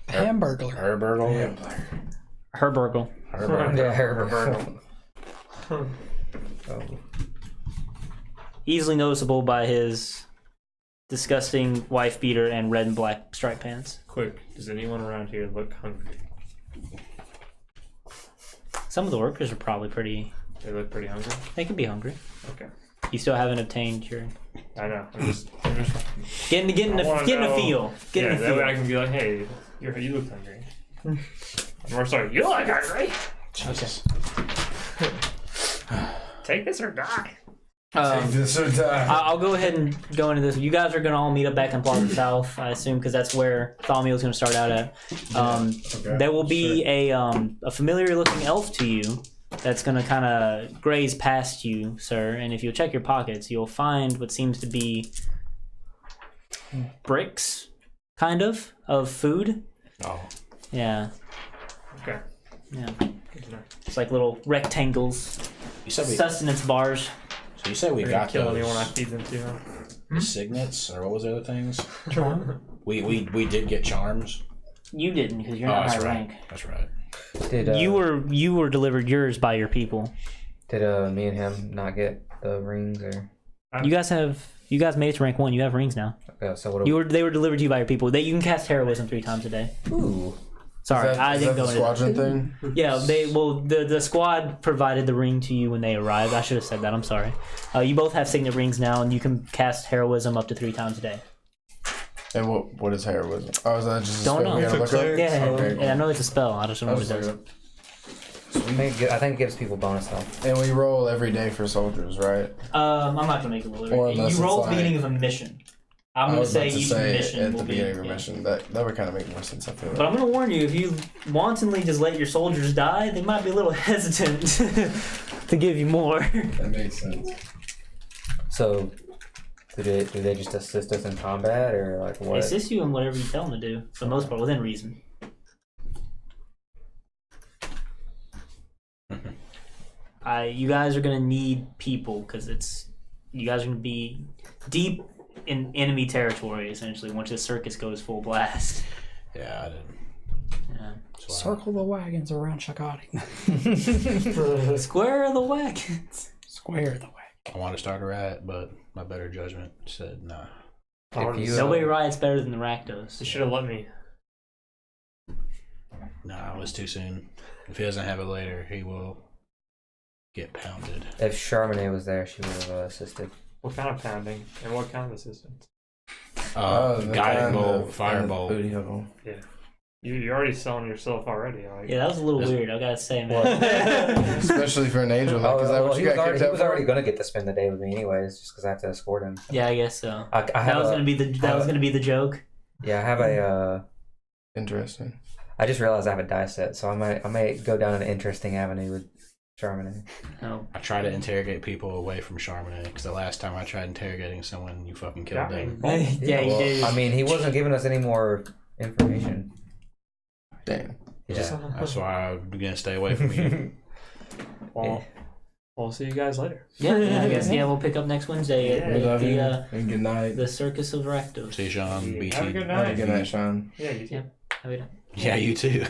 Hamburglar. Herbergle. Herbergle. Herbergle. Yeah, Herbert. Easily noticeable by his disgusting wife beater and red and black striped pants. Quick, does anyone around here look hungry? Some of the workers are probably pretty. They look pretty hungry. They could be hungry. Okay. You still haven't obtained your I know. I'm just getting a feel. Getting a that way I feel. can be like, hey, you look hungry. Or sorry, you look hungry. Jesus. Take this or die. Take this or die. I'll go ahead and go into this. You guys are going to all meet up back in Plaza South, I assume, because that's where Thalmiel's going to start out at. Okay, There will be a familiar-looking elf to you that's going to kind of graze past you, sir. And if you'll check your pockets, you'll find what seems to be bricks, kind of food. Oh. Yeah. Okay. Yeah. Good to know. It's like little rectangles, You said we. sustenance bars. So you said we They're gonna got kill anyone I those feed them to. Huh? signets, or what was the other things? Charm. We did get charms. You didn't because you're Oh, not that's high right. rank. That's right. Did You were delivered yours by your people. Did me and him not get the rings or? You guys made it to rank 1. You have rings now. Okay, so what? They were delivered to you by your people. You can cast heroism 3 times a day. Ooh. Sorry, Is that, I is didn't that go the into that. squadron thing? Yeah, the squad provided the ring to you when they arrived. I should have said that. I'm sorry. You both have signet rings now, and you can cast heroism up to 3 times a day. And what is heroism? Oh, is that just a Don't spell know. we gotta look up? Yeah, Okay, cool. I know it's a spell. I just don't know what it does. I think it gives people bonus health. And we roll every day for soldiers, right? I'm not gonna make a roll. Or unless You roll it's at the like- beginning of a mission. I'm I gonna was say about to each say mission at will the be. beginning of a Yeah. mission. That would kind of make more sense. I feel But like. I'm gonna warn you: if you wantonly just let your soldiers die, they might be a little hesitant to give you more. That makes sense. So, do they just assist us in combat or like They what? assist you in whatever you tell them to do, for the most part, within reason. You guys are gonna need people because you guys are gonna be deep in enemy territory essentially once the circus goes full blast. Yeah, I didn't. Yeah. That's why- Circle the wagons around Shakati. Square of the wagons. Square the wagon. I wanted to start a riot, but my better judgment said nah. If you, Nobody riots better than the Rakdos. You should have let me. Nah, it was too soon. If he doesn't have it later, he will get pounded. if Charmaine was there, she would have assisted. What kind of pounding and what kind of assistance? The Guiding kind bolt, of- firebolt. booty hole. You're already selling yourself already. Like, Yeah, that was a little Yes. weird, I gotta say, man. Especially for an angel. Like, is that what he you was got already, kicked he was out already for? gonna get to spend the day with me anyways, just because I have to escort him. Yeah, I guess so. I That have was a, gonna be the joke. yeah, I have a. Interesting. I just realized I have a die set, so I might go down an interesting avenue with Charmaine. Oh. I try to interrogate people away from Charmaine because the last time I tried interrogating someone, you fucking killed Yeah, them. Yeah, you well, did. I mean, he wasn't giving us any more information. Damn. Yeah. That's why I'm gonna stay away from you. well, we'll see you guys later. Yeah, I guess. Yeah, we'll pick up next Wednesday Yeah, at We love you. the And good night. the Circus of Rakdos. See, Sean, Have a BT. good Have a night. good night, Sean. Yeah, you too. Have a good night. Yeah, you too.